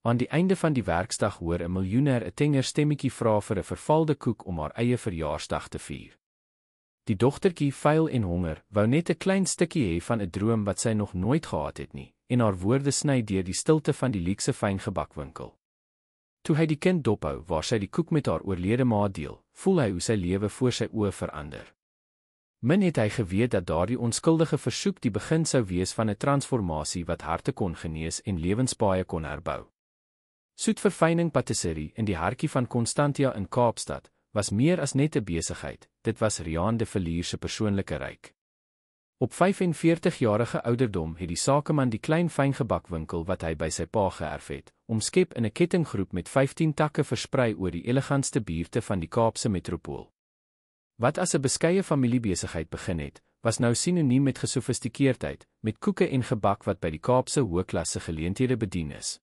Aan die einde van die werksdag hoor 'n miljoenêr 'n tenger stemmetjie vra vir 'n vervalde koek om haar eie verjaarsdag te vier. Die dogtertjie, vuil en honger, wou net 'n klein stukkie hê van 'n droom wat sy nog nooit gehad het nie, en haar woorde sny deur die stilte van die luukse fyngebakwinkel. Toe hy die kind dophou waar sy die koek met haar oorlede ma deel, voel hy hoe sy lewe voor sy oë verander. Min het hy geweet dat daardie onskuldige versoek die begin sou wees van 'n transformasie wat harte kon genees en lewenspaaie kon herbou. Soetverfyning patisserie in die hartjie van Constantia in Kaapstad was meer as net 'n besigheid, dit was Riaan de Villiers se persoonlike ryk. Op 45-jarige ouderdom het die sakeman die klein fyngebakwinkel wat hy by sy pa geërf het, omskep in 'n kettinggroep met 15 takke versprei oor die elegantste buurte van die Kaapse metropool. Wat as 'n beskeie familiebesigheid begin het, was nou sinoniem met gesofistikeerdheid, met koeke en gebak wat by die Kaapse hoëklasse geleenthede bedien is.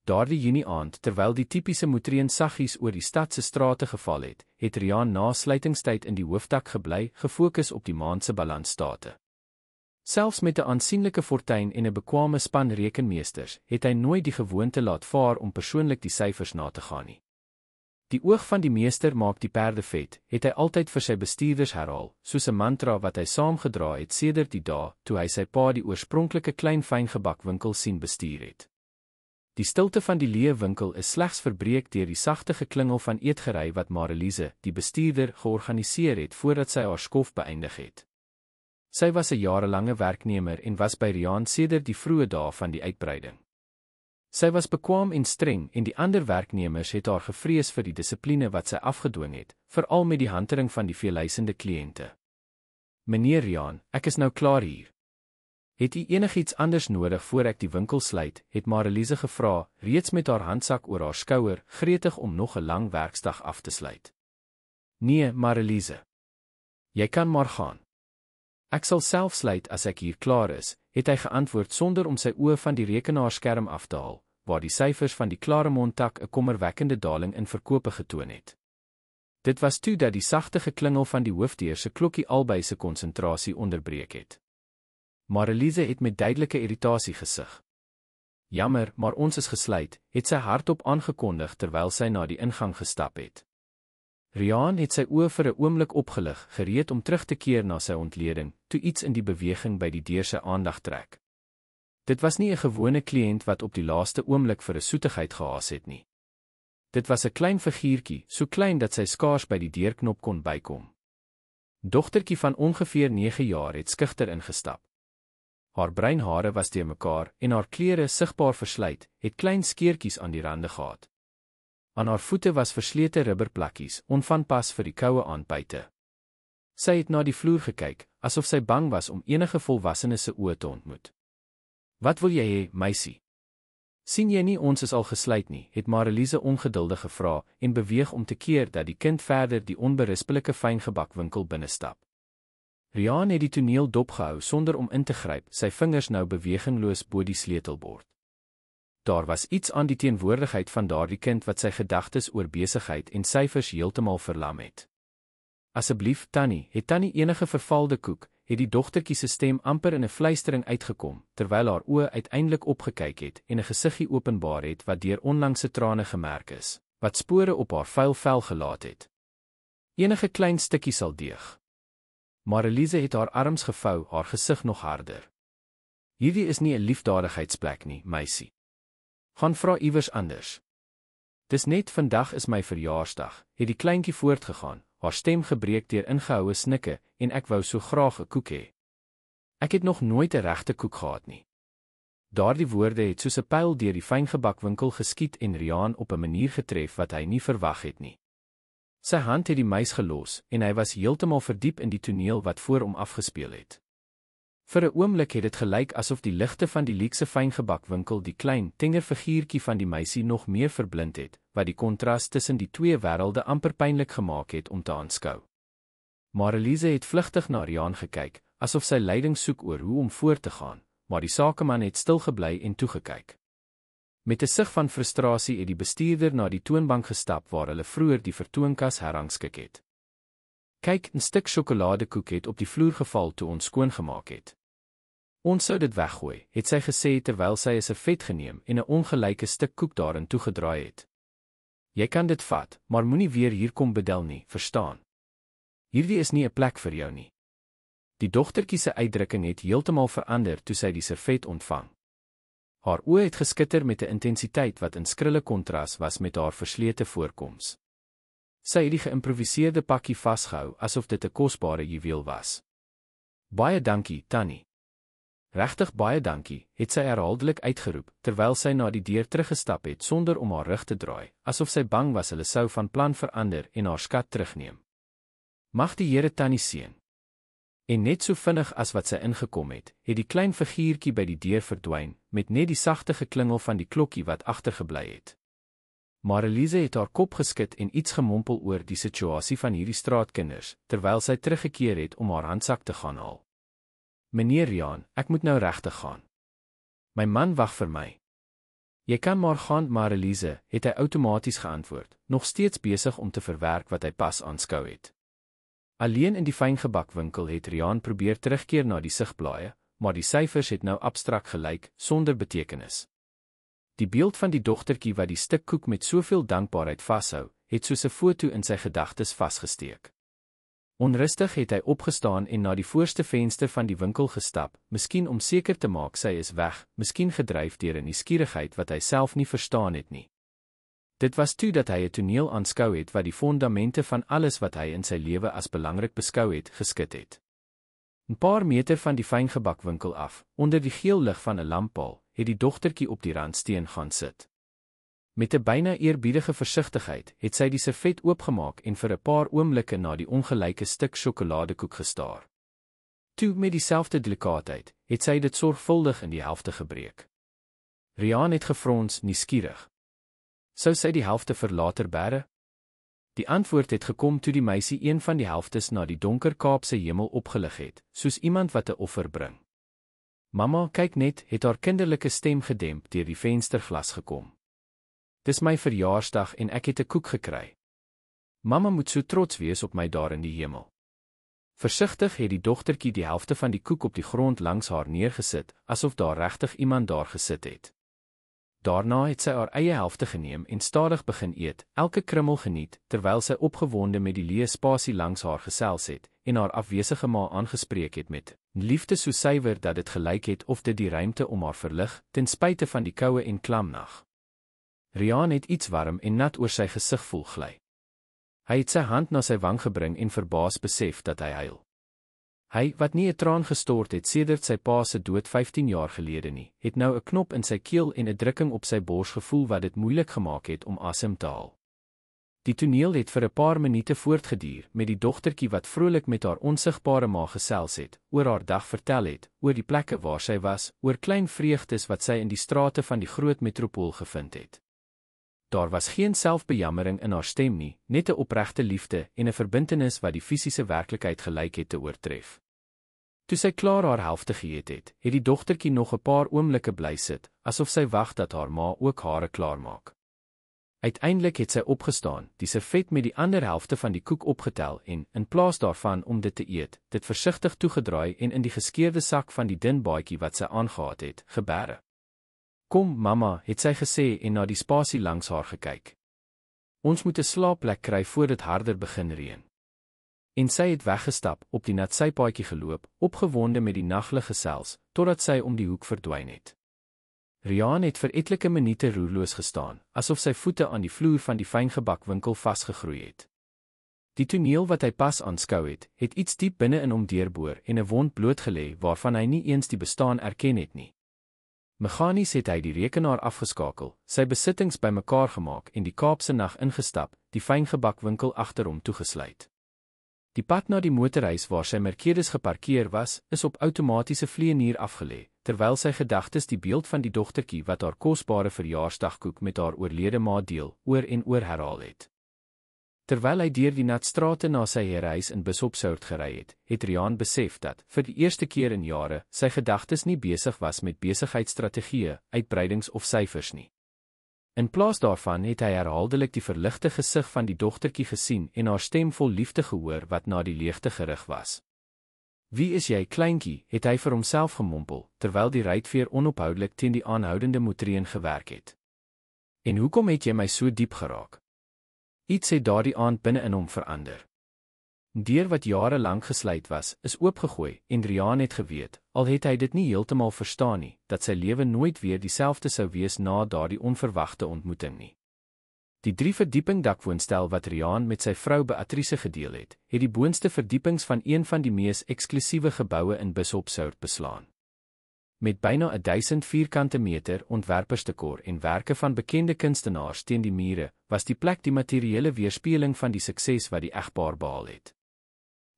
Daardie Junie aand, terwyl die tipiese moetreën saggies oor die stad se strate geval het, het Riaan na sluitingstyd in die hoofdak gebly, gefokus op die maand se balansstate. Selfs met 'n aansienlike fortuin en 'n bekwame span rekenmeesters, het hy nooit die gewoonte laat vaar om persoonlik die syfers na te gaan nie. Die oog van die meester maak die perde vet, het hy altyd vir sy bestuurders herhaal, soos 'n mantra wat hy saamgedra het sedert die dae toe hy sy pa die oorspronklike klein fyngebakwinkel sien bestuur het. Die stilte van die leë winkel is slegs verbreek deur die sagte geklingel van eetgery wat Marelise, die bestuurder, georganiseer het voordat sy haar skof beëindig het. Sy was 'n jarelange werknemer en was by Riaan sedert die vroeë dae van die uitbreiding. Sy was bekwaam en streng en die ander werknemers het haar gevrees vir die dissipline wat sy afgedwing het, veral met die hantering van die veelhuisende kliënte. "Meneer Riaan, ek is nou klaar hier. Het u enigiets anders nodig voor ek die winkel sluit?" het Marelise gevra, reeds met haar handsak oor haar skouer, gretig om nog 'n lang werksdag af te sluit. "Nee, Marelise. Jy kan maar gaan. Ek sal self sluit as ek hier klaar is," het hy geantwoord sonder om sy oë van die rekenaarskerm af te haal, waar die syfers van die Claremont-tak 'n kommerwekkende daling in verkope getoon het. Dit was toe dat die sagte geklingel van die hoofdeur se klokkie albei se konsentrasie onderbreek het. Marelise het met duidelike irritasie gesig. "Jammer, maar ons is gesluit," het sy hardop aangekondig terwyl sy na die ingang gestap het. Riaan het sy oë vir 'n oomblik opgelig, gereed om terug te keer na sy ontleding, toe iets in die beweging by die deur sy aandag trek. Dit was nie 'n gewone kliënt wat op die laaste oomblik vir 'n soetigheid gehaas het nie. Dit was 'n klein figuurtjie, so klein dat sy skaars by die deurknop kon bykom. Dogtertjie van ongeveer 9 jaar het skugter ingestap. Haar bruin hare was te mekaar en haar klere sigbaar verslyt, het klein skeertjies aan die rande gehad. Aan haar voete was verslete rubberplakkies, onvanpas vir die koue aand buite. Sy het na die vloer gekyk, asof sy bang was om enige volwassene se oë te ontmoet. "Wat wil jy hê, meisie? Sien jy nie ons is al gesluit nie?" het Marelise ongeduldig gevra en beweeg om te keer dat die kind verder die onberispelike fyngebakwinkel binnestap. Riaan het die toneel dopgehou sonder om in te gryp, sy vingers nou bewegingloos bo die sleutelbord. Daar was iets aan die teenwoordigheid van daardie kind wat sy gedagtes oor besigheid en syfers heeltemal verlam het. "Asseblief, Tannie," het Tannie enige vervalde koek, het die dogtertjie se stem amper in 'n fluistering uitgekom, terwyl haar oë uiteindelik opgekyk het en 'n gesiggie openbaar het wat deur onlangse trane gemerk is, wat spore op haar vuil vel gelaat het. "Enige klein stukkie sal deeg." Marelise het haar arms gevou, haar gesig nog harder. "Hierdie is nie 'n liefdadigheidsplek nie, meisie. Gaan vra iewers anders. Dis net vandag is my verjaarsdag," het die kleintjie voortgegaan, haar stem gebreek deur ingehoue snikke, "en ek wou so graag 'n koek hê. Ek het nog nooit 'n regte koek gehad nie." Daardie woorde het soos 'n pyl deur die fyngebakwinkel geskiet en Riaan op 'n manier getref wat hy nie verwag het nie. Sy hand het die muis gelos en hy was heeltemal verdiep in die toneel wat voor hom afgespeel het. Vir 'n oomblik het dit gelyk asof die ligte van die luukse fyngebakwinkel die klein, tenger figuurtjie van die meisie nog meer verblind het, wat die kontras tussen die twee wêrelde amper pynlik gemaak het om te aanskou. Marelise het vlugtig na Riaan gekyk, asof sy leiding soek oor hoe om voort te gaan, maar die sakeman het stil gebly en toegekyk. Met 'n sug van frustrasie het die bestuurder na die toonbank gestap waar hulle vroeër die vertoonkas herrangskik het. "Kyk, 'n stuk sjokoladekoek het op die vloer geval toe ons skoongemaak het. Ons sou dit weggooi, het sy gesê terwyl sy 'n servet geneem en 'n ongelyke stuk koek daarin toegedraai het. Jy kan dit vat, maar moenie weer hier kom bedel nie, verstaan? Hierdie is nie 'n plek vir jou nie. Die dogtertjie se uitdrukking het heeltemal verander toe sy die servet ontvang. Haar oë het geskitter met 'n intensiteit wat in skrille kontras was met haar verslete voorkoms. Sy het die geïmproviseerde pakkie vasgehou asof dit 'n kosbare juweel was. Baie dankie, Tannie. Regtig baie dankie, het sy herhaaldelik uitgeroep, terwyl sy na die deur teruggestap het sonder om haar rug te draai, asof sy bang was hulle sou van plan verander en haar skat terugneem. Mag die Here Tannie seën. En net so vinnig as wat sy ingekom het die klein figuurtjie by die deur verdwyn, met net die sagte geklingel van die klokkie wat agtergebly het. Marelise het haar kop geskit en iets gemompel oor die situasie van hierdie straatkinders, terwyl sy teruggekeer het om haar handsak te gaan haal. Meneer Riaan, ek moet nou regtig gaan. My man wag vir my. Jy kan maar gaan, Marelise, het hy outomaties geantwoord, nog steeds besig om te verwerk wat hy pas aanskou het. Alleen in die fyngebakwinkel het Riaan probeer terugkeer na die sigblaaie, maar die syfers het nou abstrakt gelyk, sonder betekenis. Die beeld van die dogtertjie wat die stuk koek met soveel dankbaarheid vashou, het soos 'n foto in sy gedagtes vasgesteek. Onrustig het hy opgestaan en na die voorste venster van die winkel gestap, miskien om seker te maak sy is weg, miskien gedryf deur 'n nuuskierigheid wat hy self nie verstaan het nie. Dit was toe dat hy 'n toneel aanskou het wat die fondamente van alles wat hy in sy lewe as belangrik beskou het, geskit het. 'n Paar meter van die fyngebakwinkel af, onder die geel lig van 'n lamppaal, het die dogtertjie op die randsteen gaan sit. Met 'n byna eerbiedige versigtigheid het sy die servet oopgemaak en vir 'n paar oomblikke na die ongelyke stuk sjokoladekoek gestaar. Toe met dieselfde delikaatheid het sy dit sorgvuldig in die helfte gebreek. Riaan het gefrons, nuuskierig. Sou sy die helfte vir later bære? Die antwoord het gekom toe die meisie een van die helftes na die donker Kaapse hemel opgelig het, soos iemand wat 'n offer bring. Mamma, kyk net, het haar kinderlike stem gedemp deur die vensterglas gekom. Dis my verjaarsdag en ek het 'n koek gekry. Mamma moet so trots wees op my daar in die hemel. Versigtig het die dogtertjie die helfte van die koek op die grond langs haar neergesit, asof daar regtig iemand daar gesit het. Daarna het sy haar eie helfte geneem en stadig begin eet, elke krummel geniet, terwyl sy opgewonde met die leë spasie langs haar gesels het, en haar afwesige ma aangespreek het met liefde so suiwer dat dit gelyk het of dit die ruimte om haar verlig, ten spyte van die koue en klam nag. Riaan het iets warm en nat oor sy gesig voel gly. Hy het sy hand na sy wang gebring en verbaas besef dat hy huil. Hy, wat nie 'n traan gestort het sedert sy pa se dood 15 jaar gelede nie, het nou 'n knop in sy keel en 'n drukking op sy bors gevoel wat dit moeilik gemaak het om asem te haal. Die toneel het vir 'n paar minute voortgeduur met die dogtertjie wat vrolik met haar onsigbare ma gesels het, oor haar dag vertel het, oor die plekke waar sy was, oor klein vreugdes wat sy in die strate van die groot metropool gevind het. Daar was geen selfbejammering in haar stem nie, net 'n opregte liefde en 'n verbintenis wat die fisiese werklikheid gelyk het te oortref. Toe sy klaar haar helfte geëet het die dogtertjie nog 'n paar oomblikke bly sit, asof sy wag dat haar ma ook hare klaarmaak. Uiteindelik het sy opgestaan, die servet met die ander helfte van die koek opgetel en, in plaas daarvan om dit te eet, dit versigtig toegedraai en in die geskeurde sak van die dun baadjie wat sy aangehad het, gebêre. Kom, mamma, het sy gesê en na die spasie langs haar gekyk. Ons moet 'n slaapplek kry voor dit harder begin reën. En sy het weggestap, op die nat sypaadjie geloop, opgewonde met die naglig gesels, totdat sy om die hoek verdwyn het. Riaan het vir etlike minute roerloos gestaan, asof sy voete aan die vloer van die fyngebakwinkel vasgegroei het. Die toneel wat hy pas aanskou het iets diep binne in hom deurboor en 'n wond blootgelê waarvan hy nie eens die bestaan erken het nie. Meganies het hy die rekenaar afgeskakel, sy besittings bymekaar gemaak en die Kaapse nag ingestap, die fyngebakwinkel agter hom toegesluit. Die pad na die motorhuis waar sy Mercedes geparkeer was, is op outomatiese vlieënier afgelê, terwyl sy gedagtes die beeld van die dogtertjie wat haar kosbare verjaarsdagkoek met haar oorlede ma deel, oor en oor herhaal het. Terwyl hy deur die nat strate na sy huis in Bishopshout gery het Riaan besef dat, vir die eerste keer in jare, sy gedagtes nie besig was met besigheidsstrategieë, uitbreidings of syfers nie. In plaas daarvan het hy herhaaldelik die verligte gesig van die dogtertjie gesien en haar stem vol liefde gehoor wat na die leegte gerig was. Wie is jy, kleintjie, het hy vir homself gemompel, terwyl die ruitveer onophoudelik teen die aanhoudende motorreën gewerk het. En hoekom het jy my so diep geraak? Iets het daardie aand binne in hom verander. Deur wat jare lank gesluit was, is oopgegooi en Riaan het geweet, al het hy dit nie heeltemal verstaan nie, dat sy lewe nooit weer dieselfde sou wees na daardie onverwagte ontmoeting nie. Die 3-verdieping dakwoonstel wat Riaan met sy vrou Beatrice gedeel het die boonste verdiepings van een van die mees eksklusiewe geboue in Bishopshout beslaan. Met byna 1000 vierkante meter ontwerpersdekor en werke van bekende kunstenaars teen die mure, was die plek die materiële weerspieëling van die sukses wat die egpaar behaal het.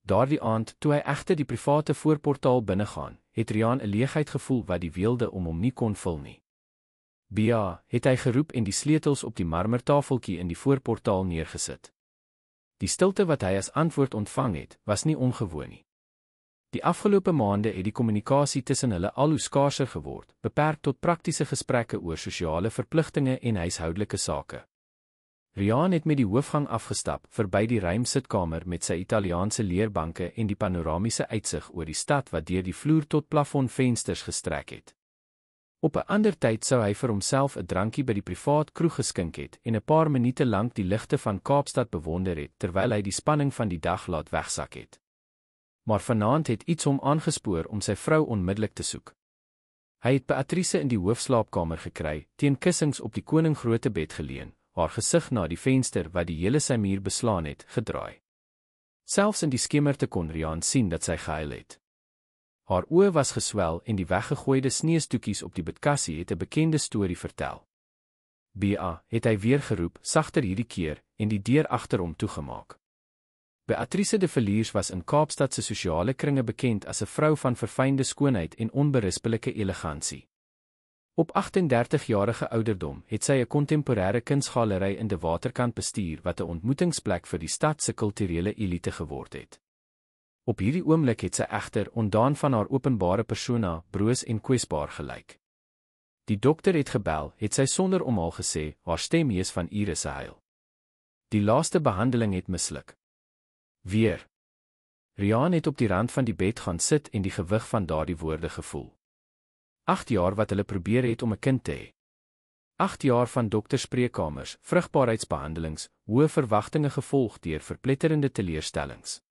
Daardie aand, toe hy egter die private voorportaal binnegaan, het Riaan 'n leegheid gevoel wat die weelde om hom nie kon vul nie. Bia, het hy geroep en die sleutels op die marmertafeltjie in die voorportaal neergesit. Die stilte wat hy as antwoord ontvang het, was nie ongewoon nie. Die afgelope maande het die kommunikasie tussen hulle al hoe skaarser geword, beperk tot praktiese gesprekke oor sosiale verpligtinge en huishoudelike sake. Riaan het met die hoofgang afgestap, verby die ruim sitkamer met sy Italiaanse leerbanke en die panoramiese uitsig oor die stad wat deur die vloer tot plafon vensters gestrek het. Op 'n ander tyd sou hy vir homself 'n drankie by die privaat kroeg geskink het en 'n paar minute lank die ligte van Kaapstad bewonder het terwyl hy die spanning van die dag laat wegsak het. Maar vanaand het iets hom aangespoor om sy vrou onmiddellik te soek. Hy het Beatrice in die hoofslaapkamer gekry, teen kussings op die koningroote bed geleun, haar gesig na die venster wat die hele sy muur beslaan het, gedraai. Selfs in die skemerte kon Riaan sien dat sy gehuil het. Haar oë was geswel en die weggegooide sneeustoetjies op die bedkassie het 'n bekende storie vertel. Bia, het hy weer geroep, sagter hierdie keer, en die deur agter hom toegemaak. Beatrice de Villiers was in Kaapstad se sosiale kringe bekend as 'n vrou van verfynde skoonheid en onberispelike elegansie. Op 38-jarige ouderdom het sy 'n kontemporêre kunsgalery in De Waterkant bestuur wat 'n ontmoetingsplek vir die stad se kulturele elite geword het. Op hierdie oomblik het sy egter, ontdaan van haar openbare persona, broos en kwesbaar gelyk. Die dokter het gebel, het sy sonder omhaal gesê, haar stem is van ure se huil. Die laaste behandeling het misluk. Weer. Riaan het op die rand van die bed gaan sit en die gewig van daardie woorde gevoel. 8 jaar wat hulle probeer het om 'n kind te hê. 8 jaar van dokterspreekkamers, vrugbaarheidsbehandelings, hoë verwagtinge gevolg deur verpletterende teleurstellings.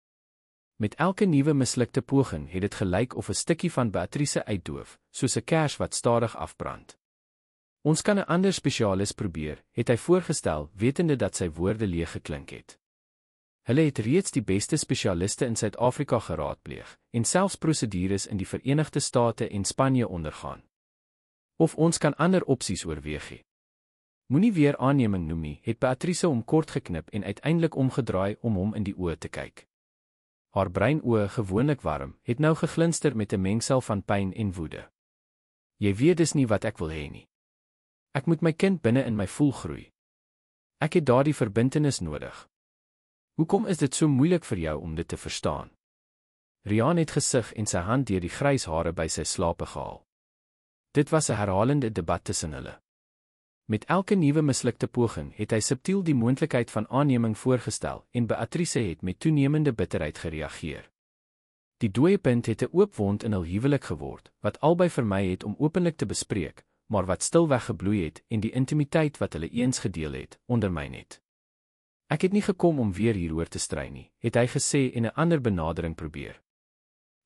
Met elke nuwe mislukte poging het dit gelyk of 'n stukkie van Beatrice uitdoof, soos 'n kers wat stadig afbrand. Ons kan 'n ander spesialis probeer, het hy voorgestel, wetende dat sy woorde leeg geklink het. Hulle het reeds die beste spesialiste in Suid-Afrika geraadpleeg, en selfs prosedures in die Verenigde State en Spanje ondergaan. Of ons kan ander opsies oorweeg hê. Moenie weer aanneming noem nie, het Beatrice hom kort geknip en uiteindelik omgedraai om hom in die oë te kyk. Haar bruin oë, gewoonlik warm, het nou geglinster met 'n mengsel van pyn en woede. Jy weet dis nie wat ek wil hê nie. Ek moet my kind binne in my voel groei. Ek het daardie verbintenis nodig. Hoekom is dit so moeilik vir jou om dit te verstaan? Riaan het gesug en sy hand deur die grys hare by sy slape gehaal. Dit was 'n herhalende debat tussen hulle. Met elke nuwe mislukte poging het hy subtiel die moontlikheid van aanneming voorgestel en Beatrice het met toenemende bitterheid gereageer. Die dooie punt het 'n oop wond in hul huwelik geword, wat albei vermy het om openlik te bespreek, maar wat stilweg gebloei het en die intimiteit wat hulle eens gedeel het, ondermyn het. Ek het nie gekom om weer hieroor te stry nie, het hy gesê en 'n ander benadering probeer.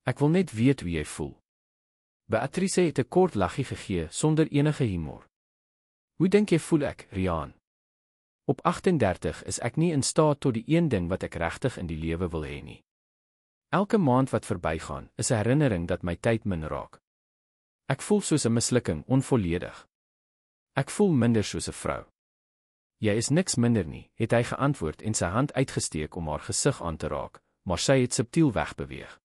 Ek wil net weet hoe jy voel. Beatrice het 'n kort laggie gegee sonder enige humor. Hoe dink jy voel ek, Riaan? Op 38 is ek nie in staat tot die een ding wat ek regtig in die lewe wil hê nie. Elke maand wat verbygaan, is 'n herinnering dat my tyd min raak. Ek voel soos 'n mislukking, onvolledig. Ek voel minder soos 'n vrou. Jy is niks minder nie, het hy geantwoord en sy hand uitgesteek om haar gesig aan te raak, maar sy het subtiel wegbeweeg.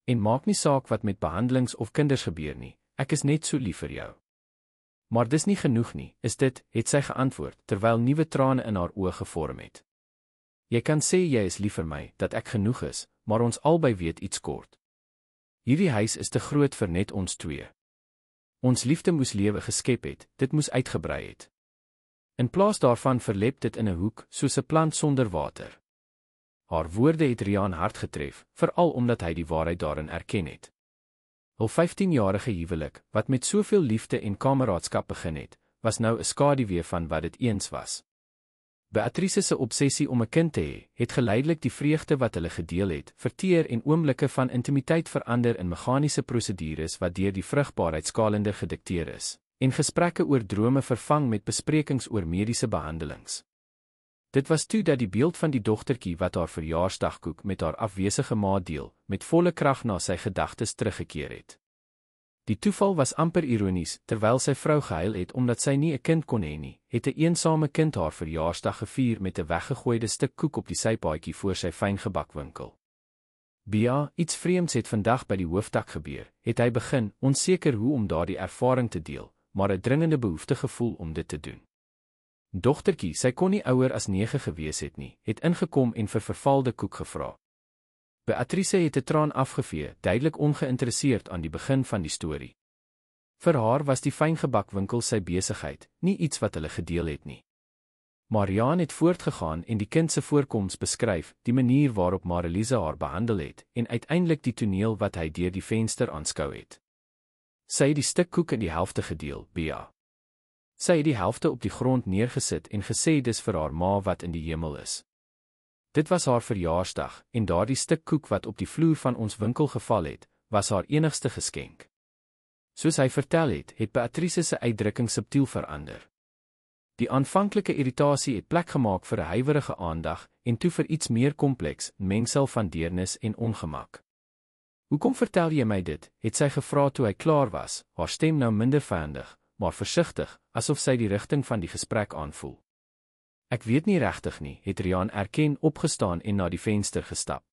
En maak nie saak wat met behandelings of kinders gebeur nie, ek is net so lief vir jou. Maar dis nie genoeg nie, is dit, het sy geantwoord, terwyl nuwe trane in haar oë gevorm het. Jy kan sê jy is lief vir my, dat ek genoeg is, maar ons albei weet iets kort. Hierdie huis is te groot vir net ons twee. Ons liefde moes lewe geskep het, dit moes uitgebrei het. In plaas daarvan verlep dit in 'n hoek, soos 'n plant sonder water. Haar woorde het Riaan hard getref, veral omdat hy die waarheid daarin erken het. Hul 15-jarige huwelik, wat met soveel liefde en kameraadskap begin het, was nou 'n skaduwee van wat dit eens was. Beatrice se obsessie om 'n kind te hê, het geleidelik die vreugde wat hulle gedeel het, verteer en oomblikke van intimiteit verander in meganiese prosedures wat deur die vrugbaarheidskalender gedikteer is, en gesprekke oor drome vervang met besprekings oor mediese behandelings. Dit was toe dat die beeld van die dogtertjie wat haar verjaarsdagkoek met haar afwesige ma deel, met volle krag na sy gedagtes teruggekeer het. Die toeval was amper ironies, terwyl sy vrou gehuil het omdat sy nie 'n kind kon hê nie, het 'n eensame kind haar verjaarsdag gevier met 'n weggegooide stuk koek op die sypaadjie voor sy fyngebakwinkel. Bia, iets vreemds het vandag by die hoofdak gebeur, het hy begin, onseker hoe om daardie ervaring te deel, maar 'n dringende behoefte gevoel om dit te doen. Dogtertjie, sy kon nie ouer as 9 gewees het nie, het ingekom en vir vervalde koek gevra. Beatrice het 'n traan afgevee, duidelik ongeïnteresseerd aan die begin van die storie. Vir haar was die fyngebakwinkel sy besigheid, nie iets wat hulle gedeel het nie. Maar Riaan het voortgegaan en die kind se voorkoms beskryf, die manier waarop Marilise haar behandel het, en uiteindelik die toneel wat hy deur die venster aanskou het. Sy het die stuk koek in die helfte gedeel, Bia. Sy het die helfte op die grond neergesit en gesê dis vir haar ma wat in die hemel is. Dit was haar verjaarsdag, en daardie stuk koek wat op die vloer van ons winkel geval het, was haar enigste geskenk. Soos hy vertel het, het Beatrice se uitdrukking subtiel verander. Die aanvanklike irritasie het plek gemaak vir 'n huiwerige aandag, en toe vir iets meer kompleks, mengsel van deernis en ongemak. "Hoekom vertel jy my dit?" het sy gevra toe hy klaar was, haar stem nou minder vyandig, maar versigtig, asof sy die rigting van die gesprek aanvoel. "Ek weet nie regtig nie," het Riaan erken, opgestaan en na die venster gestap.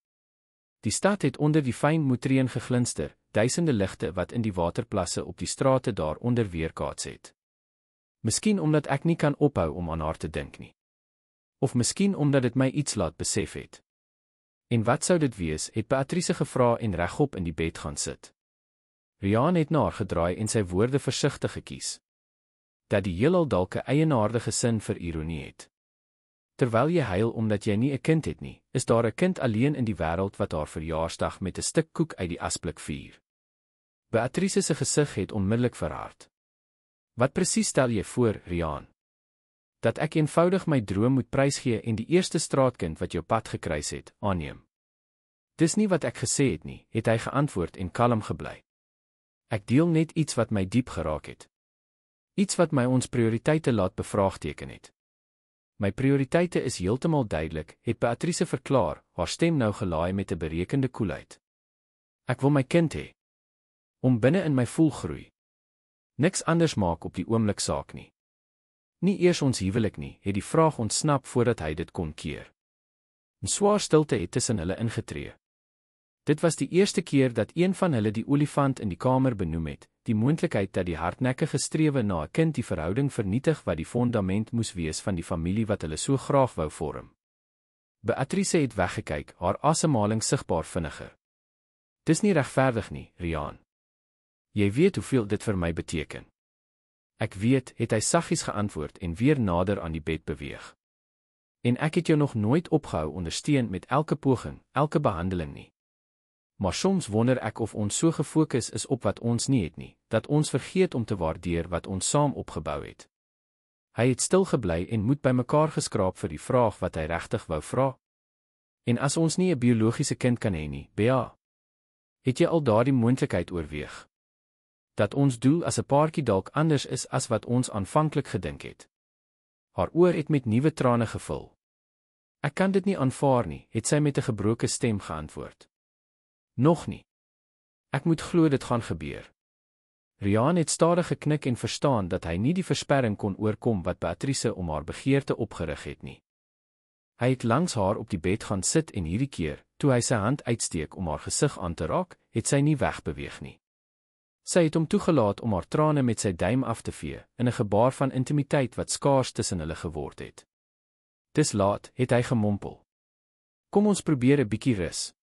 Die stad het onder die fyn moetreën geglinster, duisende ligte wat in die waterplasse op die strate daaronder weerkaats het. Miskien omdat ek nie kan ophou om aan haar te dink nie. Of miskien omdat dit my iets laat besef het. "En wat sou dit wees?" het Beatrice gevra en regop in die bed gaan sit. Riaan het na haar gedraai en sy woorde versigtig gekies. Dat die heelal dalk 'n eienaardige sin vir ironie het. Terwyl jy huil omdat jy nie 'n kind het nie, is daar 'n kind alleen in die wêreld wat haar verjaarsdag met 'n stuk koek uit die asblik vier. Beatrice se gesig het onmiddellik verhard. "Wat presies stel jy voor, Riaan? Dat ek eenvoudig my droom moet prysgee en die eerste straatkind wat jou pad gekruis het, aanneem?" "Dis nie wat ek gesê het nie," het hy geantwoord en kalm gebly. "Ek deel net iets wat my diep geraak het. Iets wat my ons prioriteite laat bevraagteken het." "My prioriteite is heeltemal duidelik," het Beatrice verklaar, haar stem nou gelaai met 'n berekende koelheid. "Ek wil my kind hê. Om binne in my voel groei. Niks anders maak op die oomblik saak nie. Nie eers ons huwelik nie," het die vraag ontsnap voordat hy dit kon keer. 'n Swaar stilte het tussen hulle ingetree. Dit was die eerste keer dat een van hulle die olifant in die kamer benoem het, die moontlikheid dat die hardnekkige strewe na 'n kind die verhouding vernietig wat die fondament moes wees van die familie wat hulle so graag wou vorm. Beatrice het weggekyk, haar asemhaling sigbaar vinniger. "Dis nie regverdig nie, Riaan. Jy weet hoeveel dit vir my beteken." "Ek weet," het hy saggies geantwoord en weer nader aan die bed beweeg. "En ek het jou nog nooit opgehou ondersteun met elke poging, elke behandeling nie. Maar soms wonder ek of ons so gefokus is op wat ons nie het nie, dat ons vergeet om te waardeer wat ons saam opgebou het." Hy het stil gebly en moed bymekaar geskraap vir die vraag wat hy regtig wou vra. "En as ons nie 'n biologiese kind kan hê nie, Bea, het jy al daardie moontlikheid oorweeg? Dat ons doel as 'n paartjie dalk anders is as wat ons aanvanklik gedink het?" Haar oor het met nuwe trane gevul. "Ek kan dit nie aanvaar nie," het sy met 'n gebroke stem geantwoord. "Nog nie. Ek moet glo dit gaan gebeur." Riaan het stadig geknik en verstaan dat hy nie die versperring kon oorkom wat Beatrice om haar begeerte opgerig het nie. Hy het langs haar op die bed gaan sit en hierdie keer, toe hy sy hand uitsteek om haar gesig aan te raak, het sy nie wegbeweeg nie. Sy het hom toegelaat om haar trane met sy duim af te vee, in 'n gebaar van intimiteit wat skaars tussen hulle geword het. "Dis laat," het hy gemompel. "Kom ons probeer 'n bietjie rus."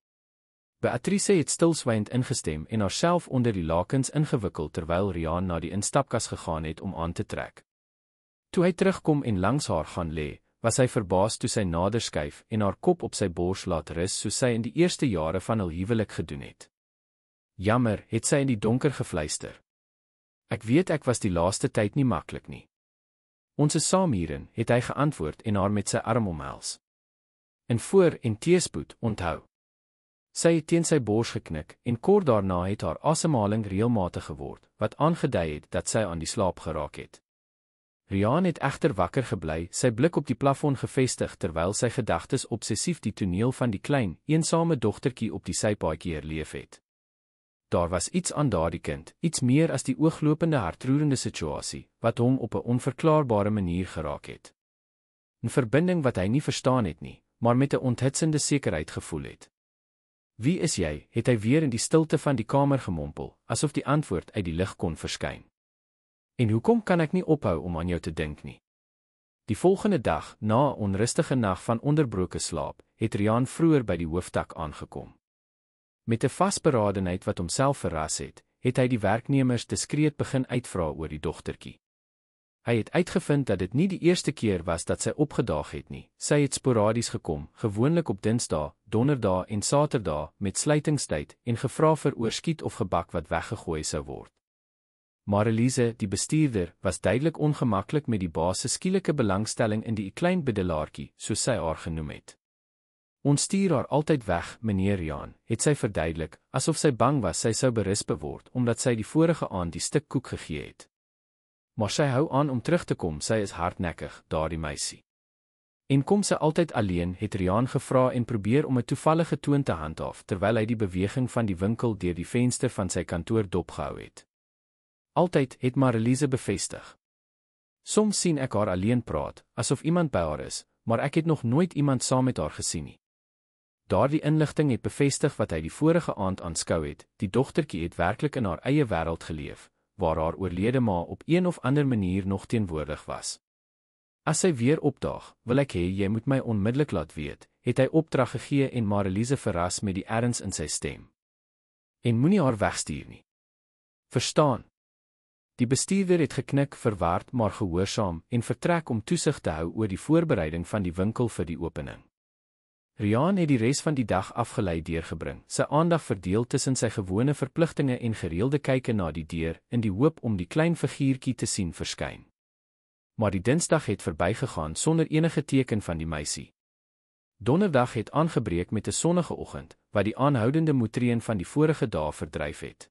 Beatrice het stilswygend ingestem en haarself onder die lakens ingewikkel terwyl Riaan na die instapkas gegaan het om aan te trek. Toe hy terugkom en langs haar gaan lê, was hy verbaas toe sy nader skuif en haar kop op sy bors laat rus soos sy in die eerste jare van hul huwelik gedoen het. Jammer, het sy in die donker gefluister. Ek weet ek was die laaste tyd nie maklik nie. Ons is saam hierin, het hy geantwoord en haar met sy arm omhels. In voor- en teespoed, onthou. Sy het teen sy bors geknik en kort daarna het haar asemhaling reëlmatig geword, wat aangedui het dat sy aan die slaap geraak het. Riaan het egter wakker gebly, sy blik op die plafon gevestig terwyl sy gedagtes obsessief die toneel van die klein, eensame dogtertjie op die sypaadjie herleef het. Daar was iets aan daardie kind, iets meer as die ooglopende hartroerende situasie, wat hom op 'n onverklaarbare manier geraak het. 'n Verbinding wat hy nie verstaan het nie, maar met 'n onthitsende sekerheid gevoel het. Wie is jy, het hy weer in die stilte van die kamer gemompel, asof die antwoord uit die lig kon verskyn. En hoekom kan ek nie ophou om aan jou te dink nie? Die volgende dag, na 'n onrustige nag van onderbroke slaap, het Riaan vroeër by die hoofdak aangekom. Met 'n vasberadenheid wat homself verras het, het hy die werknemers diskreet begin uitvra oor die dogtertjie. Hy het uitgevind dat dit nie die eerste keer was dat sy opgedaag het nie. Sy het sporadies gekom, gewoonlik op Dinsdae, Donderdae en Saterdae met sluitingstyd en gevra vir oorskiet of gebak wat weggegooi sou word. Marelise, die bestuurder, was duidelik ongemaklik met die baas se skielike belangstelling in die klein bedelaartjie, soos sy haar genoem het. Ons stuur haar altyd weg, meneer Riaan, het sy verduidelik, asof sy bang was sy sou berisp word omdat sy die vorige aand die stuk koek gegee het. Maar sy hou aan om terug te kom, sy is hardnekkig, daardie meisie. En kom sy altyd alleen, het Riaan gevra en probeer om 'n toevallige toon te handhaaf, terwyl hy die beweging van die winkel deur die venster van sy kantoor dopgehou het. Altyd, het Marelise bevestig. Soms sien ek haar alleen praat, asof iemand by haar is, maar ek het nog nooit iemand saam met haar gesien nie. Daardie inligting het bevestig wat hy die vorige aand aanskou het, die dogtertjie het werklik in haar eie wêreld geleef, waar haar oorlede ma op een of ander manier nog teenwoordig was. As sy weer opdaag, wil ek hê jy moet my onmiddellik laat weet, het hy opdrag gegee en Marelise verras met die erns in sy stem. En moenie haar wegstuur nie. Verstaan? Die bestuurder het geknik, verward maar gehoorsaam en vertrek om toesig te hou oor die voorbereiding van die winkel vir die opening. Riaan het die res van die dag afgelei deurgebring, sy aandag verdeel tussen sy gewone verpligtinge en gereelde kyke na die deur, in die hoop om die klein figuurtjie te sien verskyn. Maar die Dinsdag het verbygegaan sonder enige teken van die meisie. Donderdag het aangebreek met 'n sonnige oggend, wat die aanhoudende moetreën van die vorige dae verdryf het.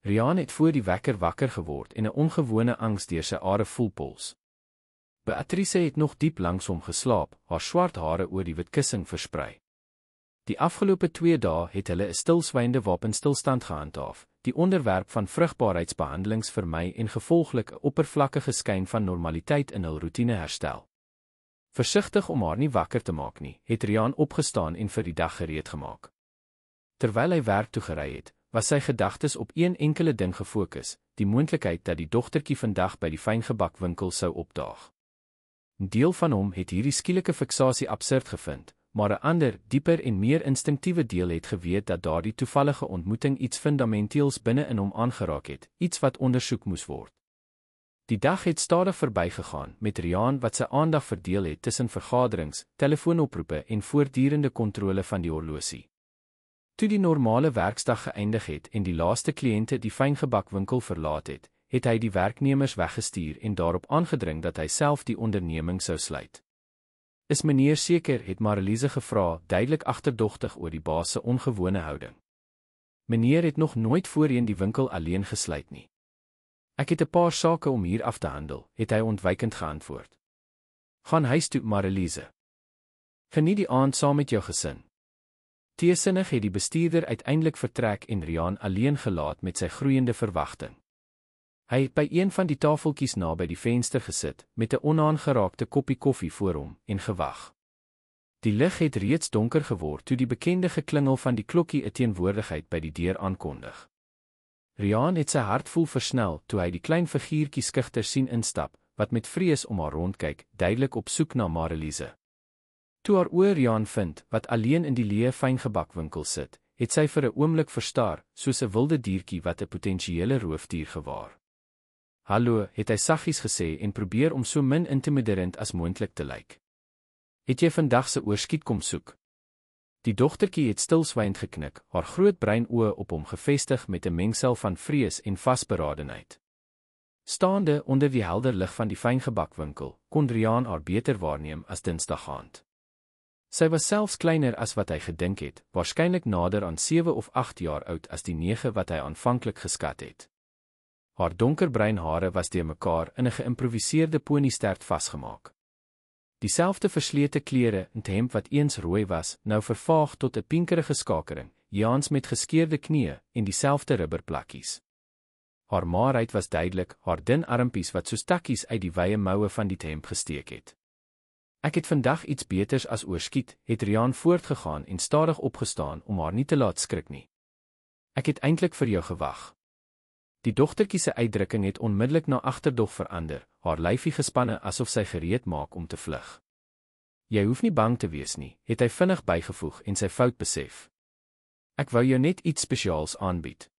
Riaan het voor die wekker wakker geword en 'n ongewone angs deur sy are voel puls. Beatrice het nog diep langs hom geslaap, haar swart hare oor die wit kussing versprei. Die afgelope 2 dae het hulle 'n stilswynde wapenstilstand gehandhaaf, die onderwerp van vrugbaarheidsbehandelings vermy en gevolglik 'n oppervlakkige skyn van normaliteit in hul roetine herstel. Versigtig om haar nie wakker te maak nie, het Riaan opgestaan en vir die dag gereed gemaak. Terwyl hy werk toe gery het, was sy gedagtes op een enkele ding gefokus, die moontlikheid dat die dogtertjie vandag by die fyngebakwinkel sou opdaag. 'n Deel van hom het hierdie skielike fiksasie absurd gevind, maar 'n ander, dieper en meer instinktiewe deel het geweet dat daardie toevallige ontmoeting iets fundamenteels binne in hom aangeraak het, iets wat ondersoek moes word. Die dag het stadig verbygegaan, met Riaan wat sy aandag verdeel het tussen vergaderings, telefoonoproepe en voortdurende kontrole van die horlosie. Toe die normale werksdag geëindig het en die laaste kliënte die fyngebakwinkel verlaat het, het hy die werknemers weggestuur en daarop aangedring dat hy self die onderneming sou sluit. Is meneer seker, het Marelise gevra, duidelik agterdogtig oor die baas se ongewone houding. Meneer het nog nooit voorheen die winkel alleen gesluit nie. Ek het 'n paar sake om hier af te handel, het hy ontwykend geantwoord. Gaan huis toe, Marelise. Geniet die aand saam met jou gesin. Teesinnig het die bestuurder uiteindelik vertrek en Riaan alleen gelaat met sy groeiende verwagting. Hy het by een van die tafeltjies naby die venster gesit, met 'n onaangeraakte koppie koffie voor hom, en gewag. Die lig het reeds donker geword toe die bekende geklingel van die klokkie 'n teenwoordigheid by die deur aankondig. Riaan het sy hart voel versnel toe hy die klein figuurtjie skugter sien instap, wat met vrees om haar rondkyk, duidelik op soek na Marelise. Toe haar oë Riaan vind, wat alleen in die leë fyngebakwinkel sit, het sy vir 'n oomblik verstaar, soos 'n wilde diertjie wat 'n potensiële roofdier gewaar. Hallo, het hy saggies gesê en probeer om so min intimiderend as moontlik te lyk. Het jy vandag se oorskiet kom soek? Die dogtertjie het stilswygend geknik, haar groot bruin oë op hom gefestig met 'n mengsel van vrees en vasberadenheid. Staande onder die helder lig van die fyngebakwinkel, kon Riaan haar beter waarneem as Dinsdag aand. Sy was selfs kleiner as wat hy gedink het, waarskynlik nader aan 7 of 8 jaar oud as die 9 wat hy aanvanklik geskat het. Haar donkerbruin hare was deurmekaar in 'n geïmproviseerde poniestert vasgemaak. Dieselfde verslete klere en 'n hemp wat eens rooi was, nou vervaag tot 'n pinkerige skakering, jaans met geskeurde knieë en dieselfde rubberplakkies. Haar maarheid was duidelik, haar dun armpies wat soos takkies uit die wye moue van die hemp gesteek het. Ek het vandag iets beters as oorskiet, het Riaan voortgegaan en stadig opgestaan om haar nie te laat skrik nie. Ek het eintlik vir jou gewag. Die dogtertjie se uitdrukking het onmiddellik na agterdog verander, haar lyfie gespanne asof sy gereed maak om te vlug. Jy hoef nie bang te wees nie, het hy vinnig bygevoeg en sy fout besef. Ek wou jou net iets spesiaals aanbied.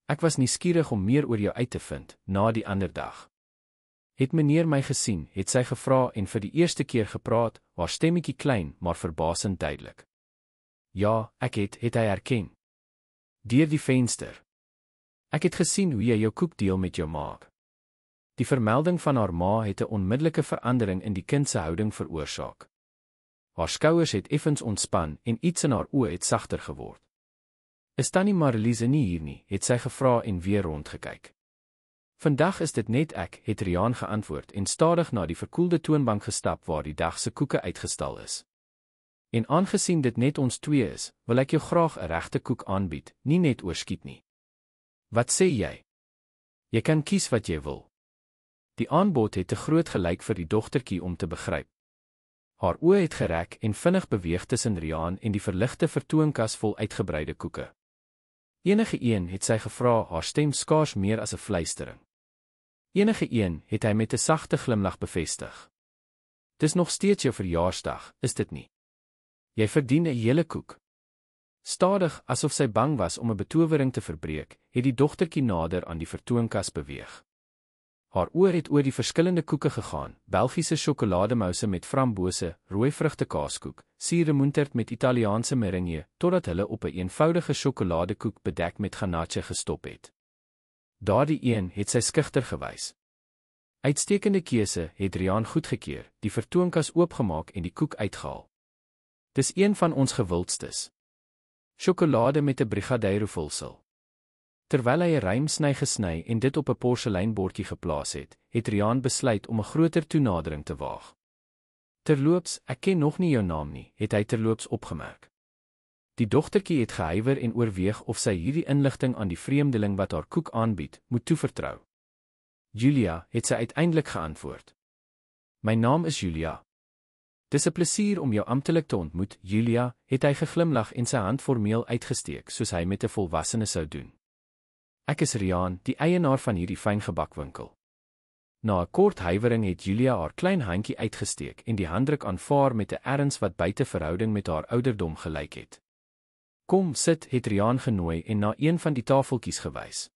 Ek was nuuskierig om meer oor jou uit te vind, na die ander dag. Het meneer my gesien, het sy gevra en vir die eerste keer gepraat, haar stemmetjie klein, maar verbasend duidelik. Ja, ek het hy herken. Deur die venster. Ek het gesien hoe jy jou koek deel met jou ma. Die vermelding van haar ma het 'n onmiddellike verandering in die kind se houding veroorsaak. Haar skouers het effens ontspan en iets in haar oë het sagter geword. Is tannie Marliese nie hier nie, het sy gevra en weer rondgekyk. Vandag is dit net ek, het Riaan geantwoord en stadig na die verkoelde toonbank gestap waar die dag se koeke uitgestal is. En aangesien dit net ons twee is, wil ek jou graag 'n regte koek aanbied, nie net oorskiet nie. Wat sê jy? Jy kan kies wat jy wil. Die aanbod het te groot gelyk vir die dogtertjie om te begryp. Haar oë het gerek en vinnig beweeg tussen Riaan en die verligte vertoonkas vol uitgebreide koeke. Enige een, het sy gevra, haar stem skaars meer as 'n fluistering. Enige een, het hy met 'n sagte glimlag bevestig. Dis nog steeds jou verjaarsdag, is dit nie? Jy verdien 'n hele koek. Stadig, asof sy bang was om 'n betowering te verbreek, het die dogtertjie nader aan die vertoonkas beweeg. Haar oor het oor die verskillende koeke gegaan, Belgiese sjokolademouse met frambose, rooi vrugtekaaskoek, suurlemoentert met Italiaanse meringue, totdat hulle op 'n eenvoudige sjokoladekoek bedek met ganache gestop het. Daardie een, het sy skugter gewys. Uitstekende keuse, het Riaan goedgekeur, die vertoonkas oopgemaak en die koek uitgehaal. Dis een van ons gewildstes. Sjokolade met 'n brigadeirovulsel. Terwyl hy 'n rymsny gesny en dit op 'n porseleinbordjie geplaas het, het Riaan besluit om 'n groter toenadering te waag. Terloops, ek ken nog nie jou naam nie, het hy terloops opgemerk. Die dogtertjie het gehuiwer en oorweeg of sy hierdie inligting aan die vreemdeling wat haar koek aanbied, moet toevertrou. Julia, het sy uiteindelik geantwoord. My naam is Julia. Dis 'n plesier om jou amptelik te ontmoet, Julia, het hy geglimlag en sy hand formeel uitgesteek soos hy met 'n volwassene sou doen. Ek is Riaan, die eienaar van hierdie fyngebakwinkel. Na 'n kort huiwering het Julia haar klein handjie uitgesteek en die handdruk aanvaar met 'n erns wat buite verhouding met haar ouderdom gelyk het. Kom, sit, het Riaan genooi en na een van die tafeltjies gewys.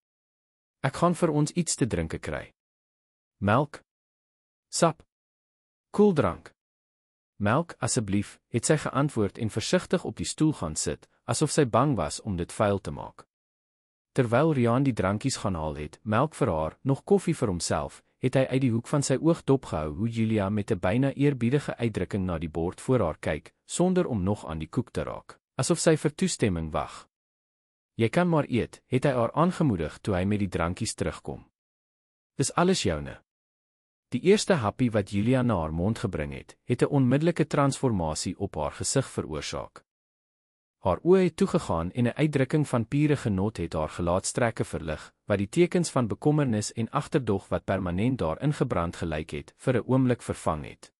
Ek gaan vir ons iets te drinke kry. Melk? Sap? Koeldrank? Melk, asseblief, het sy geantwoord en versigtig op die stoel gaan sit, asof sy bang was om dit vuil te maak. Terwyl Riaan die drankies gaan haal het, melk vir haar, nog koffie vir homself, het hy uit die hoek van sy oog dopgehou hoe Julia met 'n byna eerbiedige uitdrukking na die bord voor haar kyk, sonder om nog aan die koek te raak, asof sy vir toestemming wag. Jy kan maar eet, het hy haar aangemoedig toe hy met die drankies terugkom. Dis alles joune. Die eerste happie wat Julia na haar mond gebring het, het 'n onmiddellike transformasie op haar gesig veroorsaak. Haar oë het toegegaan en 'n uitdrukking van pure genot het haar gelaatstrekke verlig, wat die tekens van bekommernis en agterdog wat permanent daar ingebrand gelyk het, vir 'n oomblik vervang het.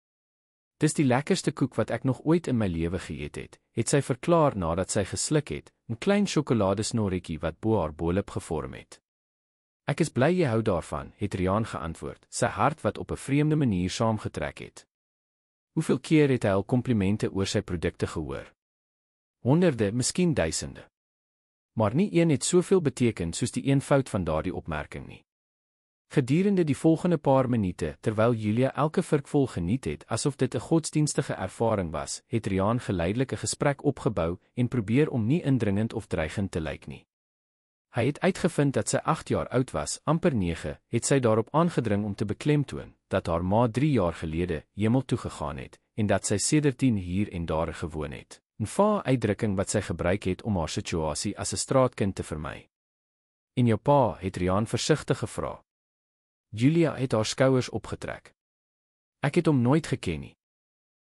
Dis die lekkerste koek wat ek nog ooit in my lewe geëet het sy verklaar nadat sy gesluk het, 'n klein sjokoladesnorretjie wat bo haar bolop gevorm het. Ek is bly jy hou daarvan, het Riaan geantwoord, sy hart wat op 'n vreemde manier saamgetrek het. Hoeveel keer het hy al komplimente oor sy produkte gehoor? Honderde, miskien duisende. Maar nie een het soveel beteken soos die eenvoud van daardie opmerking nie. Gedurende die volgende paar minute, terwyl Julia elke vurkvol geniet het asof dit 'n godsdienstige ervaring was, het Riaan geleidelik 'n gesprek opgebou en probeer om nie indringend of dreigend te lyk nie. Hy het uitgevind dat sy 8 jaar oud was, amper 9, het sy daarop aangedring om te beklemtoon dat haar ma 3 jaar gelede hemel toe gegaan het en dat sy sedertdien hier en daar gewoon het. 'n uitdrukking wat sy gebruik het om haar situasie as 'n straatkind te vermy. En jou pa, het Riaan versigtig gevra. Julia het haar skouers opgetrek. Ek het hom nooit geken nie.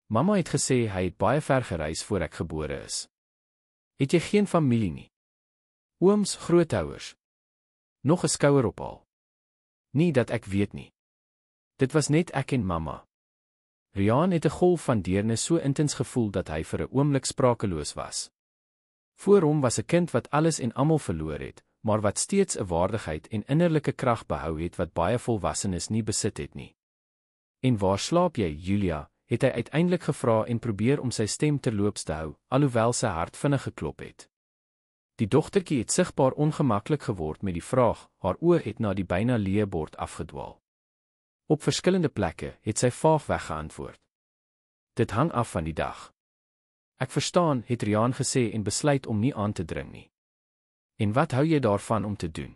Mamma het gesê hy het baie ver gereis voor ek gebore is. Het jy geen familie nie? Ooms, grootouers? Nog 'n skouer ophaal? Nie dat ek weet nie. Dit was net ek en mamma. Riaan het 'n golf van deernis so intens gevoel dat hy vir 'n oomblik sprakeloos was. Voor hom was 'n kind wat alles en almal verloor het, maar wat steeds 'n waardigheid en innerlike krag behou het wat baie volwassenes nie besit het nie. En waar slaap jy, Julia? Het hy uiteindelik gevra en probeer om sy stem terloops te hou, alhoewel sy hart vinnig geklop het. Die dogtertjie het sigbaar ongemaklik geword met die vraag, haar oë het na die byna leë bord afgedwaal. Op verskillende plekke het sy vaag weggeantwoord. Dit hang af van die dag. Ek verstaan, het Riaan gesê en besluit om nie aan te dring nie. En wat hou jy daarvan om te doen?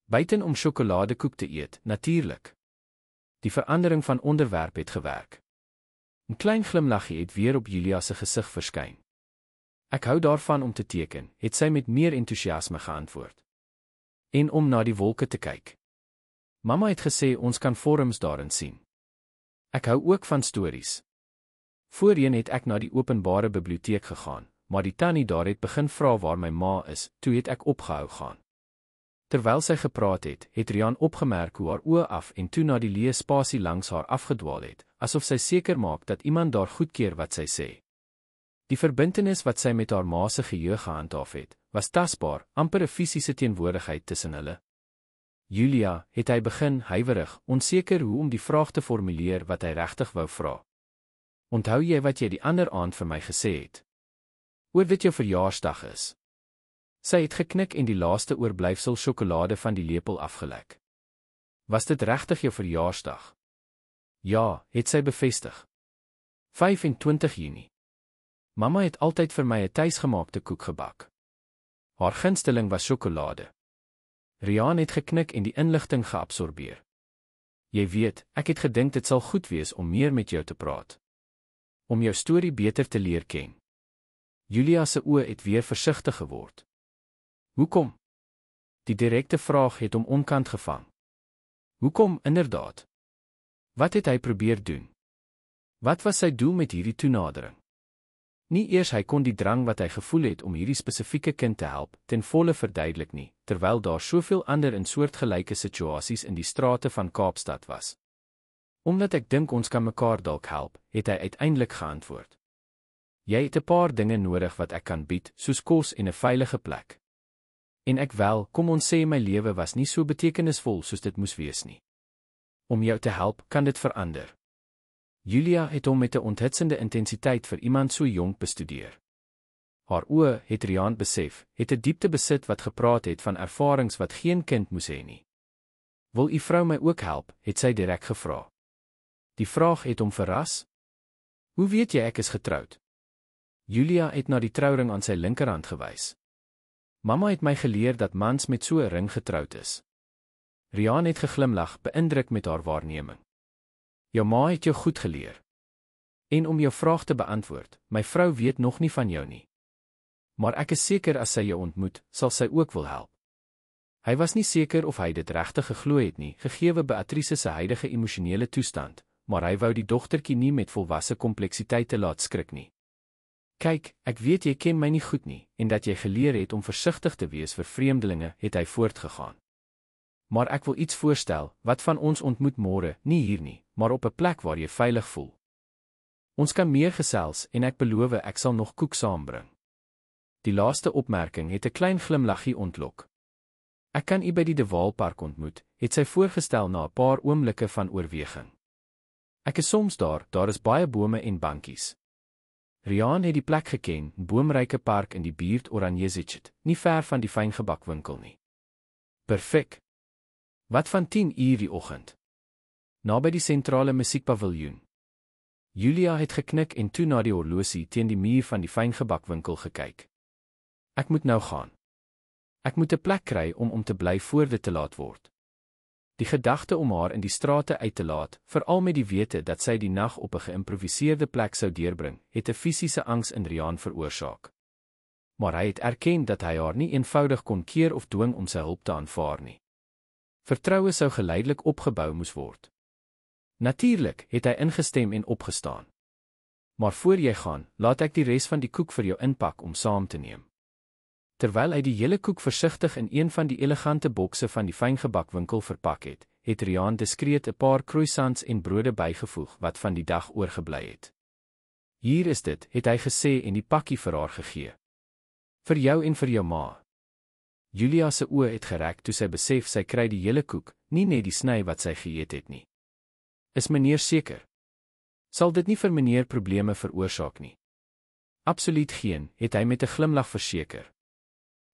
Buiten om sjokoladekoek te eet, natuurlik. Die verandering van onderwerp het gewerk. 'n Klein glimlaggie het weer op Julia se gesig verskyn. Ek hou daarvan om te teken, het sy met meer entoesiasme geantwoord. En om na die wolke te kyk. Mamma het gesê ons kan vorms daarin sien. Ek hou ook van stories. Voorheen het ek na die openbare biblioteek gegaan, maar die tannie daar het begin vra waar my ma is, toe het ek opgehou gaan. Terwyl sy gepraat het, het Riaan opgemerk hoe haar oë af en toe na die leë spasie langs haar afgedwaal het, asof sy seker maak dat iemand daar goedkeur wat sy sê. Die verbintenis wat sy met haar ma se geheue gehandhaaf het, was tasbaar, amper 'n fisiese teenwoordigheid tussen hulle. Julia, het hy begin, huiwerig, onseker hoe om die vraag te formuleer wat hy regtig wou vra. Onthou jy wat jy die ander aand vir my gesê het? Oor dit jou verjaarsdag is. Sy het geknik en die laaste oorblyfsel sjokolade van die lepel afgelek. Was dit regtig jou verjaarsdag? Ja, het sy bevestig. 25 Junie. Mamma het altyd vir my 'n tuisgemaakte koek gebak. Haar gunsteling was sjokolade. Riaan het geknik en die inligting geabsorbeer. Jy weet, ek het gedink dit sal goed wees om meer met jou te praat. Om jou storie beter te leer ken. Julia se oë het weer versigtig geword. Hoekom? Die direkte vraag het hom onkant gevang. Hoekom, inderdaad? Wat het hy probeer doen? Wat was sy doel met hierdie toenadering? Nie eers hy kon die drang wat hy gevoel het om hierdie spesifieke kind te help, ten volle verduidelik nie, terwyl daar soveel ander in soortgelyke situasies in die strate van Kaapstad was. Omdat ek dink ons kan mekaar dalk help, het hy uiteindelik geantwoord. Jy het 'n paar dinge nodig wat ek kan bied, soos kos en 'n veilige plek. En ek wel, kom ons sê my lewe was nie so betekenisvol soos dit moes wees nie. Om jou te help, kan dit verander. Julia het hom met 'n onthitsende intensiteit vir iemand so jonk bestudeer. Haar oë, het Riaan besef, het 'n diepte besit wat gepraat het van ervarings wat geen kind moes hê nie. Wil u vrou my ook help, het sy direk gevra. Die vraag het hom verras. Hoe weet jy ek is getroud? Julia het na die trouring aan sy linkerhand gewys. Mamma het my geleer dat mans met so 'n ring getroud is. Riaan het geglimlag, beïndruk met haar waarneming. Jou ma het jou goed geleer. En om jou vraag te beantwoord, my vrou weet nog nie van jou nie. Maar ek is seker as sy jou ontmoet, sal sy ook wil help. Hy was nie seker of hy dit regtig geglo het nie, gegeewe Beatrice se huidige emosionele toestand, maar hy wou die dogtertjie nie met volwasse kompleksiteite laat skrik nie. Kyk, ek weet jy ken my nie goed nie, en dat jy geleer het om versigtig te wees vir vreemdelinge, het hy voortgegaan. Maar ek wil iets voorstel, wat van ons ontmoet môre, nie hier nie, maar op 'n plek waar jy veilig voel. Ons kan meer gesels en ek beloof ek sal nog koek saambring. Die laaste opmerking het 'n klein glimlaggie ontlok. Ek kan u by die De Waalpark ontmoet, het sy voorgestel na 'n paar oomblikke van oorweging. Ek is soms daar is baie bome en bankies. Riaan het die plek geken, 'n boomryke park in die buurt Oranjezicht, nie ver van die fyngebakwinkel nie. Perfek. Wat van 10 uur die oggend? Naby die sentrale musiekpaviljoen. Julia het geknik en toe na die horlosie teen die muur van die fyngebakwinkel gekyk. Ek moet nou gaan. Ek moet 'n plek kry om te bly voor dit te laat word. Die gedagte om haar in die strate uit te laat, veral met die wete dat sy die nag op 'n geïmproviseerde plek sou deurbring, het 'n fisiese angs in Riaan veroorsaak. Maar hy het erken dat hy haar nie eenvoudig kon keer of dwing om sy hulp te aanvaar nie. Vertroue sou geleidelik opgebou moes word. Natuurlik het hy ingestem en opgestaan. Maar voor jy gaan, laat ek die res van die koek vir jou inpak om saam te neem. Terwyl hy die hele koek versigtig in een van die elegante bokse van die fyngebakwinkel verpak het, het Riaan diskreet 'n paar croissants en brode bygevoeg wat van die dag oorgebly het. Hier is dit, het hy gesê en die pakkie vir haar gegee. Vir jou en vir jou ma. Julia se oë het gereg toe sy besef sy kry die hele koek, nie net die sny wat sy geëet het nie. Is meneer seker? Sal dit nie vir meneer probleme veroorsaak nie? Absoluut geen, het hy met 'n glimlag verseker.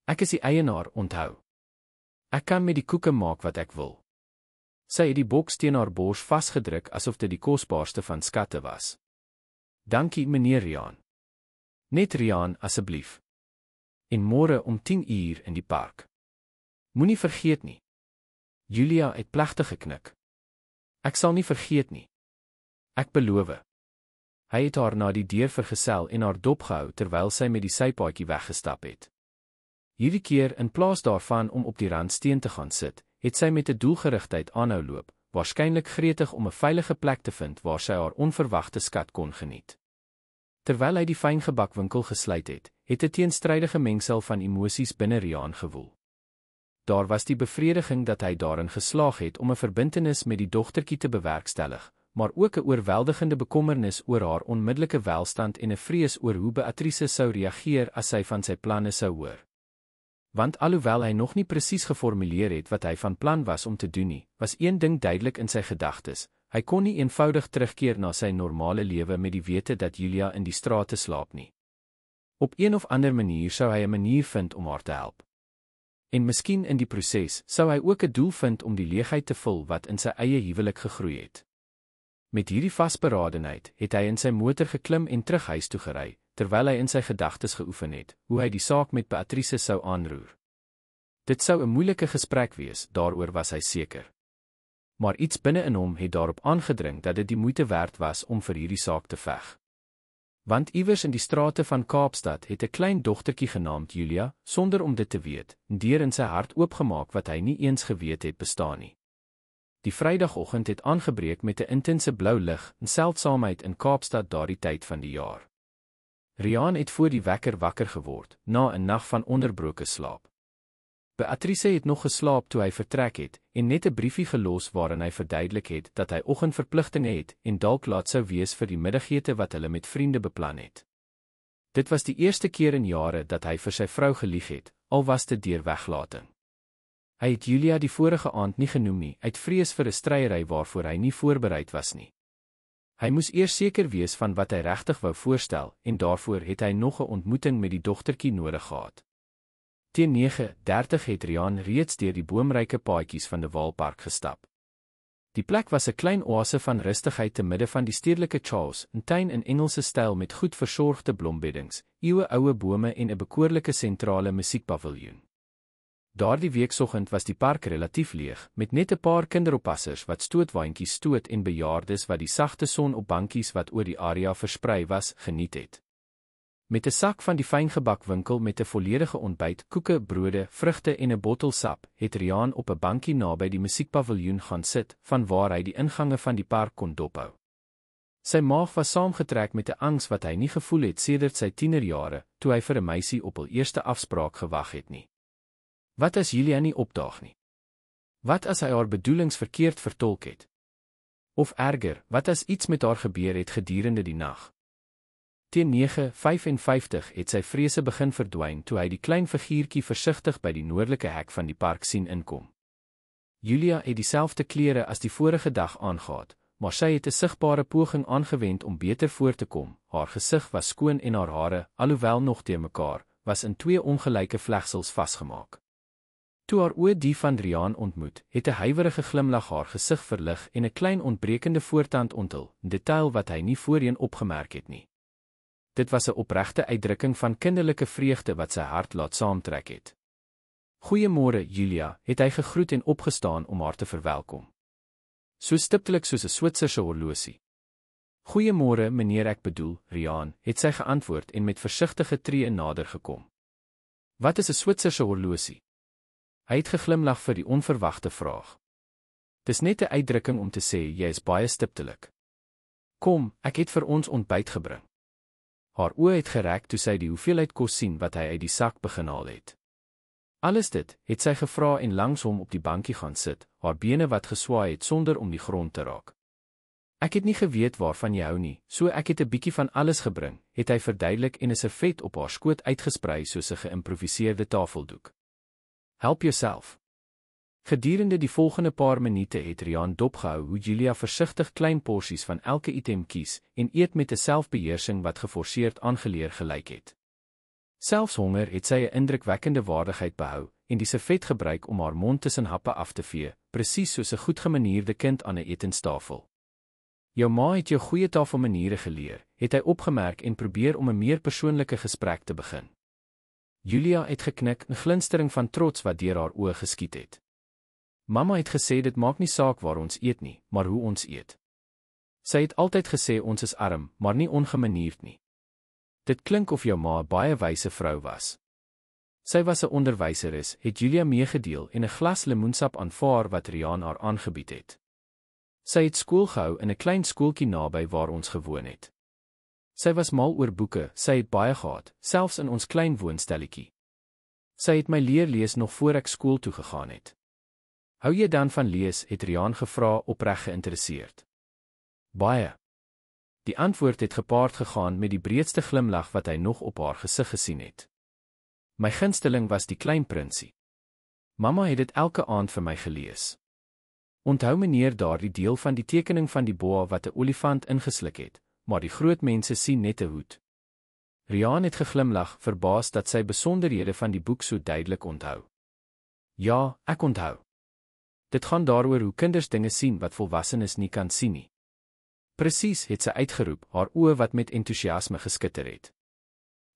Ek is die eienaar, onthou. Ek kan met die koeke maak wat ek wil. Sy het die boks teen haar bors vasgedruk asof dit die kosbaarste van skatte was. Dankie, meneer Riaan. Net Riaan, asseblief. En môre om 10 uur in die park. Moenie vergeet nie. Julia het plegtig geknik. Ek sal nie vergeet nie. Ek beloof. Hy het haar na die deur vergesel en haar dopgehou terwyl sy met die sypaadjie weggestap het. Hierdie keer, in plaas daarvan om op die randsteen te gaan sit, het sy met 'n doelgerigtheid aanhou loop, waarskynlik gretig om 'n veilige plek te vind waar sy haar onverwagte skat kon geniet. Terwyl hy die fyngebakwinkel gesluit het, het 'n teenstrydige mengsel van emosies binne Riaan gewoel. Daar was die bevrediging dat hy daarin geslaag het om 'n verbintenis met die dogtertjie te bewerkstellig, maar ook 'n oorweldigende bekommernis oor haar onmiddellike welstand en 'n vrees oor hoe Beatrice sou reageer as sy van sy planne sou hoor. Want alhoewel hy nog nie presies geformuleer het wat hy van plan was om te doen nie, was een ding duidelik in sy gedagtes: hy kon nie eenvoudig terugkeer na sy normale lewe met die wete dat Julia in die strate slaap nie. Op een of ander manier sou hy 'n manier vind om haar te help. En miskien in die proses sou hy ook 'n doel vind om die leegheid te vul wat in sy eie huwelik gegroei het. Met hierdie vasberadenheid het hy in sy motor geklim en terug huis toe gery, terwyl hy in sy gedagtes geoefen het, hoe hy die saak met Beatrice sou aanroer. Dit sou 'n moeilike gesprek wees, daaroor was hy seker. Maar iets binne in hom het daarop aangedring dat dit die moeite werd was om vir hierdie saak te veg. Want iewers in die strate van Kaapstad het 'n klein dogtertjie genaamd Julia, sonder om dit te weet, 'n deur in sy hart oopgemaak wat hy nie eens geweet het bestaan nie. Die Vrydagoggend het aangebreek met 'n intense blou lig, 'n seldsaamheid in Kaapstad daardie tyd van die jaar. Riaan het voor die wekker wakker geword, na 'n nag van onderbroke slaap. Beatrice het nog geslaap toe hy vertrek het, en net 'n briefie gelos waarin hy verduidelik het dat hy oggendverpligtinge het en dalk laat sou wees vir die middagete wat hulle met vriende beplan het. Dit was die eerste keer in jare dat hy vir sy vrou gelieg het, al was dit deur weglating. Hy het Julia die vorige aand nie genoem nie, uit vrees vir 'n stryery waarvoor hy nie voorbereid was nie. Hy moes eers seker wees van wat hy regtig wou voorstel, en daarvoor het hy nog 'n ontmoeting met die dogtertjie nodig gehad. Teen 9:30 het Riaan reeds deur die boomryke paadjies van die Waalpark gestap. Die plek was 'n klein oase van rustigheid te midde van die stedelike Charles, 'n tuin in Engelse styl met goed versorgde blombeddings, eeueoue bome en 'n bekoorlike sentrale musiekpaviljoen. Daardie weekoggend was die park relatief leeg, met net 'n paar kinderoppassers wat stootwaandjies stoot en bejaardes wat die sagte son op bankies wat oor die area versprei was, geniet het. Met 'n sak van die fyngebakwinkel met 'n volledige ontbyt, koeke, brode, vrugte en 'n bottel sap, het Riaan op 'n bankie naby die musiekpaviljoen gaan sit, vanwaar hy die ingange van die park kon dophou. Sy maag was saamgetrek met 'n angs wat hy nie gevoel het sedert sy tienerjare, toe hy vir 'n meisie op hul eerste afspraak gewag het nie. Wat as Julia nie opdaag nie? Wat as hy haar bedoelings verkeerd vertolk het? Of erger, wat as iets met haar gebeur het gedurende die nag? Teen 9:55 het sy vrese begin verdwyn toe hy die klein figuurtjie versigtig by die noordelike hek van die park sien inkom. Julia het dieselfde klere as die vorige dag aangetree, maar sy het 'n sigbare poging aangewend om beter voor te kom. Haar gesig was skoon en haar hare, alhoewel nog te mekaar, was in twee ongelyke vlegsels vasgemaak. Toe haar oë die van Riaan ontmoet, het 'n huiwerige glimlag haar gesig verlig en 'n klein ontbrekende voortand onthul, 'n detail wat hy nie voorheen opgemerk het nie. Dit was 'n opregte uitdrukking van kinderlike vreugde wat sy hart laat saamtrek het. "Goeiemôre, Julia," het hy gegroet en opgestaan om haar te verwelkom. So stiptelik soos 'n Switserse horlosie. "Goeiemôre, meneer, ek bedoel, Riaan," het sy geantwoord en met versigtige tree nader gekom. "Wat is 'n Switserse horlosie?" Hy het geglimlag vir die onverwagte vraag. "Dis net 'n uitdrukking om te sê jy is baie stiptelik. Kom, ek het vir ons ontbyt gebring." Haar oë het gereg toe sy die hoeveelheid kos sien wat hy uit die sak begin haal het. "Alles dit," het sy gevra en langs hom op die bankie gaan sit, haar bene wat geswaai het sonder om die grond te raak. "Ek het nie geweet waarvan jy hou nie, so ek het 'n bietjie van alles gebring," het hy verduidelik en 'n servet op haar skoot uitgesprei soos 'n geïmproviseerde tafeldoek. "Help jouself." Gedurende die volgende paar minute het Riaan dopgehou hoe Julia versigtig klein porsies van elke item kies en eet met 'n selfbeheersing wat geforseerd aangeleer gelyk het. Selfs honger het sy 'n indrukwekkende waardigheid behou en die servet gebruik om haar mond tussen happe af te vee, presies soos 'n goedgemanierde kind aan 'n etenstafel. "Jou ma het jou goeie tafelmaniere geleer," het hy opgemerk en probeer om 'n meer persoonlike gesprek te begin. Julia het geknik, 'n glinstering van trots wat deur haar oë geskiet het. "Mamma het gesê dit maak nie saak waar ons eet nie, maar hoe ons eet. Sy het altyd gesê ons is arm, maar nie ongemanierd nie." "Dit klink of jou ma 'n baie wyse vrou was." "Sy was 'n onderwyseres," het Julia meegedeel en 'n glas lemoensap aanvaar wat Riaan haar aangebied het. "Sy het skool gehou in 'n klein skooltjie naby waar ons gewoon het. Sy was mal oor boeke, sy het baie gehad, selfs in ons klein woonstelletjie. Sy het my leer lees nog voor ek skool toe gegaan het." "Hou jy dan van lees?" het Riaan gevra, opreg geïnteresseerd. "Baie." Die antwoord het gepaard gegaan met die breedste glimlag wat hy nog op haar gesig gesien het. "My gunsteling was die Klein Prinsie. Mamma het dit elke aand vir my gelees. Onthou meneer daardie deel van die tekening van die boa wat 'n olifant ingesluk het, maar die groot mense sien net 'n hoed?" Riaan het geglimlag, verbaas dat sy besonderhede van die boek so duidelik onthou. "Ja, ek onthou. Dit gaan daaroor hoe kinders dinge sien wat volwassenes nie kan sien nie." "Presies," het sy uitgeroep, haar oë wat met entoesiasme geskitter het.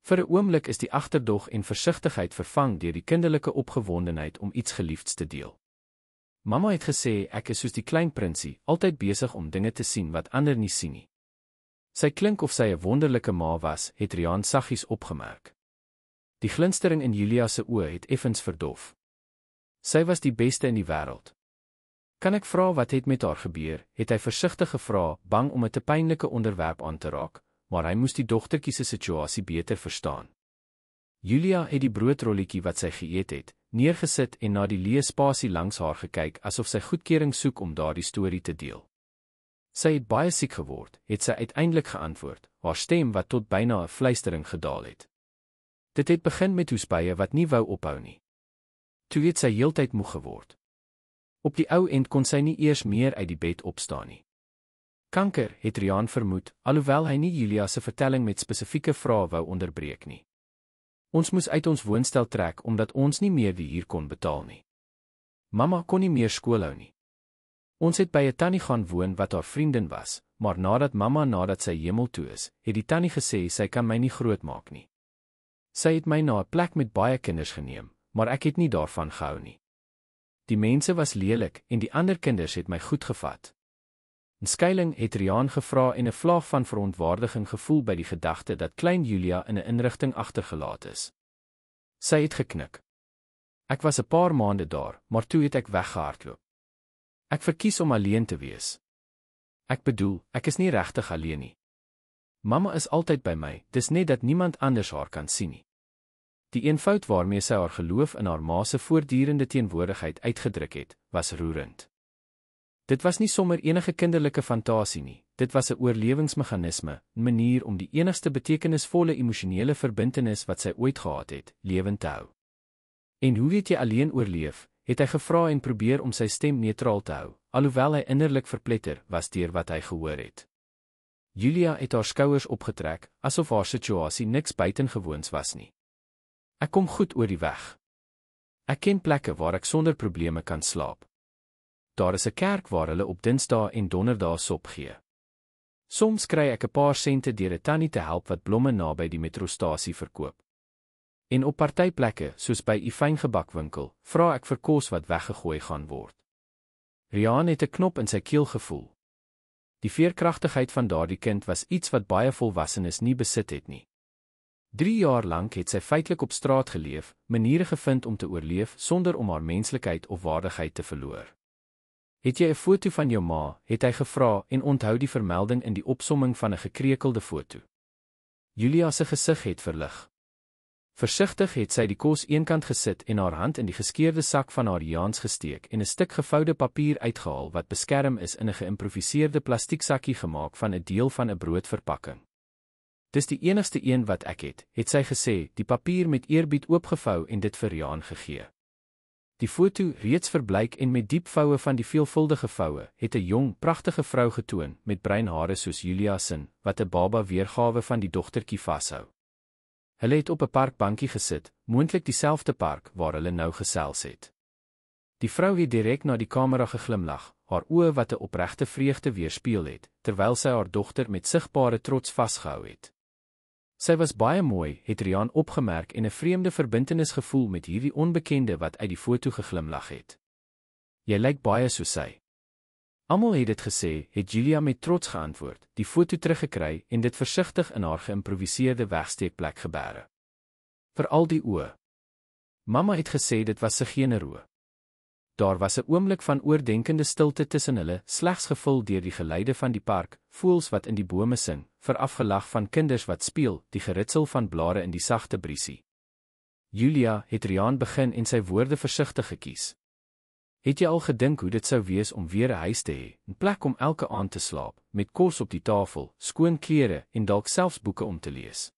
Vir 'n oomblik is die agterdog en versigtigheid vervang deur die kinderlike opgewondenheid om iets geliefds te deel. "Mamma het gesê ek is soos die Klein Prinsie, altyd besig om dinge te sien wat ander nie sien nie." Sy klink of sy 'n wonderlike ma was, het Riaan saggies opgemerk. Die glinstering in Julia se oë het effens verdof. "Sy was die beste in die wêreld." "Kan ek vra wat het met haar gebeur?" het hy versigtig gevra, bang om 'n te pynlike onderwerp aan te raak, maar hy moes die dogtertjie se situasie beter verstaan. Julia het die broodrolletjie wat sy geëet het, neergesit en na die leë spasie langs haar gekyk asof sy goedkeuring soek om daardie storie te deel. "Sy het baie siek geword," het sy uiteindelik geantwoord, haar stem wat tot byna 'n fluistering gedaal het. "Dit het begin met hoesbuie wat nie wou ophou nie. Toe het sy heeltyd moeg geword. Op die ou end kon sy nie eers meer uit die bed opstaan nie. Kanker, het Riaan vermoed, alhoewel hy nie Julia se vertelling met spesifieke vrae wou onderbreek nie. Ons moes uit ons woonstel trek omdat ons nie meer die huur kon betaal nie. Mamma kon nie meer skool hou nie. Ons het by 'n tannie gaan woon wat haar vriendin was, maar nadat sy hemel toe is, het die tannie gesê sy kan my nie grootmaak nie. Sy het my na 'n plek met baie kinders geneem, maar ek het nie daarvan gehou nie. Die mense was lelik en die ander kinders het my goed gevat." 'n Skuiling, het Riaan gevra en 'n vlaag van verontwaardiging gevoel by die gedagte dat klein Julia in 'n inrigting agtergelaat is. Sy het geknik. "Ek was 'n paar maande daar, maar toe het ek weggehardloop. Ek verkies om alleen te wees. Ek bedoel, ek is nie regtig alleen nie. Mamma is altyd by my, dis net dat niemand anders haar kan sien nie." Die eenvoud waarmee sy haar geloof in haar ma se voortdurende teenwoordigheid uitgedruk het, was roerend. Dit was nie sommer enige kinderlike fantasie nie, dit was 'n oorlewingsmeganisme, 'n manier om die enigste betekenisvolle emosionele verbintenis wat sy ooit gehad het, lewend te hou. "En hoe het jy alleen oorleef?" het hy gevra en probeer om sy stem neutraal te hou, alhoewel hy innerlik verpletter was deur wat hy gehoor het. Julia het haar skouers opgetrek, asof haar situasie niks buitengewoons was nie. "Ek kom goed oor die weg. Ek ken plekke waar ek sonder probleme kan slaap. Daar is 'n kerk waar hulle op Dinsdae en Donderdae sop gee. Soms kry ek 'n paar sente deur 'n tannie te help wat blomme naby die metrostasie verkoop. En op party plekke, soos by 'n fyngebakwinkel, vra ek vir kos wat weggegooi gaan word. Riaan het 'n knop in sy keel gevoel. Die veerkragtigheid van daardie kind was iets wat baie volwassenes nie besit het nie. 3 jaar lank het sy feitelik op straat geleef, maniere gevind om te oorleef sonder om haar menslikheid of waardigheid te verloor. Het jy 'n foto van jou ma, het hy gevra en onthou die vermelding in die opsomming van 'n gekrekelde foto. Julia se gesig het verlig. Versigtig het sy die kos eenkant gesit en haar hand in die geskeurde sak van haar jeans gesteek en 'n stuk gevoude papier uitgehaal wat beskerm is in 'n geïmproviseerde plastieksakkie gemaak van 'n deel van 'n broodverpakking. Dis die enigste een wat ek het sy gesê, die papier met eerbied oopgevou en dit vir Riaan gegee. Die foto, reeds verbleik en met diep voue van die veelvuldige voue, het 'n jong, pragtige vrou getoon met bruin hare soos Julia se, wat 'n baba weergawe van die dogtertjie vashou. Hulle het op 'n parkbankie gesit, moontlik dieselfde park waar hulle nou gesels het. Die vrou het direk na die kamera geglimlag, haar oë wat 'n opregte vreugde weerspieël het, terwyl sy haar dogter met sigbare trots vasgehou het. Sy was baie mooi, het Riaan opgemerk en 'n vreemde verbintenis gevoel met hierdie onbekende wat uit die foto geglimlag het. Jy lyk baie soos sy. Almal het dit gesê, het Julia met trots geantwoord, die foto teruggekry en dit versigtig in haar geïmproviseerde wegsteekplek gebêre. Vir al die oë. Mamma het gesê dit was sy generoe. Daar was 'n oomblik van oordenkende stilte tussen hulle, slegs gevul deur die geluide van die park, voëls wat in die bome sing, verafgelag van kinders wat speel, die geritsel van blare in die sagte briesie. Julia, het Riaan begin en sy woorde versigtig gekies. Het jy al gedink hoe dit sou wees om weer 'n huis te hê, 'n plek om elke aand te slaap, met kos op die tafel, skoon klere en dalk selfs boeke om te lees?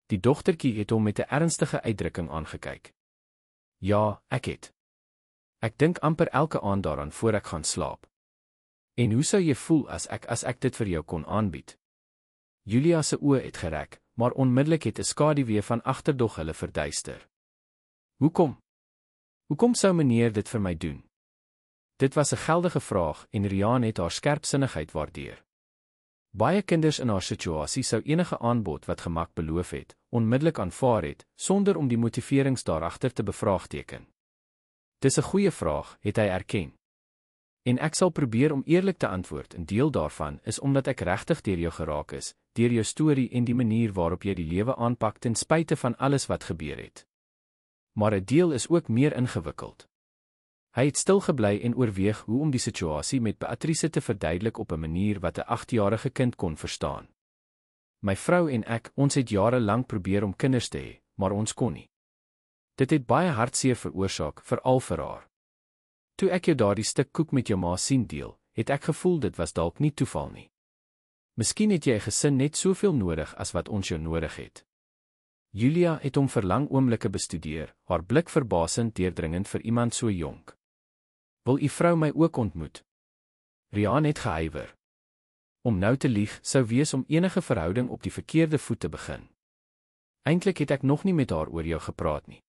Die dogtertjie het hom met 'n ernstige uitdrukking aangekyk. Ja, ek het. Ek dink amper elke aand daaraan voor ek gaan slaap. En hoe sou jy voel as ek dit vir jou kon aanbied? Julia se oë het gerek, maar onmiddellik het 'n skaduwee van agterdog hulle verduister. Hoekom? Hoekom sou meneer dit vir my doen? Dit was 'n geldige vraag en Riaan het haar skerpsinnigheid waardeer. Baie kinders in haar situasie sou enige aanbod wat gemak beloof het, onmiddellik aanvaar het, sonder om die motiverings daarachter te bevraagteken. Dis 'n goeie vraag, het hy erken. En ek sal probeer om eerlik te antwoord, en deel daarvan is omdat ek regtig deur jou geraak is, deur jou storie en die manier waarop jy die lewe aanpak ten spyte van alles wat gebeur het. Maar 'n deel is ook meer ingewikkeld. Hy het stil gebly en oorweeg hoe om die situasie met Beatrice te verduidelik op 'n manier wat 'n 8-jarige kind kon verstaan. My vrou en ek, ons het jare lank probeer om kinders te hê, maar ons kon nie. Dit het baie hartseer veroorsaak, veral vir haar. Toe ek jou daardie stuk koek met jou ma sien deel, het ek gevoel dit was dalk nie toeval nie. Miskien het jy 'n gesin net soveel nodig as wat ons jou nodig het. Julia het hom vir lang oomblikke bestudeer, haar blik verbasend deurdringend vir iemand so jonk. Wil u vrou my ook ontmoet? Riaan het gehuiwer. Om nou te lieg sou wees om enige verhouding op die verkeerde voet te begin. Eintlik het ek nog nie met haar oor jou gepraat nie.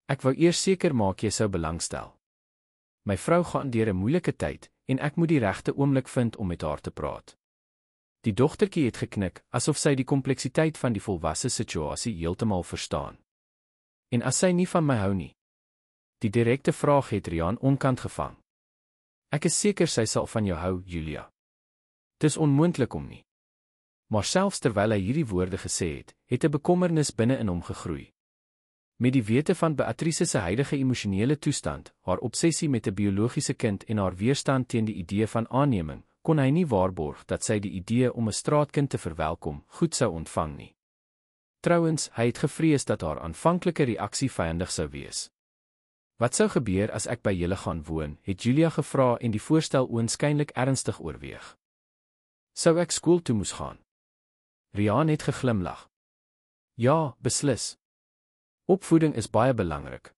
Ek wou eers seker maak jy sou belangstel. My vrou gaan deur 'n moeilike tyd en ek moet die regte oomblik vind om met haar te praat. Die dogtertjie het geknik, asof sy die kompleksiteit van die volwasse situasie heeltemal verstaan. En as sy nie van my hou nie? Die direkte vraag het Riaan onkant gevang. Ek is seker sy sal van jou hou, Julia. Dis onmoontlik om nie. Maar selfs terwyl hy hierdie woorde gesê het, het 'n bekommernis binne in hom gegroei. Met die wete van Beatrice se huidige emosionele toestand, haar obsessie met 'n biologiese kind en haar weerstand teen die idee van aanneming, kon hy nie waarborg dat sy die idee om 'n straatkind te verwelkom goed sou ontvang nie. Trouwens, hy het gevrees dat haar aanvanklike reaksie vyandig sou wees. Wat sou gebeur as ek by julle gaan woon, het Julia gevra en die voorstel oënskynlik ernstig oorweeg. Sou ek skool toe moes gaan? Riaan het geglimlag. Ja, beslis. Opvoeding is baie belangrik.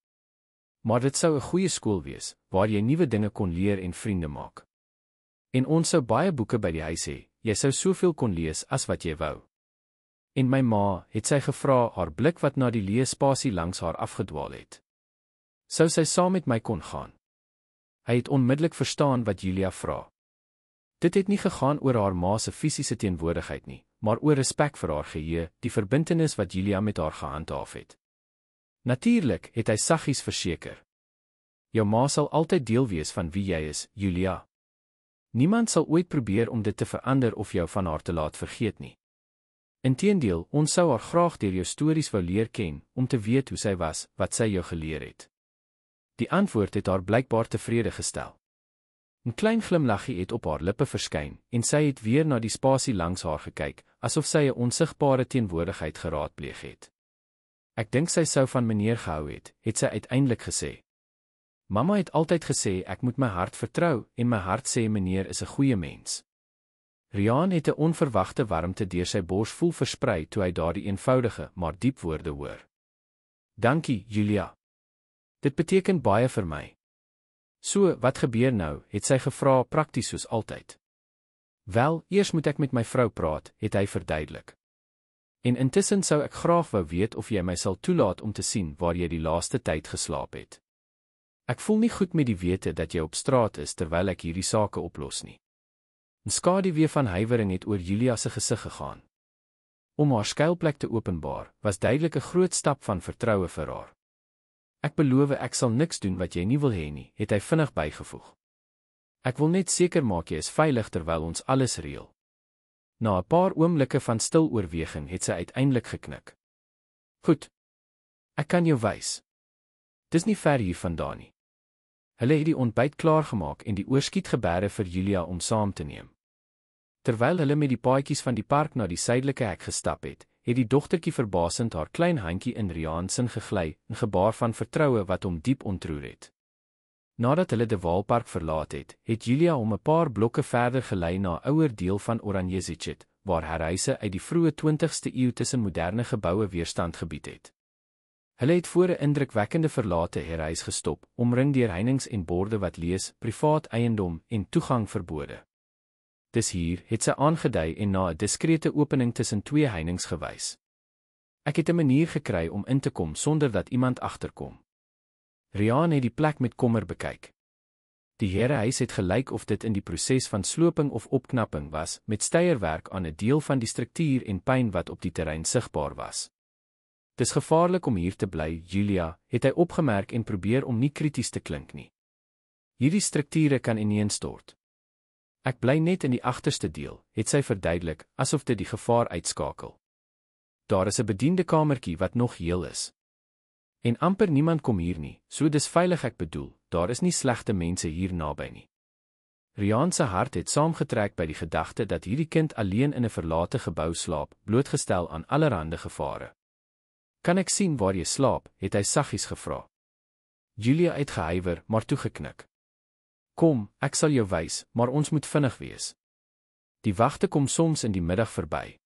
Maar dit sou 'n goeie skool wees, waar jy nuwe dinge kon leer en vriende maak. En ons sou baie boeke by die huis hê, jy sou soveel kon lees as wat jy wou. En my ma, het sy gevra, haar blik wat na die leespasie langs haar afgedwaal het. Sou sy saam met my kon gaan? Hy het onmiddellik verstaan wat Julia vra. Dit het nie gegaan oor haar ma se fisiese teenwoordigheid nie, maar oor respek vir haar geheue, die verbintenis wat Julia met haar gehandhaaf het. Natuurlik, het hy saggies verseker. Jou ma sal altyd deel wees van wie jy is, Julia. Niemand sal ooit probeer om dit te verander of jou van haar te laat vergeet nie. Inteendeel, ons sou haar graag deur jou stories wou leer ken, om te weet hoe sy was, wat sy jou geleer het. Die antwoord het haar blykbaar tevrede gestel. 'n Klein glimlaggie het op haar lippe verskyn, en sy het weer na die spasie langs haar gekyk, asof sy 'n onsigbare teenwoordigheid geraadpleeg het. Ek dink sy sou van meneer gehou het sy uiteindelik gesê. Mamma het altyd gesê ek moet my hart vertrou, en my hart sê meneer is 'n goeie mens. Riaan het 'n onverwagte warmte deur sy bors voel versprei toe hy daardie eenvoudige, maar diep woorde hoor. Dankie, Julia. Dit beteken baie vir my. So, wat gebeur nou, het sy gevra, prakties soos altyd. Wel, eers moet ek met my vrou praat, het hy verduidelik. En intussen sou ek graag wou weet of jy my sal toelaat om te sien waar jy die laaste tyd geslaap het. Ek voel nie goed met die wete dat jy op straat is terwyl ek hierdie sake oplos nie. 'n Skaduwee van huiwering het oor Julia se gesig gegaan. Om haar skuilplek te openbaar, was duidelik 'n groot stap van vertroue vir haar. Ek beloof ek sal niks doen wat jy nie wil hê nie, het hy vinnig bygevoeg. Ek wil net seker maak jy is veilig terwyl ons alles reël. Na 'n paar oomblikke van stil oorweging het sy uiteindelik geknik. Goed. Ek kan jou wys. Dis nie ver hiervandaan nie. Hulle het die ontbyt klaargemaak en die oorskiet gebeure vir Julia om saam te neem. Terwyl hulle met die paadjies van die park na die suidelike hek gestap het die dogtertjie verbasend haar klein handjie in Riaan se gegly, 'n gebaar van vertroue wat hom diep ontroer het. Nadat hulle die Waalpark verlaat het Julia hom 'n paar blokke verder gelei na 'n ouer deel van Oranjezicht, waar herhuise uit die vroeë 20ste eeu tussen moderne geboue weerstand gebied het. Hulle het voor 'n indrukwekkende verlate herhuis gestop, omring deur heininge en borde wat lees, privaat eiendom en toegang verbode. Dis hier, het sy aangedui en na 'n diskrete opening tussen twee heininge gewys. Ek het 'n manier gekry om in te kom sonder dat iemand agterkom. Riaan het die plek met kommer bekyk. Die herehuis het gelyk of dit in die proses van sloping of opknapping was, met steierwerk aan 'n deel van die struktuur en puin wat op die terrein sigbaar was. Dis gevaarlik om hier te bly, Julia, het hy opgemerk en probeer om nie krities te klink nie. Hierdie strukture kan ineenstort. Ek bly net in die agterste deel, het sy verduidelik, asof dit die gevaar uitskakel. Daar is 'n bediende kamertjie wat nog heel is. En amper niemand kom hier nie, so dis veilig ek bedoel, daar is nie slegte mense hier naby nie. Riaan se hart het saamgetrek by die gedagte dat hierdie kind alleen in 'n verlate gebou slaap, blootgestel aan allerhande gevare. Kan ek sien waar jy slaap, het hy saggies gevra. Julia het gehuiwer, maar toegeknik. Kom, ek sal jou wys, maar ons moet vinnig wees. Die wagte kom soms in die middag verby.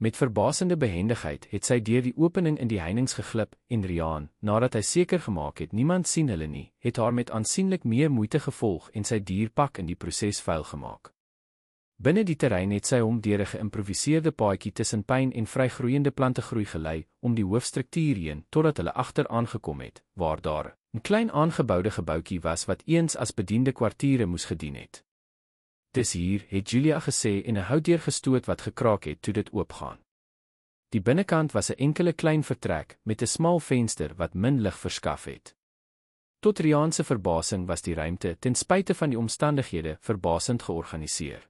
Met verbasende behendigheid het sy deur die opening in die heininge geglip en Riaan, nadat hy seker gemaak het niemand sien hulle nie, het haar met aansienlik meer moeite gevolg en sy dierpak in die proses vuil gemaak. Binne die terrein het sy hom deur 'n geïmproviseerde paadjie tussen pyn en vrygroeiende plante groei gelei om die hoofstruktuur heen totdat hulle agter aangekom het, waar daar 'n klein aangeboude gebouetjie was wat eens as bediende kwartiere moes gedien het. Dis hier, het Julia gesê en 'n houtdeur gestoot wat gekraak het toe dit oopgaan. Die binnekant was 'n enkele klein vertrek met 'n smal venster wat min lig verskaf het. Tot Riaan se verbasing was die ruimte, ten spyte van die omstandighede, verbasend georganiseer.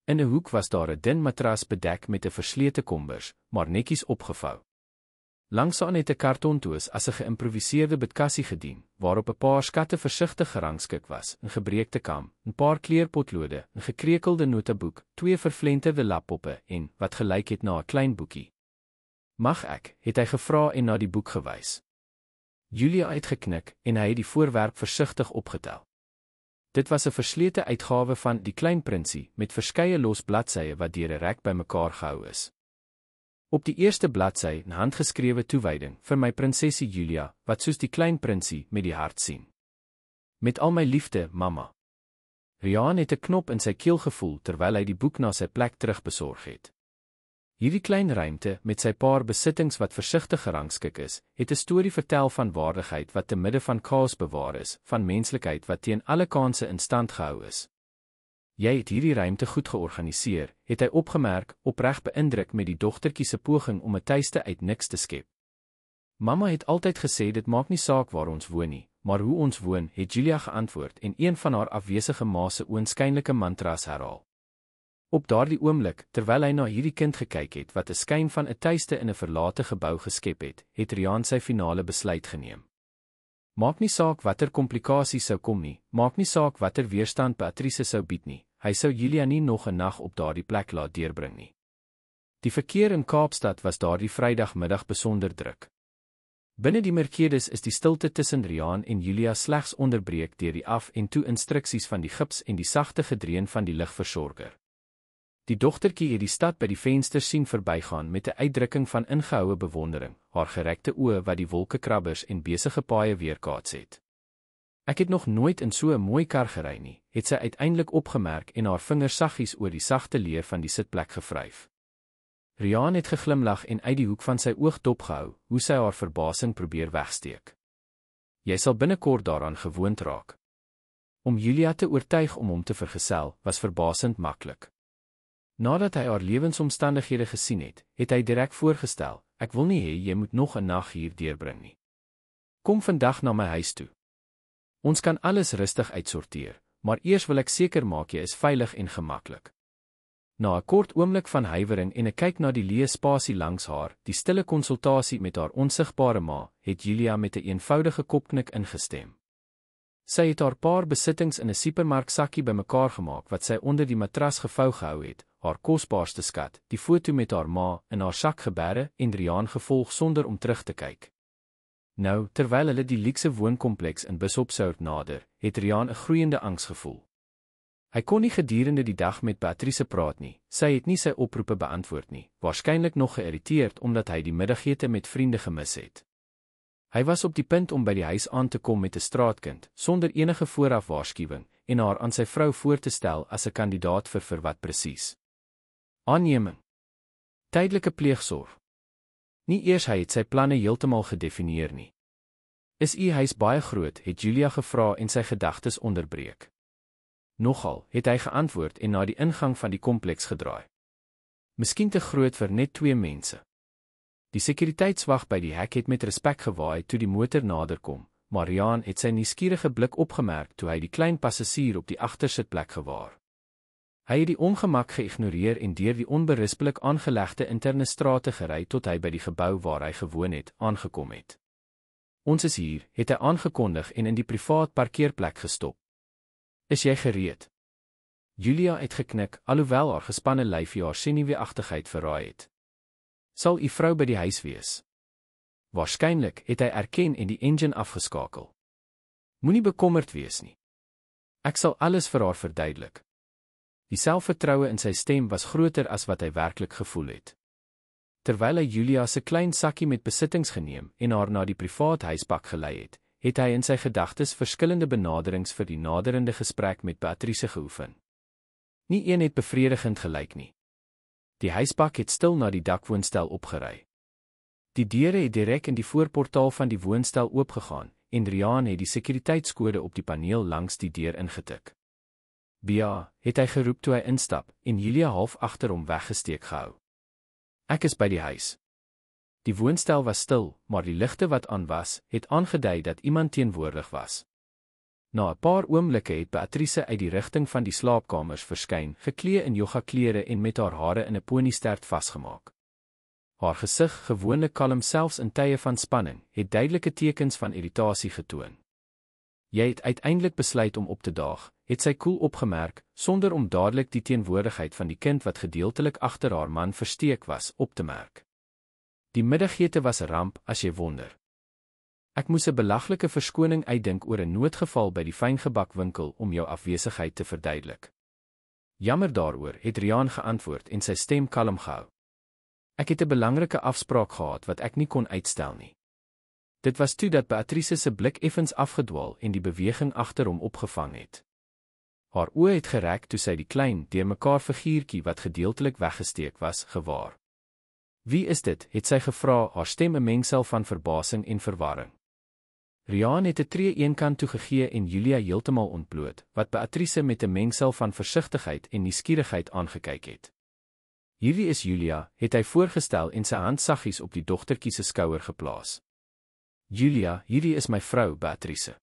In 'n hoek was daar 'n dun matras bedek met 'n verslete kombers, maar netjies opgevou. Langsaan het 'n kartontoos as 'n geïmproviseerde bidkassie gedien, waarop 'n paar skatte versigtig gerangskik was, 'n gebreekte kam, 'n paar kleurpotlode, 'n gekrekelde noteboek, 2 vervlenterde laptoppe en, wat gelyk het na 'n klein boekie. Mag ek, het hy gevra en na die boek gewys. Julia het geknik en hy het die voorwerp versigtig opgetel. Dit was 'n verslete uitgawe van Die Klein Prinsie, met verskeie los bladsye wat deur 'n rek bymekaar gehou is. Op die eerste bladsy 'n handgeskrewe toewyding vir my prinsessie Julia, wat soos die klein prinsie met die hart sien. Met al my liefde, mamma. Riaan het 'n knop in sy keel gevoel terwyl hy die boek na sy plek terugbesorg het. Hierdie klein ruimte, met sy paar besittings wat versigtig gerangskik is, het 'n storie vertel van waardigheid wat te midde van chaos bewaar is, van menslikheid wat teen alle kanse in stand gehou is. Jy het hierdie ruimte goed georganiseer, het hy opgemerk, opreg beïndruk met die dogtertjie se poging om 'n tuiste uit niks te skep. Mamma het altyd gesê dit maak nie saak waar ons woon nie, maar hoe ons woon, het Julia geantwoord en een van haar afwesige ma se oënskynlike mantras herhaal. Op daardie oomblik, terwyl hy na hierdie kind gekyk het wat 'n skyn van 'n tuiste in 'n verlate gebou geskep het Riaan sy finale besluit geneem. Maak nie saak watter komplikasies sou kom nie, maak nie saak watter weerstand Patrice sou bied nie, hy sou Julia nie nog 'n nag op daardie plek laat deurbring nie. Die verkeer in Kaapstad was daardie Vrydagmiddag besonder druk. Binne die Mercedes is die stilte tussen Riaan en Julia slegs onderbreek deur die af en toe instruksies van die gips en die sagte gedreun van die ligversorger. Die dogtertjie het die stad by die venster sien verbygaan met 'n uitdrukking van ingehoue bewondering, haar gerekte oë wat die wolkekrabbers en besige paaie weerkaats het. Ek het nog nooit in so 'n mooi kar gery nie, het sy uiteindelik opgemerk en haar vingers saggies oor die sagte leer van die sitplek gevryf. Riaan het geglimlag en uit die hoek van sy oog dopgehou, hoe sy haar verbasing probeer wegsteek. Jy sal binnekort daaraan gewoond raak. Om Julia te oortuig om hom te vergesel, was verbasend maklik. Nadat hy haar lewensomstandighede gesien het, het hy direk voorgestel, ek wil nie hê jy moet nog 'n nag hier deurbring nie. Kom vandag na my huis toe. Ons kan alles rustig uitsorteer, maar eers wil ek seker maak jy is veilig en gemaklik. Na 'n kort oomblik van huiwering en 'n kyk na die leë spasie langs haar, die stille konsultasie met haar onsigbare ma, het Julia met 'n eenvoudige kopknik ingestem. Sy het haar paar besittings in 'n supermarksakkie bymekaar gemaak wat sy onder die matras gevou gehou het, haar kosbaarste skat, die foto met haar ma, in haar sak geberre en Riaan gevolg sonder om terug te kyk. Nou, terwyl hulle die luukse woonkompleks in Bishopshout nader, het Riaan 'n groeiende angs gevoel. Hy kon nie gedurende die dag met Patrice praat nie, sy het nie sy oproepe beantwoord nie, waarskynlik nog geïrriteerd omdat hy die middagete met vriende gemis het. Hy was op die punt om by die huis aan te kom met 'n straatkind, sonder enige vooraf waarskuwing, en haar aan sy vrou voor te stel as 'n kandidaat vir wat presies. Aanneming. Tydelike pleegsorg. Nie eers hy het sy planne heeltemal gedefinieer nie. Is u huis baie groot, het Julia gevra en sy gedagtes onderbreek. Nogal, het hy geantwoord en na die ingang van die kompleks gedraai. Miskien te groot vir net 2 mense. Die sekuriteitswag by die hek het met respek gewaai toe die motor naderkom, maar Riaan het sy nuuskierige blik opgemerk toe hy die klein passasier op die agtersitplek gewaar. Hy het die ongemak geïgnoreer en deur die onberispelik aangelegde interne strate gery tot hy by die gebou waar hy gewoon het, aangekom het. Ons is hier, het hy aangekondig en in die privaat parkeerplek gestop. Is jy gereed? Julia het geknik, alhoewel haar gespanne lyfie haar senuweeagtigheid verraai het. Sal u vrou by die huis wees? Waarskynlik, het hy erken en die engine afgeskakel. Moenie bekommerd wees nie. Ek sal alles vir haar verduidelik. Die selfvertroue in sy stem was groter as wat hy werklik gevoel het. Terwyl hy Julia se klein sakkie met besittings geneem en haar na die privaat huisbak gelei het, het hy in sy gedagtes verskillende benaderings vir die naderende gesprek met Patrice geoefen. Nie een het bevredigend gelyk nie. Die huisbak het stil na die dakwoonstel opgery. Die deure het direk in die voorportaal van die woonstel oopgegaan, en Riaan het die sekuriteitskode op die paneel langs die deur ingetik. Bia, het hy geroep toe hy instap, en Julia half agter hom weggesteek gehou. Ek is by die huis. Die woonstel was stil, maar die ligte wat aan was, het aangedui dat iemand teenwoordig was. Na 'n paar oomblikke het Patrice uit die rigting van die slaapkamers verskyn, geklee in yogaklere en met haar hare in 'n poniestert vasgemaak. Haar gesig, gewoonlik kalm selfs in tye van spanning, het duidelike tekens van irritasie getoon. Jy het uiteindelik besluit om op te daag, het sy koel opgemerk, sonder om dadelik die teenwoordigheid van die kind wat gedeeltelik agter haar man versteek was, op te merk. Die middagete was 'n ramp, as jy wonder. Ek moes 'n belaglike verskoning uitdink oor 'n noodgeval by die fyngebakwinkel om jou afwesigheid te verduidelik. Jammer daaroor, het Riaan geantwoord en sy stem kalm gehou. Ek het 'n belangrike afspraak gehad wat ek nie kon uitstel nie. Dit was toe dat Patrice se blik effens afgedwaal en die beweging agter hom opgevang het. Haar oë het gerek toe sy die klein, deurmekaar figuurtjie wat gedeeltelik weggesteek was, gewaar. Wie is dit, het sy gevra, haar stem 'n mengsel van verbasing en verwarring. Riaan het 'n tree eenkant toe gegee en Julia heeltemal ontbloot, wat Beatrice met 'n mengsel van versigtigheid en nuuskierigheid aangekyk het. Hierdie is Julia, het hy voorgestel en sy hand saggies op die dogtertjie se skouer geplaas. Julia, hierdie is my vrou, Beatrice.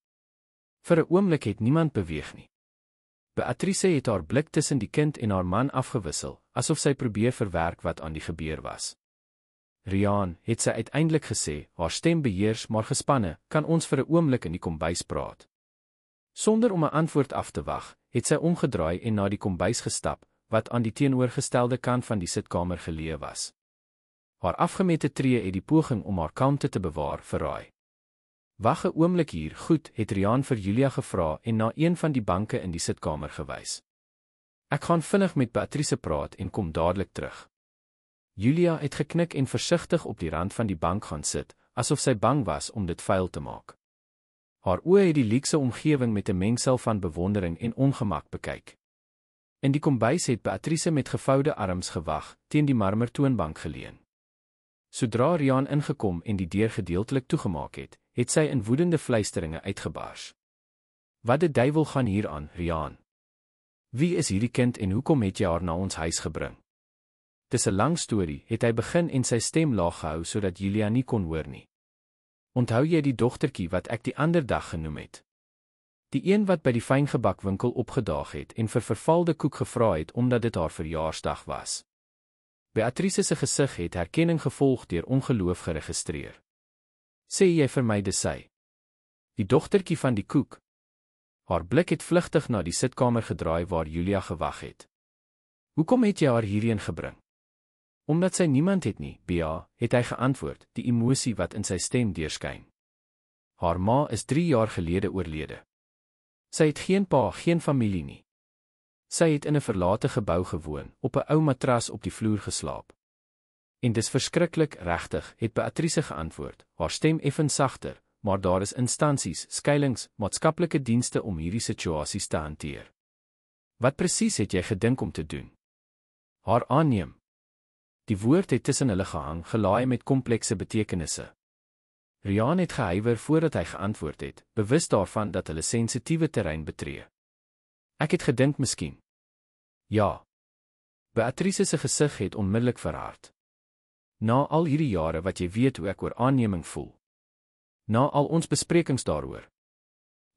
Vir 'n oomblik het niemand beweeg nie. Beatrice het haar blik tussen die kind en haar man afgewissel, asof sy probeer verwerk wat aan die gebeur was. Riaan, het sy uiteindelik gesê, haar stem beheers maar gespanne, kan ons vir 'n oomblik in die kombuis praat. Sonder om 'n antwoord af te wag, het sy omgedraai en na die kombuis gestap, wat aan die teenoorgestelde kant van die sitkamer geleë was. Haar afgemete tree het die poging om haar kalmte te bewaar verraai. Wag 'n oomblik hier, goed, het Riaan vir Julia gevra en na een van die banke in die sitkamer gewys. Ek gaan vinnig met Beatrice praat en kom dadelik terug. Julia het geknik en versigtig op die rand van die bank gaan sit, asof sy bang was om dit vuil te maak. Haar oë het die luukse omgewing met 'n mengsel van bewondering en ongemak bekyk. In die kombuis het Beatrice met gevoude arms gewag, teen die marmer toonbank geleun. Sodra Riaan ingekom en die deur gedeeltelik toegemaak het, het sy in woedende fluisteringe uitgebars. Wat die duiwel gaan hier aan, Riaan? Wie is hierdie kind en hoekom het jy haar na ons huis gebring? Dis 'n lang storie, het hy begin en sy stem laag gehou sodat Julia nie kon hoor nie. Onthou jy die dogtertjie wat ek die ander dag genoem het? Die een wat by die fyngebakwinkel opgedaag het en vir vervalde koek gevra het omdat dit haar verjaarsdag was. Beatrice se gesig het herkenning gevolg deur ongeloof geregistreer. Sê jy vir my dis sy? Die dogtertjie van die koek? Haar blik het vlugtig na die sitkamer gedraai waar Julia gewag het. Hoekom het jy haar hierheen gebring? Omdat sy niemand het nie, Bea, het hy geantwoord, die emosie wat in sy stem deurskyn. Haar ma is 3 jaar gelede oorlede. Sy het geen pa, geen familie nie. Sy het in 'n verlate gebou gewoon, op 'n ou matras op die vloer geslaap. En dis verskriklik, regtig, het Beatrice geantwoord, haar stem effens sagter, maar daar is instansies, skuilings, maatskaplike dienste om hierdie situasies te hanteer. Wat presies het jy gedink om te doen? Haar aanneem. Die woord het tussen hulle gehang, gelaai met komplekse betekenisse. Riaan het gehuiwer voordat hy geantwoord het, bewus daarvan dat hulle sensitiewe terrein betree. Ek het gedink miskien. Ja. Beatrice se gesig het onmiddellik verhard. Na al hierdie jare wat jy weet hoe ek oor aanneming voel. Na al ons besprekings daaroor.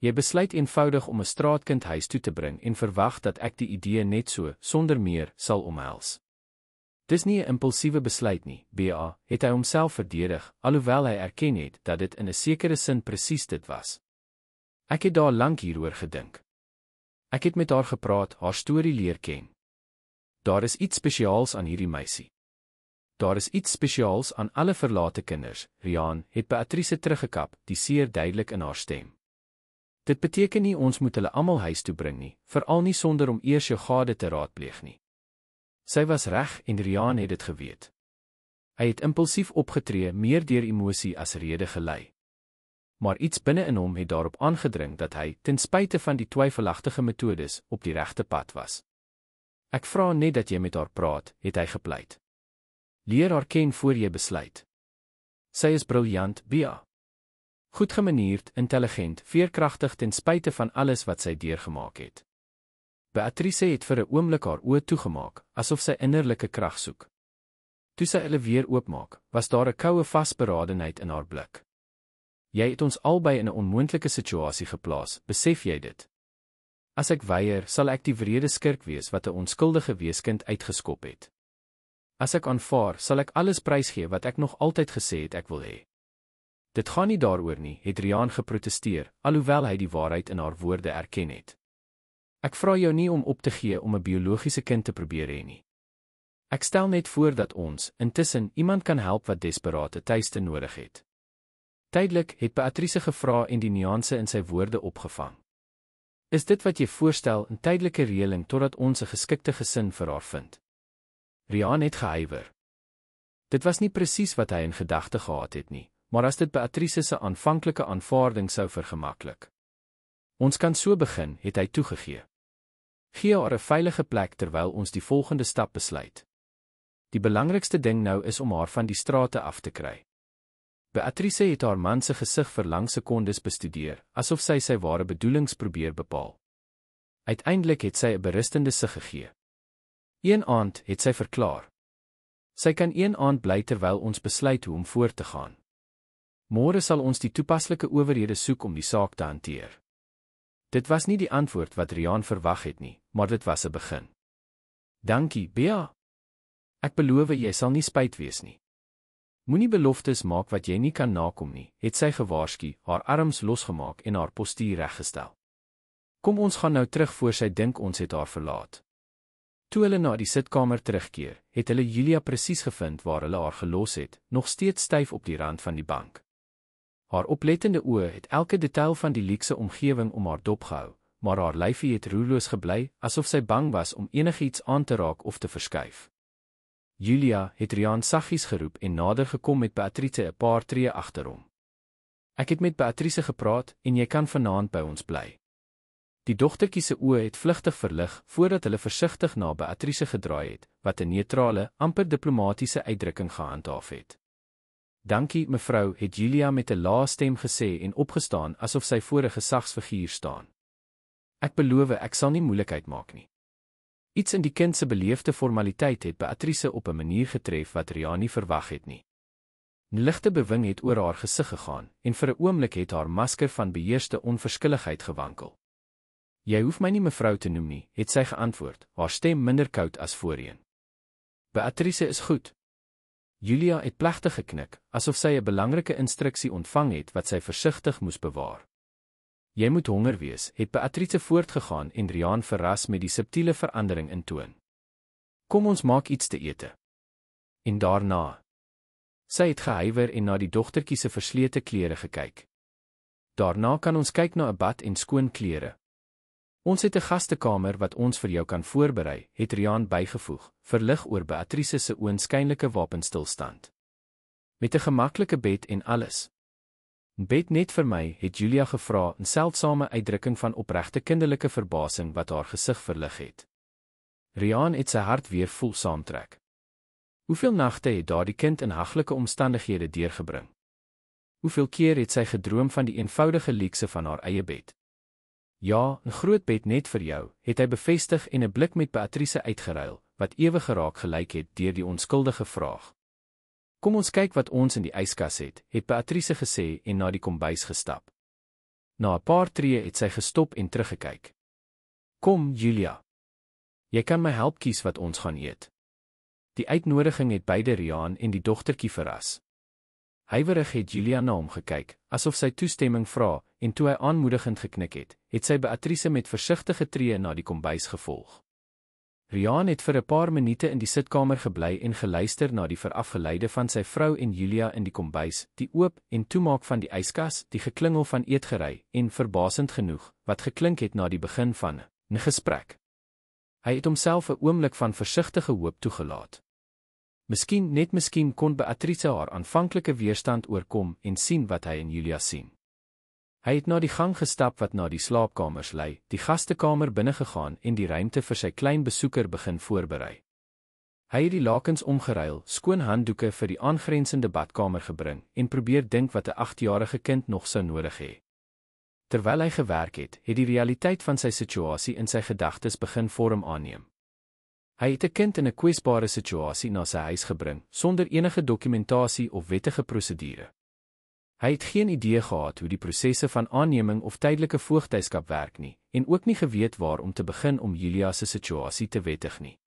Jy besluit eenvoudig om 'n straatkind huis toe te bring en verwag dat ek die idee net so, sonder meer, sal omhels. Dis nie 'n impulsiewe besluit nie, Bea, het hy homself verdedig, alhoewel hy erken het dat dit in 'n sekere sin presies dit was. Ek het daar lank hieroor gedink. Ek het met haar gepraat, haar storie leer ken. Daar is iets spesiaals aan hierdie meisie. Daar is iets spesiaals aan alle verlate kinders, Riaan, het Beatrice teruggekap, die seer duidelik in haar stem. Dit beteken nie ons moet hulle almal huis toe bring nie, veral nie sonder om eers jou gade te raadpleeg nie. Sy was reg en Riaan het dit geweet. Hy het impulsief opgetree, meer deur emosie as rede gelei. Maar iets binne in hom het daarop aangedring dat hy, ten spyte van die twyfelagtige metodes, op die regte pad was. Ek vra net dat jy met haar praat, het hy gepleit. Leer haar ken voor jy besluit. Sy is briljant, Bea. Goed gemanierd, intelligent, veerkragtig ten spyte van alles wat sy deurgemaak het. Beatrice het vir 'n oomblik haar oë toegemaak, asof sy innerlike krag soek. Toe sy hulle weer oopmaak, was daar 'n koue vasberadenheid in haar blik. Jy het ons albei in 'n onmoontlike situasie geplaas, besef jy dit? As ek weier, sal ek die wrede skurk wees wat 'n onskuldige weeskind uitgeskop het. As ek aanvaar, sal ek alles prysgee wat ek nog altyd gesê het ek wil hê. Dit gaan nie daaroor nie, het Riaan geprotesteer, alhoewel hy die waarheid in haar woorde erken het. Ek vra jou nie om op te gee om 'n biologiese kind te probeer hê nie. Ek stel net voor dat ons, intussen, iemand kan help wat desperate tuiste nodig het. Tydelik het Beatrice gevra en die nuance in sy woorde opgevang. Is dit wat jy voorstel, 'n tydelike reëling totdat ons 'n geskikte gesin vir haar vind? Riaan het gehuiwer. Dit was nie presies wat hy in gedagte gehad het nie, maar as dit Beatrice se aanvanklike aanvaarding sou vergemaklik. Ons kan so begin, het hy toegegee. Gee haar 'n veilige plek terwyl ons die volgende stap besluit. Die belangrikste ding nou is om haar van die strate af te kry. Beatrice het haar man se gesig vir lang sekondes bestudeer, asof sy sy ware bedoelings probeer bepaal. Uiteindelik het sy 'n berustende sug gegee. Een aand het sy verklaar. Sy kan een aand bly terwyl ons besluit hoe om voort te gaan. Môre sal ons die toepaslike owerhede soek om die saak te hanteer. Dit was nie die antwoord wat Riaan verwag het nie, maar dit was 'n begin. Dankie, Bea. Ek beloof jy sal nie spyt wees nie. Moenie beloftes maak wat jy nie kan nakom nie, het sy gewaarsku, haar arms losgemaak en haar postuur reggestel. Kom ons gaan nou terug voor sy dink ons het haar verlaat. Toe hulle na die sitkamer terugkeer, het hulle Julia presies gevind waar hulle haar gelos het, nog steeds styf op die rand van die bank. Haar oplettende oë het elke detail van die luukse omgewing om haar dop gehou, maar haar lyfie het roerloos gebly, asof sy bang was om enigiets aan te raak of te verskuif. Julia het Riaan saggies geroep en nader gekom met Beatrice 'n paar tree agter hom. Ek het met Beatrice gepraat en jy kan vanaand by ons bly. Die dogtertjie se oë het vlugtig verlig voordat hulle versigtig na Beatrice gedraai het, wat 'n neutrale, amper diplomatisiese uitdrukking gehandhaaf het. Dankie, mevrou, het Julia met 'n lae stem gesê en opgestaan asof sy voor 'n gesagsfiguur staan. Ek beloof ek sal nie moeilikheid maak nie. Iets in die kind se beleefde formaliteit het Beatrice op 'n manier getref wat Riaan nie verwag het nie. 'n Ligte bewing het oor haar gesig gegaan en vir 'n oomblik het haar masker van beheerste onverskilligheid gewankel. Jy hoef my nie mevrou te noem nie, het sy geantwoord, haar stem minder koud as voorheen. Beatrice is goed. Julia het plegtig geknik, asof sy 'n belangrike instruksie ontvang het wat sy versigtig moes bewaar. Jy moet honger wees, het Beatrice voortgegaan en Riaan verras met die subtiele verandering in toon. Kom ons maak iets te ete. En daarna. Sy het gehuiwer en na die dogtertjie se verslete klere gekyk. Daarna kan ons kyk na 'n bad en skoon klere. Ons het 'n gastekamer wat ons vir jou kan voorberei, het Riaan bygevoeg, verlig oor Beatrice se oënskynlike wapenstilstand. Met 'n gemaklike bed en alles. 'n Bed net vir my, het Julia gevra, 'n seldsame uitdrukking van opregte kinderlike verbasing wat haar gesig verlig het. Riaan het sy hart weer vol saamtrek. Hoeveel nagte het daardie kind in haglike omstandighede deurgebring? Hoeveel keer het sy gedroom van die eenvoudige luukse van haar eie bed? Ja, 'n groot bed net vir jou, het hy bevestig en 'n blik met Beatrice uitgeruil, wat ewig geraak gelyk het deur die onskuldige vraag. Kom ons kyk wat ons in die yskas het Beatrice gesê en na die kombuis gestap. Na 'n paar tree het sy gestop en teruggekyk. Kom, Julia. Jy kan my help kies wat ons gaan eet. Die uitnodiging het beide Riaan en die dogtertjie verras. Huiwerig het Julia na hom gekyk, asof sy toestemming vra, en toe hy aanmoedigend geknik het sy Beatrice met versigtige tree na die kombuis gevolg. Riaan het vir 'n paar minute in die sitkamer gebly en geluister na die verafgeleide van sy vrou en Julia in die kombuis, die oop en toemaak van die yskas, die geklingel van eetgerei en verbasend genoeg, wat geklink het na die begin van 'n gesprek. Hy het homself 'n oomblik van versigtige hoop toegelaat. Miskien, net miskien kon Beatrice haar aanvanklike weerstand oorkom en sien wat hy in Julia sien. Hy het na die gang gestap wat na die slaapkamers lei, die gastekamer binnegegaan en die ruimte vir sy klein besoeker begin voorberei. Hy het die lakens omgeruil, skoon handdoeke vir die aangrensende badkamer gebring en probeer dink wat 'n 8-jarige kind nog sou nodig hê. Terwyl hy gewerk het die realiteit van sy situasie in sy gedagtes begin vorm aanneem. Hy het 'n kind in 'n kwesbare situasie na sy huis gebring, sonder enige dokumentasie of wettige prosedure. Hy het geen idee gehad hoe die prosesse van aanneming of tydelike voogtyskap werk nie, en ook nie geweet waar om te begin om Julia se situasie te wettig nie.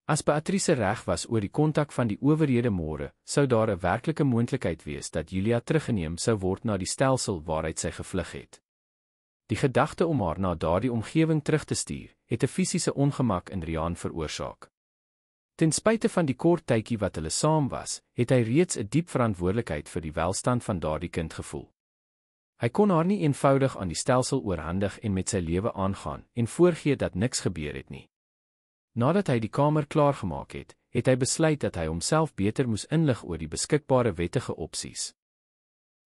As Beatrice reg was oor die kontak van die owerhede môre, sou daar 'n werklike moontlikheid wees dat Julia teruggeneem sou word na die stelsel waaruit sy gevlug het. Die gedagte om haar na daardie omgewing terug te stuur, het 'n fisiese ongemak in Riaan veroorsaak. Ten spyte van die kort tydjie wat hulle saam was, het hy reeds 'n diep verantwoordelikheid vir die welstand van daardie kind gevoel. Hy kon haar nie eenvoudig aan die stelsel oorhandig en met sy lewe aangaan en voorgee dat niks gebeur het nie. Nadat hy die kamer klaargemaak het, het hy besluit dat hy homself beter moes inlig oor die beskikbare wettige opsies.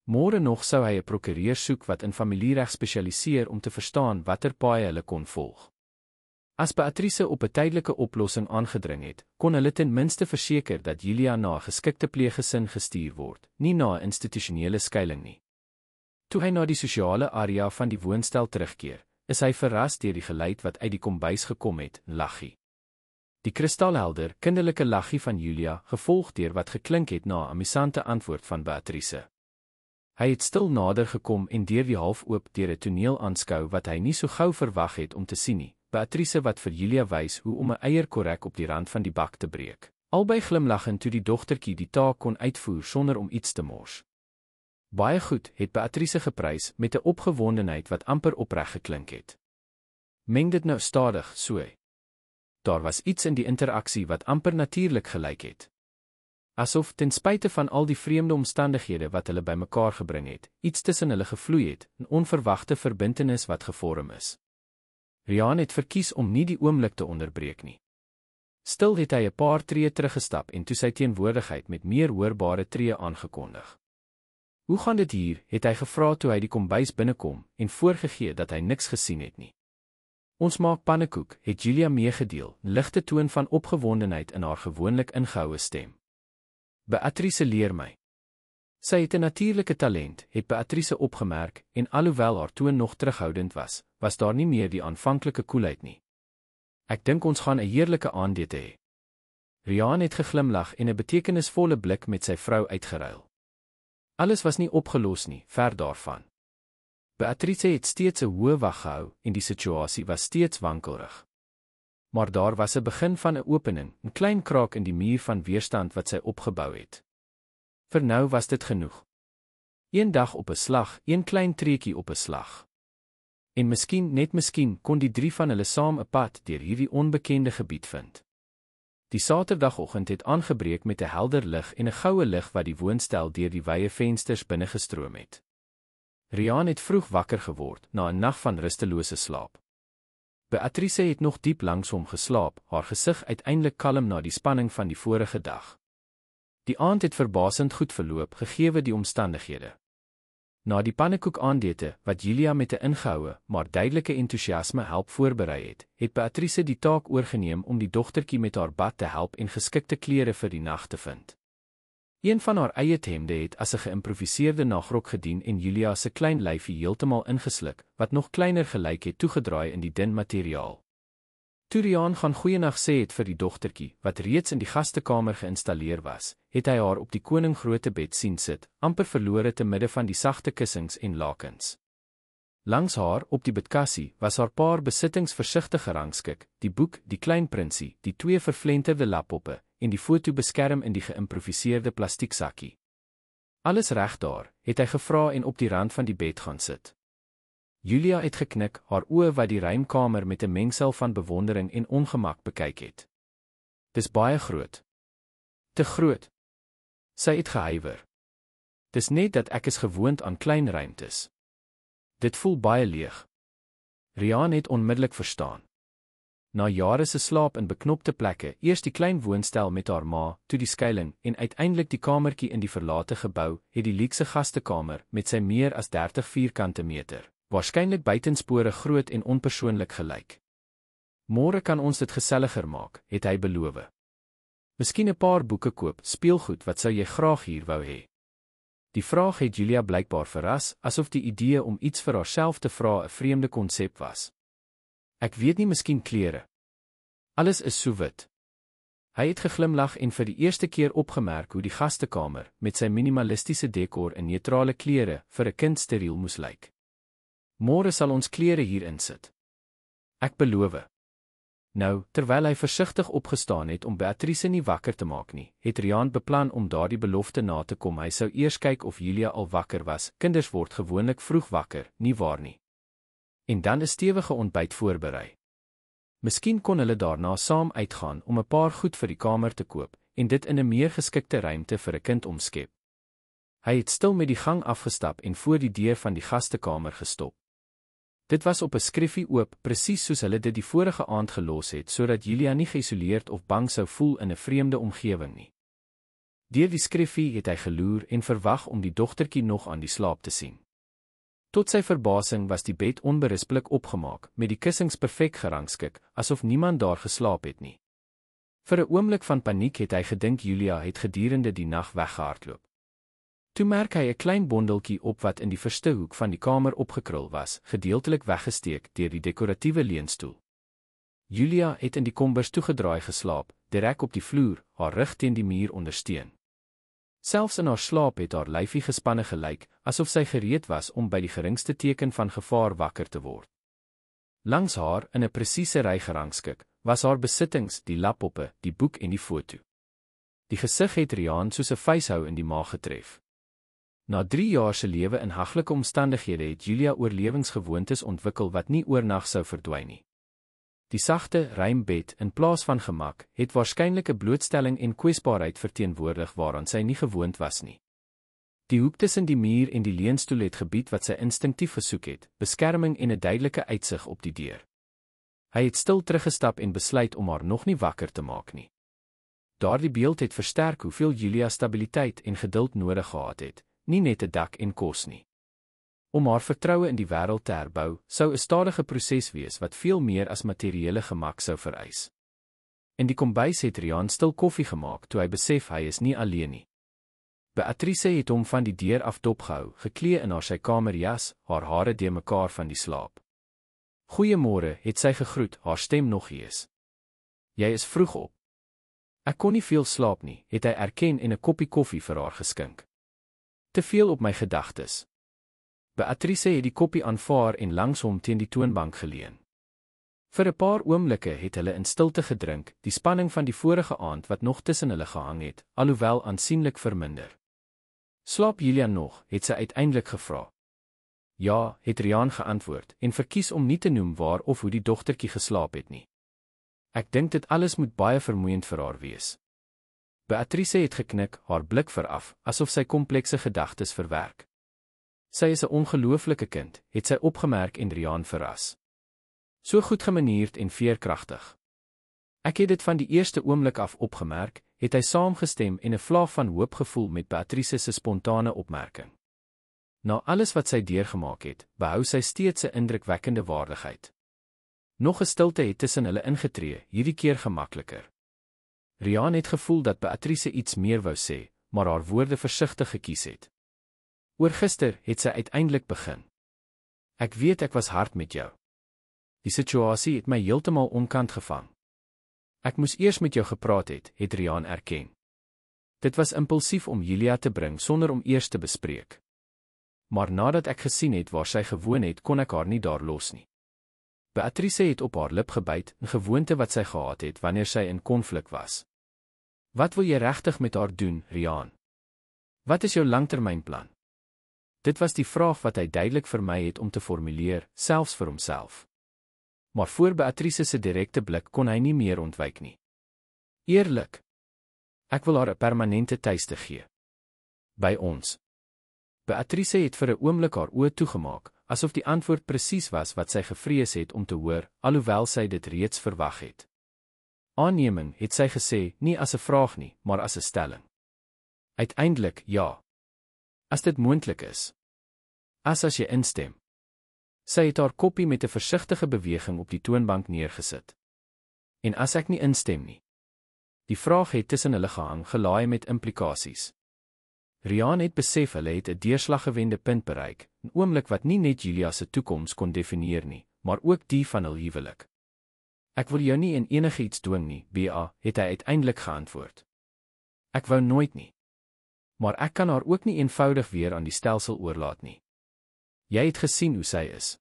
Môre nog sou hy 'n prokureur soek wat in familiereg spesialiseer om te verstaan watter paaie hulle kon volg. As Beatrice op 'n tydelike oplossing aangedring het, kon hulle ten minste verseker dat Julia na 'n geskikte pleeggesin gestuur word, nie na 'n institusionele skuiling nie. Toe hy na die sosiale area van die woonstel terugkeer, is hy verras deur die geluid wat uit die kombuis gekom het, laggie. Die kristalhelder, kinderlike laggie van Julia, gevolg deur wat geklink het na 'n amusante antwoord van Beatrice. Hy het stil nader gekom en deur die half-oop deur 'n toneel aanskou wat hy nie so gou verwag het om te sien nie. Beatrice wat vir Julia wys hoe om 'n eierkorrek op die rand van die bak te breek. Albei glimlaggend toe die dogtertjie die taak kon uitvoer sonder om iets te mors. Baie goed, het Beatrice geprys met 'n opgewondenheid wat amper opreg geklink het. Meng dit nou stadig, so. Daar was iets in die interaksie wat amper natuurlik gelyk het. Asof, ten spyte van al die vreemde omstandighede wat hulle bymekaar gebring het, iets tussen hulle gevloei het, 'n onverwagte verbintenis wat gevorm is. Riaan het verkies om nie die oomblik te onderbreek nie. Stil het hy 'n paar tree teruggestap en toe sy teenwoordigheid met meer hoorbare tree aangekondig. Hoe gaan dit hier, het hy gevra toe hy die kombuis binnekom en voorgegee dat hy niks gesien het nie. Ons maak pannekoek, het Julia meegedeel, 'n ligte toon van opgewondenheid in haar gewoonlik ingehoue stem. Beatrice leer my. Sy het 'n natuurlike talent, het Beatrice opgemerk, en alhoewel haar toon nog terughoudend was, was daar nie meer die aanvanklike koelheid nie. Ek dink ons gaan 'n heerlike aandete hê. Riaan het geglimlag en 'n betekenisvolle blik met sy vrou uitgeruil. Alles was nie opgelos nie, ver daarvan. Beatrice het steeds 'n hoë wag gehou en die situasie was steeds wankelrig. Maar daar was 'n begin van 'n opening, 'n klein kraak in die muur van weerstand wat sy opgebou het. Vir nou was dit genoeg. Een dag op 'n slag, een klein treetjie op 'n slag. En miskien, net miskien, kon die drie van hulle saam 'n pad deur hierdie onbekende gebied vind. Die Saterdagoggend het aangebreek met 'n helder lig en 'n goue lig wat die woonstel deur die wye vensters binne gestroom het. Riaan het vroeg wakker geword, na 'n nag van rustelose slaap. Beatrice het nog diep langs hom geslaap, haar gesig uiteindelik kalm na die spanning van die vorige dag. Die aand het verbasend goed verloop, gegeewe die omstandighede. Na die pannekoek aandete, wat Julia met 'n ingehoue, maar duidelike entoesiasme help voorberei het, het Beatrice die taak oorgeneem om die dogtertjie met haar bad te help en geskikte klere vir die nag te vind. Een van haar eie hemde het as 'n geïmproviseerde nagrok gedien en Julia se klein lyfie heeltemal ingesluk, wat nog kleiner gelyk het toegedraai in die dun materiaal. Toe Riaan gaan goeienag sê het vir die dogtertjie, wat reeds in die gastekamer geïnstalleer was, het hy haar op die koningroote bed sien sit, amper verlore te midde van die sagte kussings en lakens. Langs haar, op die bedkassie, was haar paar besittings versigtig gerangskik, die boek, die klein prinsie, die twee vervlenterde laptoppe, en die foto beskerm in die geïmproviseerde plastieksakkie. Alles reg daar, het hy gevra en op die rand van die bed gaan sit. Julia het geknik, haar oë wat die ruimkamer met 'n mengsel van bewondering en ongemak bekyk het. Dis baie groot. Te groot. Sy het gehuiwer. Dis net dat ek is gewoond aan klein ruimtes. Dit voel baie leeg. Riaan het onmiddellik verstaan. Na jare se slaap in beknopte plekke, eers die klein woonstel met haar ma, toe die skuiling en uiteindelik die kamertjie in die verlate gebou, het die luukse gastekamer met sy meer as 30 vierkante meter, waarskynlik buitenspore groot en onpersoonlik gelyk. Môre kan ons dit geselliger maak, het hy beloof. Miskien 'n paar boeke koop, speelgoed, wat sou jy graag hier wou hê? Die vraag het Julia blykbaar verras, asof die idee om iets vir haarself te vra 'n vreemde konsep was. Ek weet nie, miskien klere. Alles is so wit. Hy het geglimlag en vir die eerste keer opgemerk hoe die gastekamer, met sy minimalistiese dekor en neutrale klere, vir 'n kind steriel moes lyk. Môre sal ons klere hier insit. Ek beloof. Nou, terwyl hy versigtig opgestaan het om Beatrice nie wakker te maak nie, het Riaan beplan om daardie belofte na te kom. Hy sou eers kyk of Julia al wakker was. Kinders word gewoonlik vroeg wakker, nie waar nie? En dan 'n stewige ontbyt voorberei. Miskien kon hulle daarna saam uitgaan om 'n paar goed vir die kamer te koop en dit in 'n meer geskikte ruimte vir 'n kind omskep. Hy het stil met die gang afgestap en voor die deur van die gastekamer gestop. Dit was op 'n skriffie oop, presies soos hulle dit die vorige aand gelos het, sodat Julia nie geïsoleerd of bang sou voel in 'n vreemde omgewing nie. Deur die skriffie het hy geloer en verwag om die dogtertjie nog aan die slaap te sien. Tot sy verbasing was die bed onberispelik opgemaak, met die kussings perfek gerangskik, asof niemand daar geslaap het nie. Vir 'n oomblik van paniek het hy gedink Julia het gedurende die nag weggehardloop. Toe merk hy 'n klein bondeltjie op wat in die verste hoek van die kamer opgekrul was, gedeeltelik weggesteek deur die dekoratiewe leunstoel. Julia het in die kombers toegedraai geslaap, direk op die vloer, haar rug teen die muur ondersteun. Selfs in haar slaap het haar lyfie gespanne gelyk, asof sy gereed was om by die geringste teken van gevaar wakker te word. Langs haar, in 'n presiese ry gerangskik, was haar besittings, die laptoppe, die boek en die foto. Die gesig het Riaan soos 'n vuishou in die maag getref. Na 3 jaar se lewe in haglike omstandighede het Julia oorlewingsgewoontes ontwikkel wat nie oornag sou verdwyn nie. Die sagte, ruim bed, in plaas van gemak, het waarskynlik 'n blootstelling en kwesbaarheid verteenwoordig waaraan sy nie gewoond was nie. Die hoek tussen die muur en die leunstoel het gebied wat sy instinktief gesoek het, beskerming en 'n duidelike uitsig op die deur. Hy het stil teruggestap en besluit om haar nog nie wakker te maak nie. Daardie beeld het versterk hoeveel Julia stabiliteit en geduld nodig gehad het, nie net 'n dak en kos nie. Om haar vertroue in die wêreld te herbou, sou 'n stadige proses wees wat veel meer as materiële gemak sou vereis. In die kombuis het Riaan stil koffie gemaak toe hy besef hy is nie alleen nie. Beatrice het hom van die deur af dopgehou, geklee in haar sykamerjas, haar hare deurmekaar van die slaap. "Goeiemôre," het sy gegroet, haar stem nog hees. "Jy is vroeg op." "Ek kon nie veel slaap nie," het hy erken en 'n koppie koffie vir haar geskink. "Te veel op my gedagtes." Beatrice het die koppie aanvaar en langs hom teen die toonbank geleun. Vir 'n paar oomblikke het hulle in stilte gedrink, die spanning van die vorige aand wat nog tussen hulle gehang het, alhoewel aansienlik verminder. "Slaap Julia nog?" het sy uiteindelik gevra. "Ja," het Riaan geantwoord, en verkies om nie te noem waar of hoe die dogtertjie geslaap het nie. "Ek dink dit alles moet baie vermoeiend vir haar wees." Beatrice het geknik, haar blik veraf, asof sy komplekse gedagtes verwerk. "Sy is 'n ongelooflike kind," het sy opgemerk en Riaan verras. "So goed gemanierd en veerkragtig." "Ek het dit van die eerste oomblik af opgemerk," het hy saamgestem en 'n vlaag van hoop gevoel met Beatrice se spontane opmerking. Na alles wat sy deurgemaak het, behou sy steeds 'n indrukwekkende waardigheid. Nog 'n stilte het tussen hulle ingetree, hierdie keer gemakliker. Riaan het gevoel dat Beatrice iets meer wou sê, maar haar woorde versigtig gekies het. "Oor gister," het sy uiteindelik begin. "Ek weet ek was hard met jou. Die situasie het my heeltemal onkant gevang. Ek moes eers met jou gepraat het Riaan erken. Dit was impulsief om Julia te bring sonder om eers te bespreek. Maar nadat ek gesien het waar sy gewoon het, kon ek haar nie daar los nie." Beatrice het op haar lip gebyt, 'n gewoonte wat sy gehad het wanneer sy in konflik was. "Wat wil jy regtig met haar doen, Riaan? Wat is jou langtermynplan?" Dit was die vraag wat hy duidelik vermy het om te formuleer, selfs vir homself. Maar voor Beatrice se direkte blik kon hy nie meer ontwyk nie. "Eerlik. Ek wil haar 'n permanente tuiste gee. By ons." Beatrice het vir 'n oomblik haar oë toegemaak, asof die antwoord presies was wat sy gevrees het om te hoor, alhoewel sy dit reeds verwag het. "Aanneming," het sy gesê, nie as 'n vraag nie, maar as 'n stelling. "Uiteindelik, ja. As dit moontlik is. As jy instem." Sy het haar koppie met 'n versigtige beweging op die toonbank neergesit. "En as ek nie instem nie?" Die vraag het tussen hulle gehang, gelaai met implikasies. Riaan het besef hulle het 'n deurslaggewende punt bereik, 'n oomblik wat nie net Julia se toekoms kon definieer nie, maar ook die van hul huwelik. "Ek wil jou nie in enigiets dwing nie, B.A., het hy uiteindelik geantwoord. "Ek wou nooit nie. Maar ek kan haar ook nie eenvoudig weer aan die stelsel oorlaat nie. Jy het gesien hoe sy is.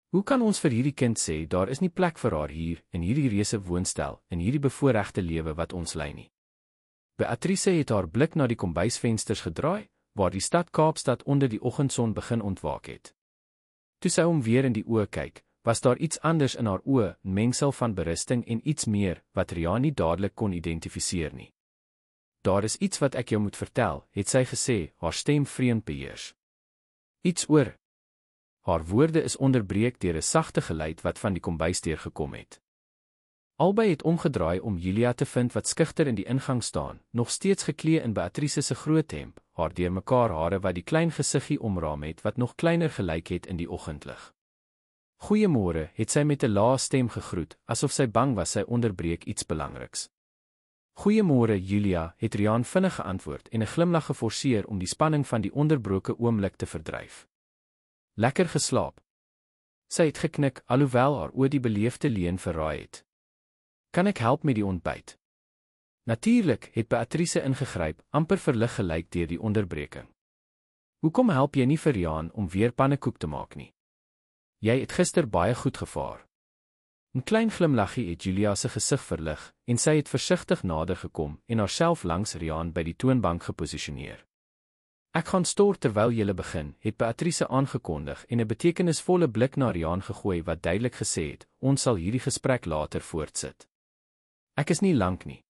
Hoe kan ons vir hierdie kind sê daar is nie plek vir haar hier, in hierdie reuse woonstel, in hierdie bevoorregte lewe wat ons lei nie?" Beatrice het haar blik na die kombuisvensters gedraai, waar die stad Kaapstad onder die oggendson begin ontwaak het. Toe sy hom weer in die oë kyk, was daar iets anders in haar oë, 'n mengsel van berusting en iets meer, wat Riaan nie dadelik kon identifiseer nie. "Daar is iets wat ek jou moet vertel," het sy gesê, haar stem vreemd beheers. "Iets oor." Haar woorde is onderbreek deur 'n sagte geluid wat van die kombuisdeur gekom het. Albei het omgedraai om Julia te vind wat skugter in die ingang staan, nog steeds geklee in Beatrice se groot hemp, haar deurmekaar hare wat die klein gesiggie omraam het wat nog kleiner gelyk het in die oggendlig. "Goeiemôre," het sy met 'n lae stem gegroet, asof sy bang was sy onderbreek iets belangriks. "Goeiemôre, Julia," het Riaan vinnig geantwoord en 'n glimlag geforseer om die spanning van die onderbroke oomblik te verdryf. "Lekker geslaap?" Sy het geknik, alhoewel haar oë die beleefde leuen verraai het. "Kan ek help met die ontbyt?" Natuurlik, het Beatrice ingegryp, amper verlig gelyk deur die onderbreking. "Hoekom help jy nie vir Riaan om weer pannekoek te maak nie? Jy het gister baie goed gevaar." 'n Klein glimlaggie het Julia se gesig verlig, en sy het versigtig nader gekom en haarself langs Riaan by die toonbank geposisioneer. "Ek gaan stort terwyl julle begin," het Beatrice aangekondig en 'n betekenisvolle blik na Riaan gegooi wat duidelik gesê het, "Ons sal hierdie gesprek later voortsit." "Ek is nie lank nie."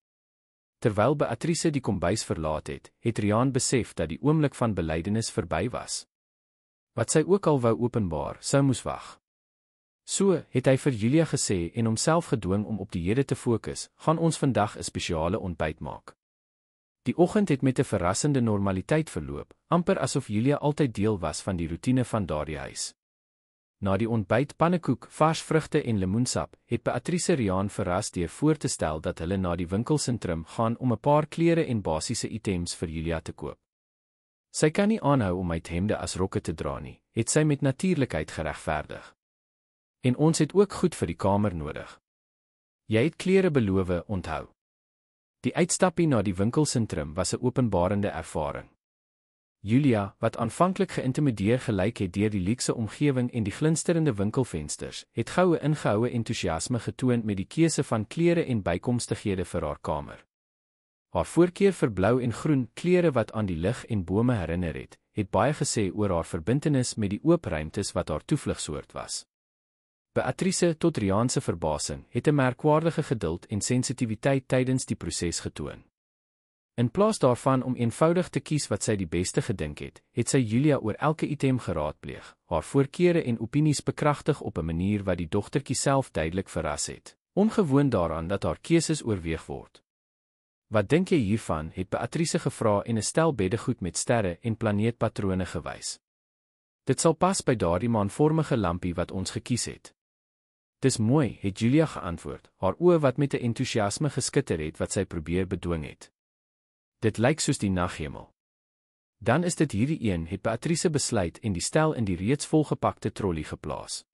Terwyl Beatrice die kombuis verlaat het, het Riaan besef dat die oomblik van belydenis verby was. Wat sy ook al wou openbaar, sou moes wag. So, het hy vir Julia gesê en homself gedwing om op die hede te fokus, "Gaan ons vandag 'n spesiale ontbyt maak." Die oggend het met 'n verrassende normaliteit verloop, amper asof Julia altyd deel was van die roetine van daardie huis. Na die ontbyt pannekoek, vars vrugte en lemoensap, het Beatrice Riaan verras deur voor te stel dat hulle na die winkelsentrum gaan om 'n paar klere en basiese items vir Julia te koop. Sy kan nie aanhou om uit hemde as rokke te dra nie, het sy met natuurlikheid geregverdig. "En ons het ook goed vir die kamer nodig. Jy het klere beloof, onthou." Die uitstappie na die winkelsentrum was 'n openbarende ervaring. Julia, wat aanvanklik geïntimideer gelyk het deur die luukse omgewing en die glinsterende winkelvensters, het gou 'n ingehoue entoesiasme getoon met die keuse van klere en bykomstighede vir haar kamer. Haar voorkeur vir blou en groen klere wat aan die lig en bome herinner het baie gesê oor haar verbintenis met die oop ruimtes wat haar toevlugsoord was. Beatrice, tot Riaan se verbasing, het 'n merkwaardige geduld en sensitiwiteit tydens die proses getoon. In plaas daarvan om eenvoudig te kies wat sy die beste gedink het, het sy Julia oor elke item geraadpleeg, haar voorkeure en opinies bekragtig op 'n manier wat die dogtertjie self duidelik verras het, ongewoon daaraan dat haar keuses oorweeg word. "Wat dink jy hiervan?" het Beatrice gevra en 'n stel beddegoed met sterre en planeetpatrone gewys. "Dit sal pas by daardie maanvormige lampie wat ons gekies het." "Dis mooi," het Julia geantwoord, haar oë wat met 'n entoesiasme geskitter het wat sy probeer bedwing het. "Dit lyk soos die naghemel." "Dan is dit hierdie een," het Beatrice besluit en die stel in die reeds volgepakte trolly geplaas.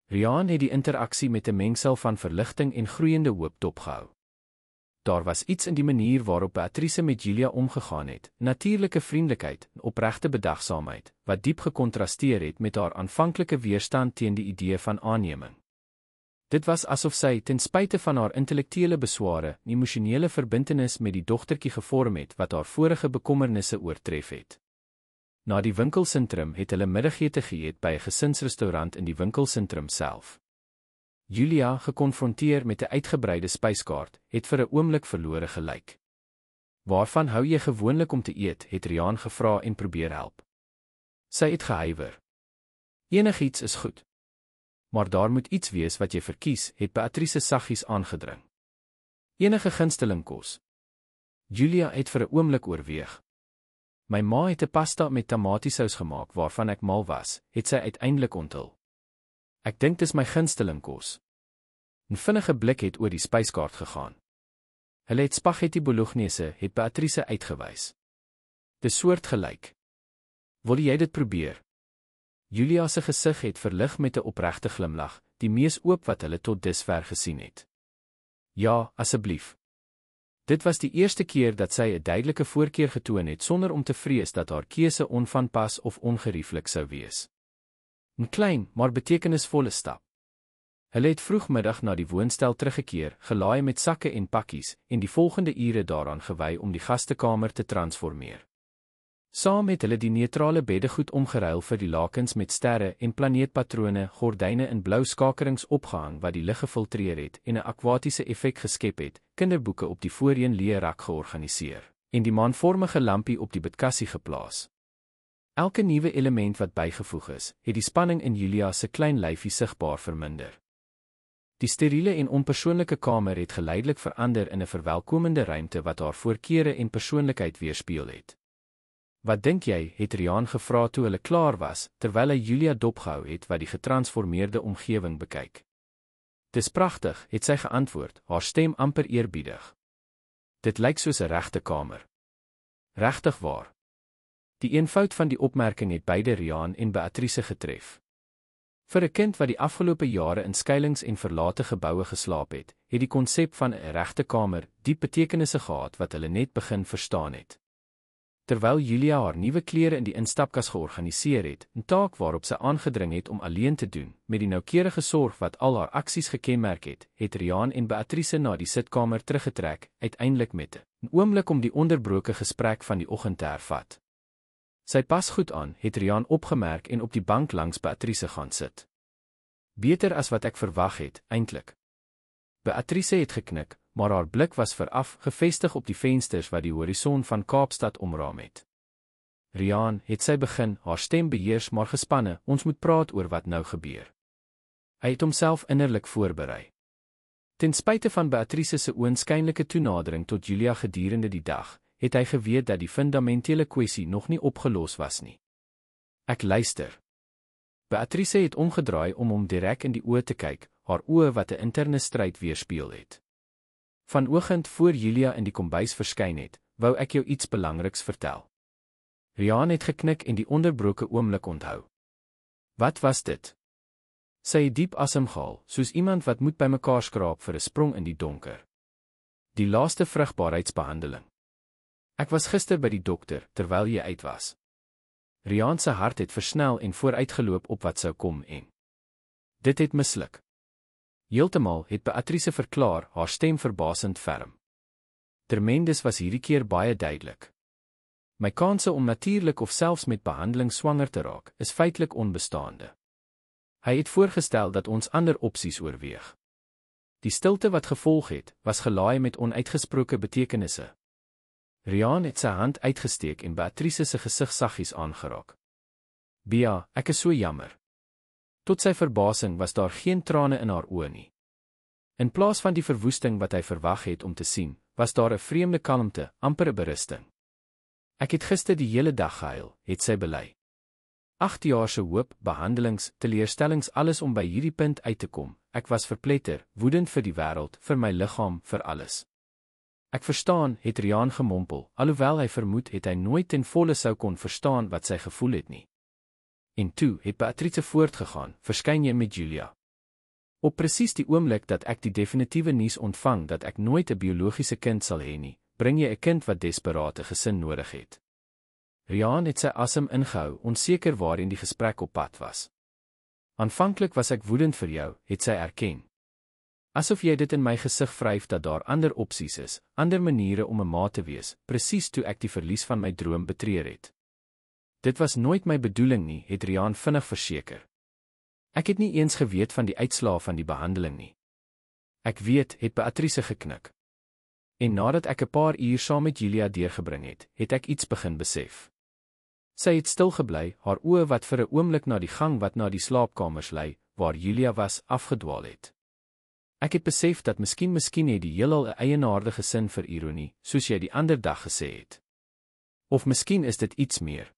Riaan het die interaksie met 'n mengsel van verligting en groeiende hoop dopgehou. Daar was iets in die manier waarop Beatrice met Julia omgegaan het, natuurlike vriendelikheid en opregte bedagsaamheid, wat diep gekontrasteer het met haar aanvanklike weerstand teen die idee van aanneming. Dit was asof sy, ten spyte van haar intellektuele besware, 'n emosionele verbintenis met die dogtertjie gevorm het wat haar vorige bekommernisse oortref het. Na die winkelsentrum het hulle middagete geëet by 'n gesinsrestaurant in die winkelsentrum self. Julia, gekonfronteer met 'n uitgebreide spyskaart, het vir 'n oomblik verlore gelyk. "Waarvan hou jy gewoonlik om te eet?" het Riaan gevra en probeer help. Sy het gehuiwer. "Enigiets is goed. Maar daar moet iets wees wat jy verkies," het Beatrice saggies aangedring. "Enige gunsteling kos." Julia het vir 'n oomblik oorweeg. "My ma het 'n pasta met tamatiesous gemaak waarvan ek mal was," het sy uiteindelik onthul. "Ek dink dis my gunsteling kos." 'n Vinnige blik het oor die spyskaart gegaan. "Hulle het spaghetti bolognese," het Beatrice uitgewys. "Dis soortgelyk. Wil jy dit probeer?" Julia se gesig het verlig met 'n opregte glimlag, die mees oop wat hulle tot dusver gesien het. "Ja, asseblief." Dit was die eerste keer dat sy 'n duidelike voorkeur getoon het sonder om te vrees dat haar keuse onvanpas of ongerieflik sou wees. 'n Klein, maar betekenisvolle stap. Hulle het vroegmiddag na die woonstel teruggekeer, gelaai met sakke en pakkies, en die volgende ure daaraan gewy om die gastekamer te transformeer. Saam het hulle die neutrale beddegoed omgeruil vir die lakens met sterre en planeetpatrone, gordyne in blou skakerings opgehang wat die lig gefiltreer het en 'n akwatiese effek geskep het, kinderboeke op die voorheen leë rak georganiseer, en die maanvormige lampie op die bidkassie geplaas. Elke nuwe element wat bygevoeg is, het die spanning in Julia se klein lyfie sigbaar verminder. Die steriele en onpersoonlike kamer het geleidelik verander in 'n verwelkomende ruimte wat haar voorkeure en persoonlikheid weerspieël het. Wat dink jy, het Riaan gevra toe hulle klaar was, terwyl hy Julia dopgehou het wat die getransformeerde omgewing bekyk. Dis pragtig, het sy geantwoord, haar stem amper eerbiedig. Dit lyk soos 'n regte kamer. Regtig waar. Die eenvoud van die opmerking het beide Riaan en Beatrice getref. Vir 'n kind wat die afgelope jare in skuilings en verlate geboue geslaap het die konsep van 'n regte kamer diep betekenisse gehad wat hulle net begin verstaan het. Terwyl Julia haar nuwe klere in die instapkas georganiseer het, 'n taak waarop sy aangedring het om alleen te doen, met die noukeurige sorg wat al haar aksies gekenmerk het Riaan en Beatrice na die sitkamer teruggetrek, uiteindelik met 'n oomblik om die onderbroke gesprek van die oggend te hervat. Sy pas goed aan, het Riaan opgemerk en op die bank langs Beatrice gaan sit. Beter as wat ek verwag het, eintlik. Beatrice het geknik, maar haar blik was veraf, gevestig op die vensters wat die horison van Kaapstad omraam het. Riaan, het sy begin, haar stem beheers maar gespanne, ons moet praat oor wat nou gebeur. Hy het homself innerlik voorberei. Ten spyte van Beatrice se oënskynlike toenadering tot Julia gedurende die dag, het hy geweet dat die fundamentele kwessie nog nie opgelos was nie. Ek luister. Beatrice het omgedraai om hom direk in die oë te kyk, haar oë wat 'n interne stryd weerspieël het. Vanoggend voor Julia in die kombuis verskyn het, wou ek jou iets belangriks vertel. Riaan het geknik en die onderbroke oomblik onthou. Wat was dit? Sy het diep asem gehaal, soos iemand wat moet bymekaar skraap vir 'n sprong in die donker. Die laaste vrugbaarheidsbehandeling. Ek was gister by die dokter, terwyl jy uit was. Riaan se hart het versnel en vooruitgeloop op wat sou kom en dit het misluk. Heeltemal, het Beatrice verklaar, haar stem verbasend ferm. Termendes was hierdie keer baie duidelik. My kanse om natuurlik of selfs met behandeling swanger te raak, is feitelik onbestaande. Hy het voorgestel dat ons ander opsies oorweeg. Die stilte wat gevolg het, was gelaai met onuitgesproke betekenisse. Riaan het sy hand uitgesteek en Beatrice se gesig saggies aangeraak. Bea, ek is so jammer. Tot sy verbasing was daar geen trane in haar oë nie. In plaas van die verwoesting wat hy verwag het om te sien, was daar 'n vreemde kalmte, amper 'n berusting. Ek het gister die hele dag gehuil, het sy bely. 8 jaar se hoop, behandelings, teleurstellings, alles om by hierdie punt uit te kom. Ek was verpletter, woedend vir die wêreld, vir my liggaam, vir alles. Ek verstaan, het Riaan gemompel, alhoewel hy vermoed het hy nooit ten volle sou kon verstaan wat sy gevoel het nie. En toe het Beatrice voortgegaan, verskyn jy met Julia. Op presies die oomblik dat ek die definitiewe nuus ontvang dat ek nooit 'n biologiese kind sal hê nie, bring jy 'n kind wat desperaat 'n gesin nodig het. Riaan het sy asem ingehou, onseker waarheen die gesprek op pad was. Aanvanklik was ek woedend vir jou, het sy erken. Asof jy dit in my gesig vryf dat daar ander opsies is, ander maniere om 'n ma te wees, presies toe ek die verlies van my droom betreur het. Dit was nooit my bedoeling nie, het Riaan vinnig verseker. Ek het nie eens geweet van die uitslae van die behandeling nie. Ek weet, het Beatrice geknik. En nadat ek 'n paar uur saam met Julia deurgebring het, het ek iets begin besef. Sy het stil gebly, haar oë wat vir 'n oomblik na die gang wat na die slaapkamers lei, waar Julia was, afgedwaal het. Ek het besef dat miskien het die heelal 'n eienaardige sin vir ironie, soos jy die ander dag gesê het. Of miskien is dit iets meer.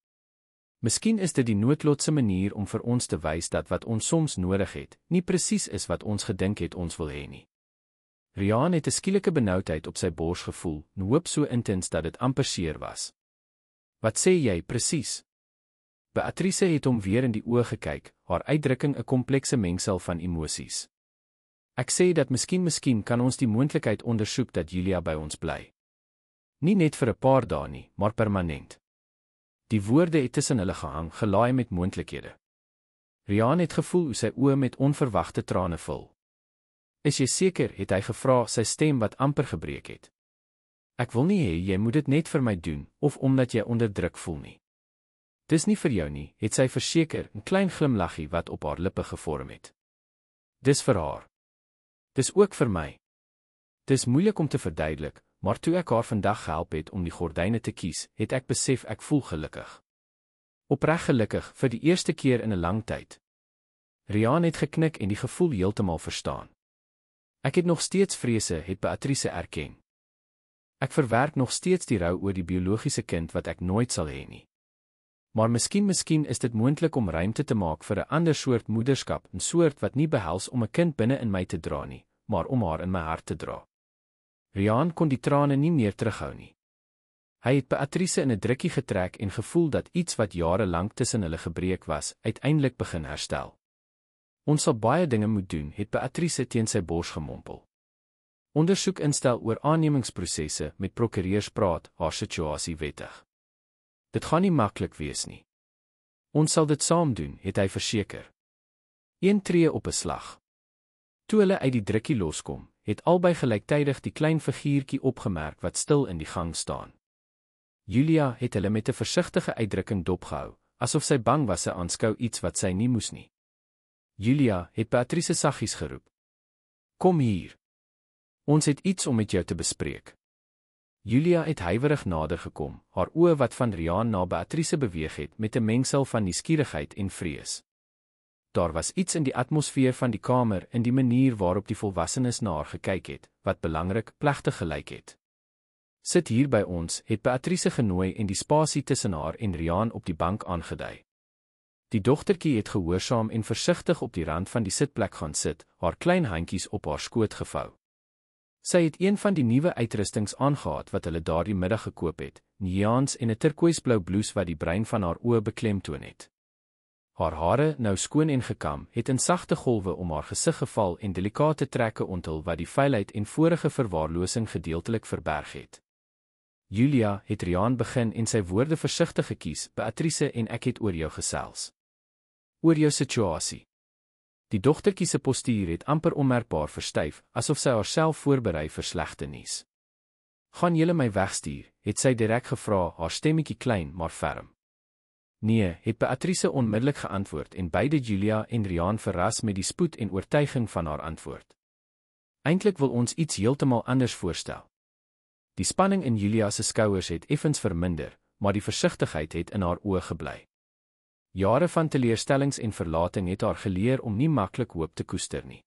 Miskien is dit die noodlotse manier om vir ons te wys dat wat ons soms nodig het, nie presies is wat ons gedink het ons wil hê nie. Riaan het 'n skielike benoudheid op sy bors gevoel, 'n hoop so intens dat dit amper seer was. Wat sê jy presies? Beatrice het hom weer in die oë gekyk, haar uitdrukking 'n komplekse mengsel van emosies. Ek sê dat miskien kan ons die moontlikheid ondersoek dat Julia by ons bly. Nie net vir 'n paar dae nie, maar permanent. Die woorde het tussen hulle gehang, gelaai met moontlikhede. Riaan het gevoel hoe sy oë met onverwagte trane vul. Is jy seker, het hy gevra, sy stem wat amper gebreek het. Ek wil nie hê jy moet dit net vir my doen, of omdat jy onder druk voel nie. Dis nie vir jou nie, het sy verseker, 'n klein glimlaggie wat op haar lippe gevorm het. Dis vir haar. Dis ook vir my. Dis moeilik om te verduidelik, maar toe ek haar vandag gehelp het om die gordyne te kies, het ek besef ek voel gelukkig. Opreg gelukkig, vir die eerste keer in 'n lang tyd. Riaan het geknik en die gevoel heeltemal verstaan. Ek het nog steeds vrese, het Beatrice erken. Ek verwerk nog steeds die rou oor die biologiese kind wat ek nooit sal hê nie. Maar miskien is dit moontlik om ruimte te maak vir 'n ander soort moederskap, 'n soort wat nie behels om 'n kind binne in my te dra nie, maar om haar in my hart te dra. Riaan kon die trane nie meer terughou nie. Hy het Beatrice in 'n drukkie getrek en gevoel dat iets wat jare lank tussen hulle gebreek was, uiteindelik begin herstel. Ons sal baie dinge moet doen, het Beatrice teen sy bors gemompel. Ondersoek instel oor aannemingsprosesse, met prokureurs praat, haar situasie wettig. Dit gaan nie maklik wees nie. Ons sal dit saam doen, het hy verseker. Een tree op 'n slag. Toe hulle uit die drukkie loskom, het albei gelyktydig die klein figuurtjie opgemerk wat stil in die gang staan. Julia het hulle met 'n versigtige uitdrukking dopgehou, asof sy bang was sy aanskou iets wat sy nie moes nie. Julia, het Beatrice saggies geroep. Kom hier. Ons het iets om met jou te bespreek. Julia het huiwerig nader gekom, haar oë wat van Riaan na Beatrice beweeg het met 'n mengsel van nuuskierigheid en vrees. Daar was iets in die atmosfeer van die kamer, in die manier waarop die volwassenes na haar gekyk het, wat belangrik, plegtig gelyk het. Sit hier by ons, het Beatrice genooi en die spasie tussen haar en Riaan op die bank aangedui. Die dogtertjie het gehoorsaam en versigtig op die rand van die sitplek gaan sit, haar klein handjies op haar skoot gevou. Sy het een van die nuwe uitrustings aangehad wat hulle daardie middag gekoop het, neons en 'n turkooisblou blouse wat die brein van haar oë beklemtoon het. Haar hare, nou skoon en gekam, het in sagte golwe om haar gesig geval en delikate trekke onthul wat die vuilheid en vorige verwaarlosing gedeeltelik verberg het. Julia, het Riaan begin en sy woorde versigtig gekies, Beatrice en ek het oor jou gesels. Oor jou situasie. Die dogtertjie se postuur het amper onmerkbaar verstyf, asof sy haarself voorberei vir slegte nuus. Gaan julle my wegstuur, het sy direk gevra, haar stemmetjie klein maar ferm. Nee, het Beatrice onmiddellik geantwoord en beide Julia en Riaan verras met die spoed en oortuiging van haar antwoord. Eintlik wil ons iets heeltemal anders voorstel. Die spanning in Julia se skouers het effens verminder, maar die versigtigheid het in haar oë gebly. Jare van teleurstellings en verlating het haar geleer om nie maklik hoop te koester nie.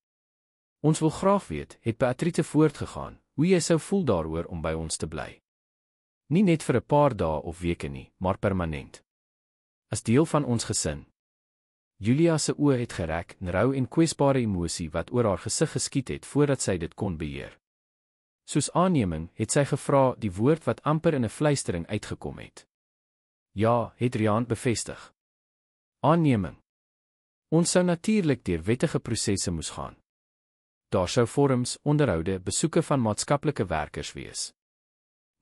Ons wil graag weet, het Beatrice voortgegaan, hoe jy sou voel daaroor om by ons te bly. Nie net vir 'n paar dae of weke nie, maar permanent. As deel van ons gesin. Julia se oë het gerek, 'n rou en kwesbare emosie wat oor haar gesig geskiet het voordat sy dit kon beheer. Soos aanneming, het sy gevra, die woord wat amper in 'n fluistering uitgekom het. Ja, het Riaan bevestig. Aanneming. Ons sou natuurlik deur wettige prosesse moes gaan. Daar sou forums, onderhoude, besoeke van maatskaplike werkers wees.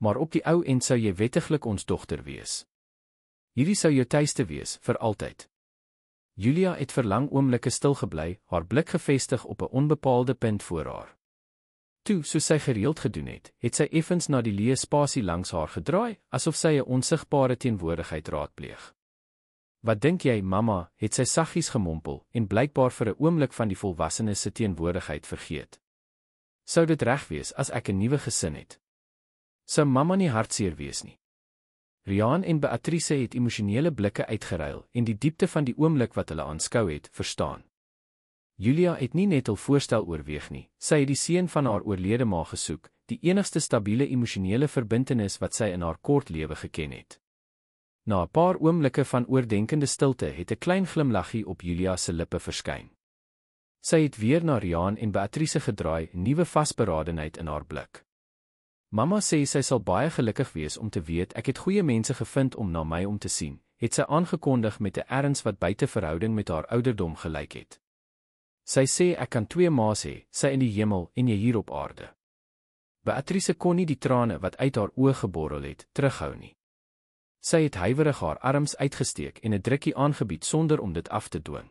Maar op die ou end sou jy wettiglik ons dogter wees. Hierdie sou jou tuiste wees, vir altyd. Julia het vir lang oomblikke stil gebly, haar blik gefestig op 'n onbepaalde punt voor haar. Toe, soos sy gereeld gedoen het, het sy effens na die leë spasie langs haar gedraai, asof sy 'n onsigbare teenwoordigheid raadpleeg. Wat dink jy, mamma, het sy saggies gemompel, en blykbaar vir 'n oomblik van die volwassenes se teenwoordigheid vergeet. Sou dit reg wees as ek 'n nuwe gesin het? Sou mamma nie hartseer wees nie? Riaan en Beatrice het emosionele blikke uitgeruil en die diepte van die oomblik wat hulle aanskou het, verstaan. Julia het nie net hul voorstel oorweeg nie, sy het die seun van haar oorlede ma gesoek, die enigste stabiele emosionele verbintenis wat sy in haar kort lewe geken het. Na 'n paar oomblikke van oordenkende stilte het 'n klein glimlaggie op Julia se lippe verskyn. Sy het weer na Riaan en Beatrice gedraai, 'n nuwe vasberadenheid in haar blik. Mamma sê sy sal baie gelukkig wees om te weet ek het goeie mense gevind om na my om te sien, het sy aangekondig met 'n erns wat buite verhouding met haar ouderdom gelyk het. Sy sê ek kan 2 ma's hê, sy in die hemel en jy hier op aarde. Beatrice kon nie die trane wat uit haar oë geborrel het, terughou nie. Sy het huiwerig haar arms uitgesteek en 'n drukkie aangebied sonder om dit af te dwing.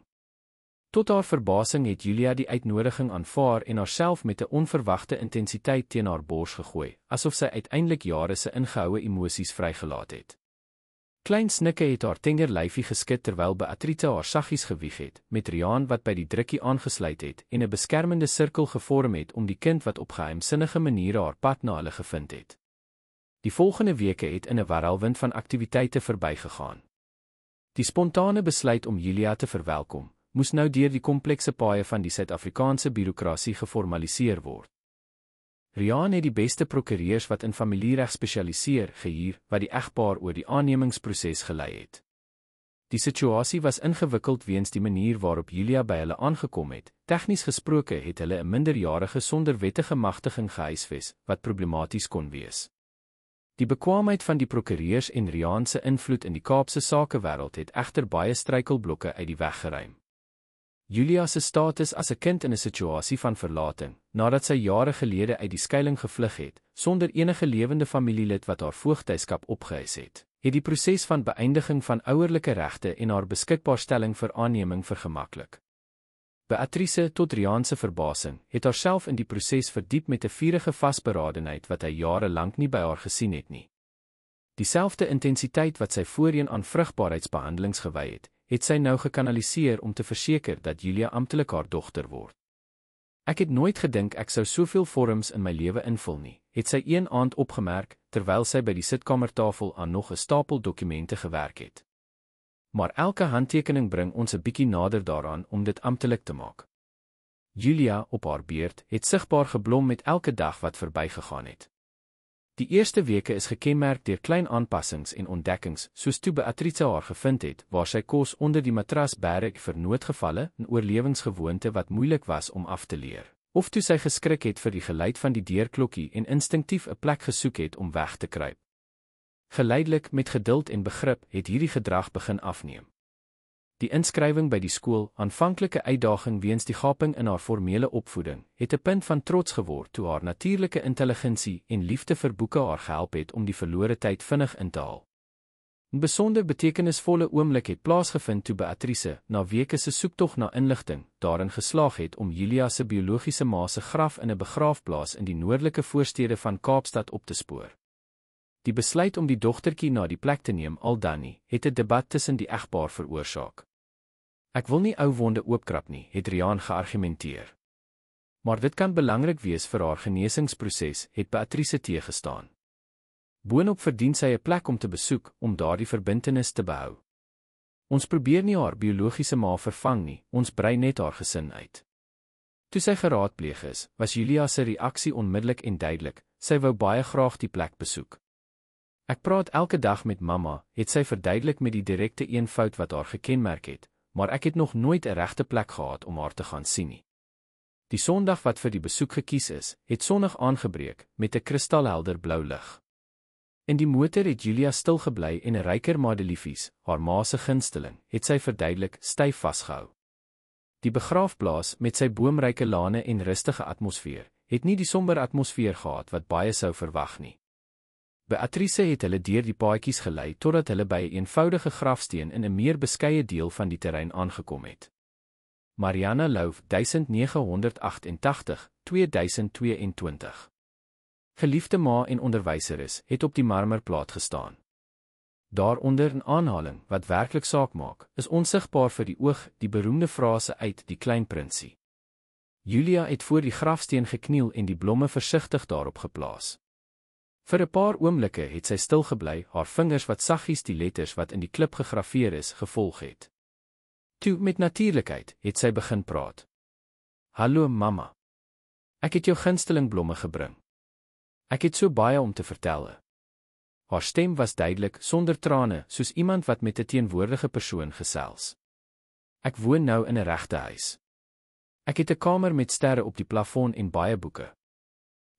Tot haar verbasing het Julia die uitnodiging aanvaar en haarself met 'n onverwagte intensiteit teen haar bors gegooi, asof sy uiteindelik jare se ingehoue emosies vrygelaat het. Klein snikke het haar tenger lyfie geskit terwyl Beatrice haar saggies gewieg het, met Riaan wat by die drukkie aangesluit het en 'n beskermende sirkel gevorm het om die kind wat op geheimsinnige maniere haar pad na hulle gevind het. Die volgende weke het in 'n warrelwind van aktiwiteite verbygegaan. Die spontane besluit om Julia te verwelkom, moes nou deur die komplekse paaie van die Suid-Afrikaanse birokrasie geformaliseer word. Riaan het die beste prokureurs wat in familiereg spesialiseer gehuur wat die egpaar oor die aannemingsproses gelei het. Die situasie was ingewikkeld weens die manier waarop Julia by hulle aangekom het. Tegnies gesproke het hulle 'n minderjarige sonder wettige magtiging gehuisves, wat problematies kon wees. Die bekwaamheid van die prokureurs en Riaan se invloed in die Kaapse sakewêreld het egter baie struikelblokke uit die weg geruim. Julia se status as 'n kind in 'n situasie van verlating, nadat sy jare gelede uit die skuiling gevlug het, sonder enige lewende familielid wat haar voogtyskap opgeëis het, het die proses van beëindiging van ouerlike regte en haar beskikbaarstelling vir aanneming vergemaklik. Beatrice, tot Riaan se verbasing, het haarself in die proses verdiep met 'n vurige vasberadenheid wat hy jare lank nie by haar gesien het nie. Dieselfde intensiteit wat sy voorheen aan vrugbaarheidsbehandelings gewy het sy nou gekanaliseer om te verseker dat Julia amptelik haar dogter word. Ek het nooit gedink ek sou soveel vorms in my lewe invul nie, het sy een aand opgemerk, terwyl sy by die sitkamertafel aan nog 'n stapel dokumente gewerk het. Maar elke handtekening bring ons 'n bietjie nader daaraan om dit amptelik te maak. Julia, op haar beurt, het sigbaar geblom met elke dag wat verbygegaan het. Die eerste weke is gekenmerk deur klein aanpassings en ontdekkings, soos toe Beatrice haar gevind het, waar sy kos onder die matras berg vir noodgevalle en oorlewingsgewoonte wat moeilik was om af te leer, of toe sy geskrik het vir die geluid van die deurklokkie en instinktief 'n plek gesoek het om weg te kruip. Geleidelik, met geduld en begrip, het hierdie gedrag begin afneem. Die inskrywing by die skool, aanvanklike uitdaging weens die gaping in haar formele opvoeding, het 'n punt van trots geword toe haar natuurlike intelligensie en liefde vir boeke haar gehelp het om die verlore tyd vinnig in te haal. 'n Besonder betekenisvolle oomblik het plaasgevind toe Beatrice, na weke se soektog na inligting, daarin geslaag het om Julia se biologiese ma se graf in 'n begraafplaas in die noordelike voorstede van Kaapstad op te spoor. Die besluit om die dogtertjie na die plek te neem al dan nie, het 'n debat tussen die egpaar veroorsaak. Ek wil nie ou wonde oopkrap nie, het Riaan geargumenteer. Maar dit kan belangrik wees vir haar genesingsproses, het Beatrice teëgestaan. Boonop verdien sy 'n plek om te besoek, om daardie verbintenis te behou. Ons probeer nie haar biologiese ma vervang nie, ons brei net haar gesin uit. Toe sy geraadpleeg is, was Julia se reaksie onmiddellik en duidelik, sy wou baie graag die plek besoek. Ek praat elke dag met mamma, het sy verduidelik met die direkte eenvoud wat haar gekenmerk het, maar ek het nog nooit 'n regte plek gehad om haar te gaan sien nie. Die Sondag wat vir die besoek gekies is, het sonnig aangebreek, met 'n kristalhelder blou lig. In die motor het Julia stil gebly en 'n ryker madeliefies, haar ma se gunsteling, het sy verduidelik, styf vasgehou. Die begraafplaas, met sy boomryke lane en rustige atmosfeer, het nie die somber atmosfeer gehad wat baie sou verwag nie. Beatrice het hulle deur die paadjies gelei totdat hulle by 'n eenvoudige grafsteen in 'n meer beskeie deel van die terrein aangekom het. Mariana Loof, 1988-2022. Geliefde ma en onderwyseres, het op die marmerplaat gestaan. Daaronder 'n aanhaling wat werklik saak maak, is onsigbaar vir die oog die beroemde frase uit Die Klein Prinsie. Julia het voor die grafsteen gekniel en die blomme versigtig daarop geplaas. Vir 'n paar oomblikke het sy stil gebly, haar vingers wat saggies die letters wat in die klip gegraveer is, gevolg het. Toe, met natuurlikheid, het sy begin praat. Hallo mamma. Ek het jou gunsteling blomme gebring. Ek het so baie om te vertel. Haar stem was duidelik, sonder trane, soos iemand wat met 'n teenwoordige persoon gesels. Ek woon nou in 'n regte huis. Ek het 'n kamer met sterre op die plafon en baie boeke.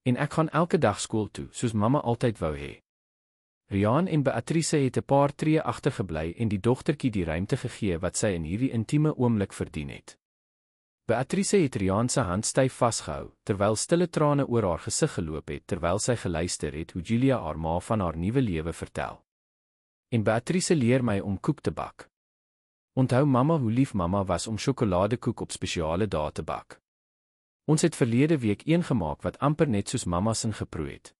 En ek gaan elke dag skool toe, soos mamma altyd wou hê. Riaan en Beatrice het 'n paar tree agtergebly en die dogtertjie die ruimte gegee wat sy in hierdie intieme oomblik verdien het. Beatrice het Riaan se hand styf vasgehou, terwyl stille trane oor haar gesig geloop het terwyl sy geluister het hoe Julia haar ma van haar nuwe lewe vertel. En Beatrice leer my om koek te bak. Onthou mamma hoe lief mamma was om sjokoladekoek op spesiale dae te bak. Ons het verlede week een gemaak wat amper net soos mamma se geproe het.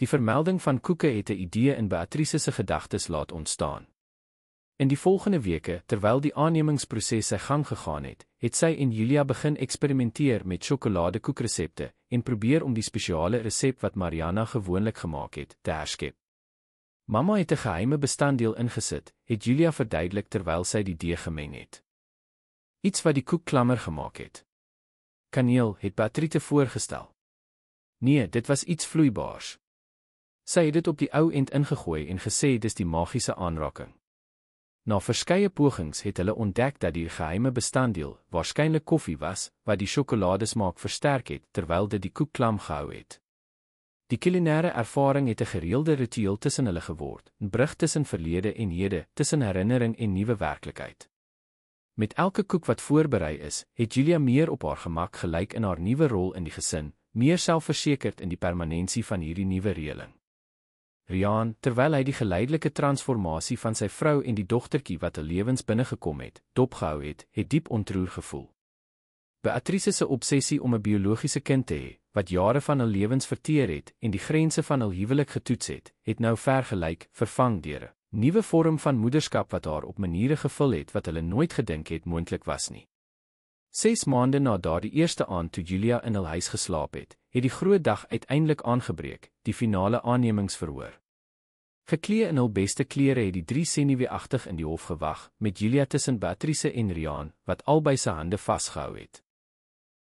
Die vermelding van koeke het 'n idee in Beatrice se gedagtes laat ontstaan. In die volgende weke, terwyl die aannemingsproses sy gang gegaan het, het sy en Julia begin eksperimenteer met sjokoladekoekresepte en probeer om die spesiale resep wat Mariana gewoonlik gemaak het, te herskep. Mamma het 'n geheime bestanddeel ingesit, het Julia verduidelik terwyl sy die deeg gemeng het. Iets wat die koek klammer gemaak het. Kaneel, het Beatrice voorgestel. Nee, dit was iets vloeibaars. Sy het dit op die ou end ingegooi en gesê dis die magiese aanraking. Na verskeie pogings het hulle ontdek dat die geheime bestanddeel waarskynlik koffie was, wat die sjokoladesmaak versterk het, terwyl dit die koek klam gehou het. Die kulinaire ervaring het 'n gereelde ritueel tussen hulle geword, 'n brug tussen verlede en hede, tussen herinnering en nuwe werklikheid. Met elke koek wat voorberei is, het Julia meer op haar gemak gelyk in haar nuwe rol in die gesin, meer selfversekerd in die permanensie van hierdie nuwe reëling. Riaan, terwyl hy die geleidelike transformasie van sy vrou en die dogtertjie wat 'n lewens binnegekom het, dopgehou het, het diep ontroer gevoel. Beatrice se obsessie om 'n biologiese kind te hê, wat jare van hul lewens verteer het en die grense van hul huwelik getoets het nou vergelyk, vervang deur 'n nuwe vorm van moederskap wat haar op maniere gevul het wat hulle nooit gedink het moontlik was nie. 6 maande na daardie eerste aand toe Julia in hul huis geslaap het die groot dag uiteindelik aangebreek, die finale aannemingsverhoor. Geklee in hul beste klere het die 3 senuweeagtig in die hof gewag, met Julia tussen Beatrice en Riaan, wat albei sy hande vasgehou het.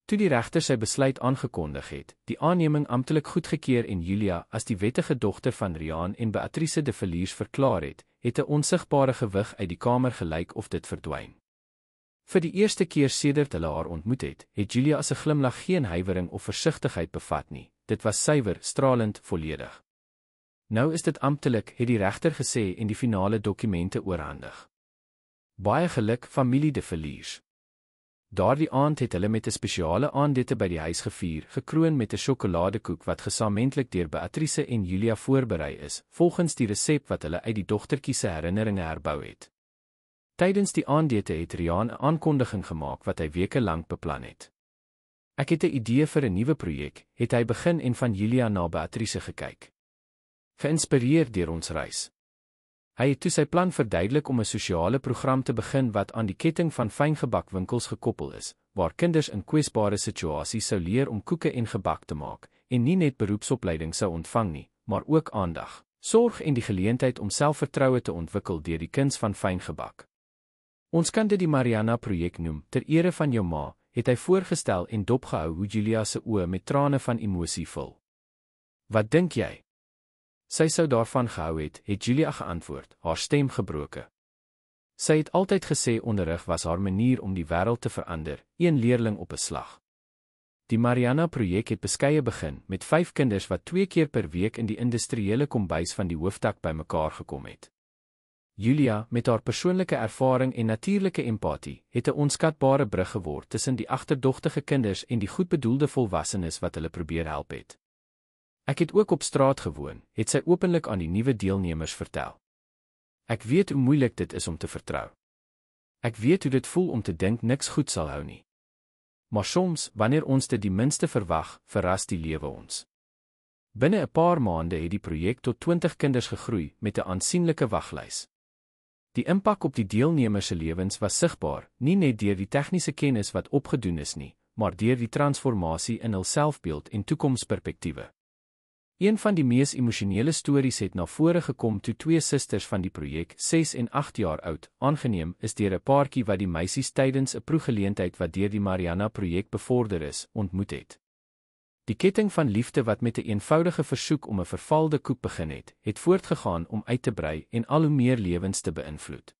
Toe die regter sy besluit aangekondig het, die aanneming amptelik goedgekeur en Julia as die wettige dogter van Riaan en Beatrice de Villiers verklaar het 'n onsigbare gewig uit die kamer gelyk of dit verdwyn. Vir die eerste keer sedert hulle haar ontmoet het Julia as 'n glimlag geen huiwering of versigtigheid bevat nie. Dit was suiwer, stralend, volledig. Nou is dit amptelik, het die regter gesê en die finale dokumente oorhandig. Baie geluk, familie de Villiers. Daardie aand het hulle met 'n spesiale aandete by die huis gevier, gekroon met 'n sjokoladekoek wat gesamentlik deur Beatrice en Julia voorberei is, volgens die resep wat hulle uit die dogtertjie se herinneringe herbou het. Tydens die aandete het Riaan 'n aankondiging gemaak wat hy weke lank beplan het. Ek het 'n idee vir 'n nuwe projek, het hy begin en van Julia na Beatrice gekyk. Geïnspireer deur ons reis. Hy het toe sy plan verduidelik om 'n sosiale program te begin wat aan die ketting van fyngebakwinkels gekoppel is, waar kinders in kwesbare situasies sou leer om koeke en gebak te maak, en nie net beroepsopleiding sou ontvang nie, maar ook aandag, sorg en die geleentheid om selfvertroue te ontwikkel deur die kuns van fyngebak. Ons kan dit die Mariana-projek noem, ter ere van jou ma, het hy voorgestel en dopgehou hoe Julia se oë met trane van emosie vul. Wat dink jy? Sy sou daarvan gehou het Julia geantwoord, haar stem gebroke. Sy het altyd gesê onderrig was haar manier om die wêreld te verander, 1 leerling op 'n slag. Die Mariana-projek het beskeie begin, met 5 kinders wat 2 keer per week in die industriële kombuis van die hoofdak bymekaar gekom het. Julia, met haar persoonlike ervaring en natuurlike empatie, het 'n onskatbare brug geword tussen die agterdogtige kinders en die goedbedoelde volwassenes wat hulle probeer help het. Ek het ook op straat gewoon, het sy openlik aan die nuwe deelnemers vertel. Ek weet hoe moeilik dit is om te vertrou. Ek weet hoe dit voel om te dink niks goed sal hou nie. Maar soms, wanneer ons dit die minste verwag, verras die lewe ons. Binne 'n paar maande het die projek tot 20 kinders gegroei, met 'n aansienlike waglys. Die impak op die deelnemers se lewens was sigbaar, nie net deur die tegniese kennis wat opgedoen is nie, maar deur die transformasie in hul selfbeeld en toekomsperspektiewe. Een van die mees emosionele stories het na vore gekom toe 2 susters van die projek, 6 en 8 jaar oud, aangeneem is deur 'n paartjie wat die meisies tydens 'n proefgeleentheid wat deur die Mariana-projek bevorder is, ontmoet het. Die ketting van liefde wat met 'n eenvoudige versoek om 'n vervalde koek begin het voortgegaan om uit te brei en al hoe meer lewens te beïnvloed.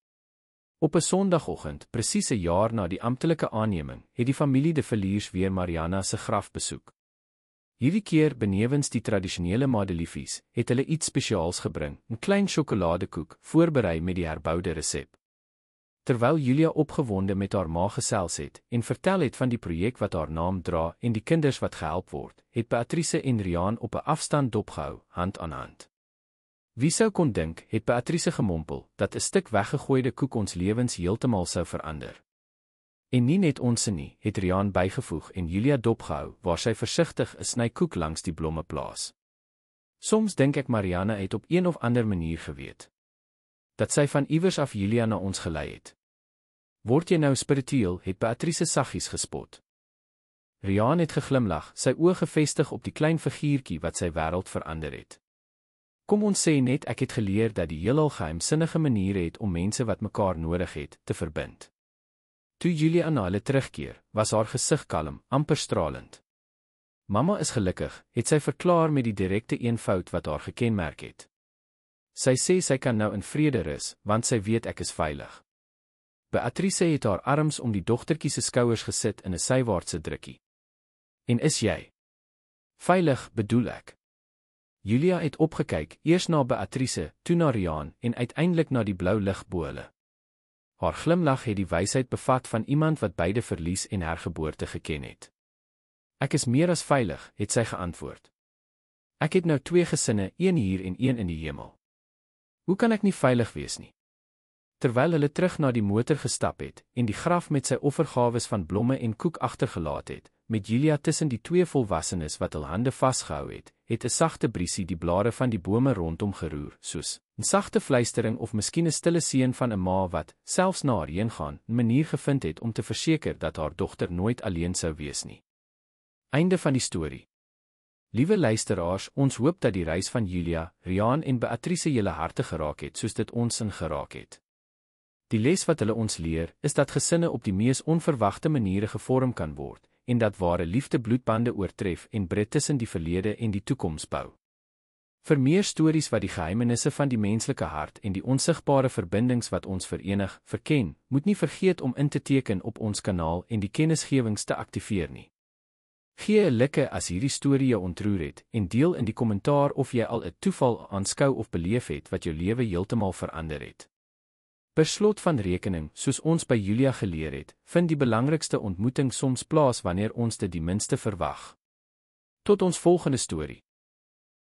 Op 'n Sondagoggend, presies 'n jaar na die amptelike aanneming, het die familie de Villiers weer Mariana se graf besoek. Hierdie keer benewens die tradisionele madeliefies, het hulle iets spesiaals gebring, 'n klein sjokoladekoek, voorberei met die herboude resep. Terwyl Julia opgewonde met haar ma gesels het, en vertel het van die projek wat haar naam dra en die kinders wat gehelp word, het Beatrice en Riaan op 'n afstand dopgehou, hand aan hand. Wie sou kon dink, het Beatrice gemompel, dat 'n stuk weggegooide koek ons lewens heeltemal sou verander. En nie net ons nie, het Riaan bygevoeg en Julia dopgehou, waar sy versigtig 'n sny koek langs die blomme plaas. Soms dink ek Mariana het op een of ander manier geweet dat sy van iewers af Julia na ons gelei het. Word jy nou spiritueel, het Beatrice saggies gespot. Riaan het geglimlag, sy oë gefestig op die klein figuurtjie wat sy wêreld verander het. Kom ons sê net ek het geleer dat die heelal geheimsinnige maniere het om mense wat mekaar nodig het, te verbind. Toe Julia na hulle terugkeer, was haar gesig kalm, amper stralend. Mamma is gelukkig, het sy verklaar met die direkte eenvoud wat haar gekenmerk het. Sy sê sy kan nou in vrede rus, want sy weet ek is veilig. Beatrice het haar arms om die dogtertjie se skouers gesit in 'n sywaartse drukkie. En is jy? Veilig, bedoel ek. Julia het opgekyk, eers na Beatrice, toe na Riaan en uiteindelik na die blou lig bo hulle. Haar glimlag het die wysheid bevat van iemand wat beide verlies en hergeboorte geken het. Ek is meer as veilig, het sy geantwoord. Ek het nou 2 gesinne, een hier en een in die hemel. Hoe kan ek nie veilig wees nie? Terwyl hulle terug na die motor gestap het en die graf met sy offergawes van blomme en koek agtergelaat het, met Julia tussen die 2 volwassenes wat hul hande vasgehou het, het 'n sagte briesie die blare van die bome rondom geroer, soos 'n sagte fluistering of miskien 'n stille seën van 'n ma wat, selfs na haar heengaan, 'n manier gevind het om te verseker dat haar dogter nooit alleen sou wees nie. Einde van die storie. Liewe luisteraars, ons hoop dat die reis van Julia, Riaan en Beatrice julle harte geraak het soos dit ons geraak het. Die les wat hulle ons leer, is dat gesinne op die mees onverwagte maniere gevorm kan word, en dat ware liefde bloedbande oortref en bred tussen die verlede en die toekoms bou. Vir meer stories wat die geheimenisse van die menslike hart en die onsigbare verbindings wat ons verenig, verken, moet nie vergeet om in te teken op ons kanaal en die kennisgewings te aktiveer nie. Gee 'n like as hierdie storie jou ontroer het en deel in die kommentaar of jy al 'n toeval aanskou of beleef het wat jou lewe heeltemal verander het. Per slot van rekening, soos ons by Julia geleer het, vind die belangrikste ontmoeting soms plaas wanneer ons dit die minste verwag. Tot ons volgende storie.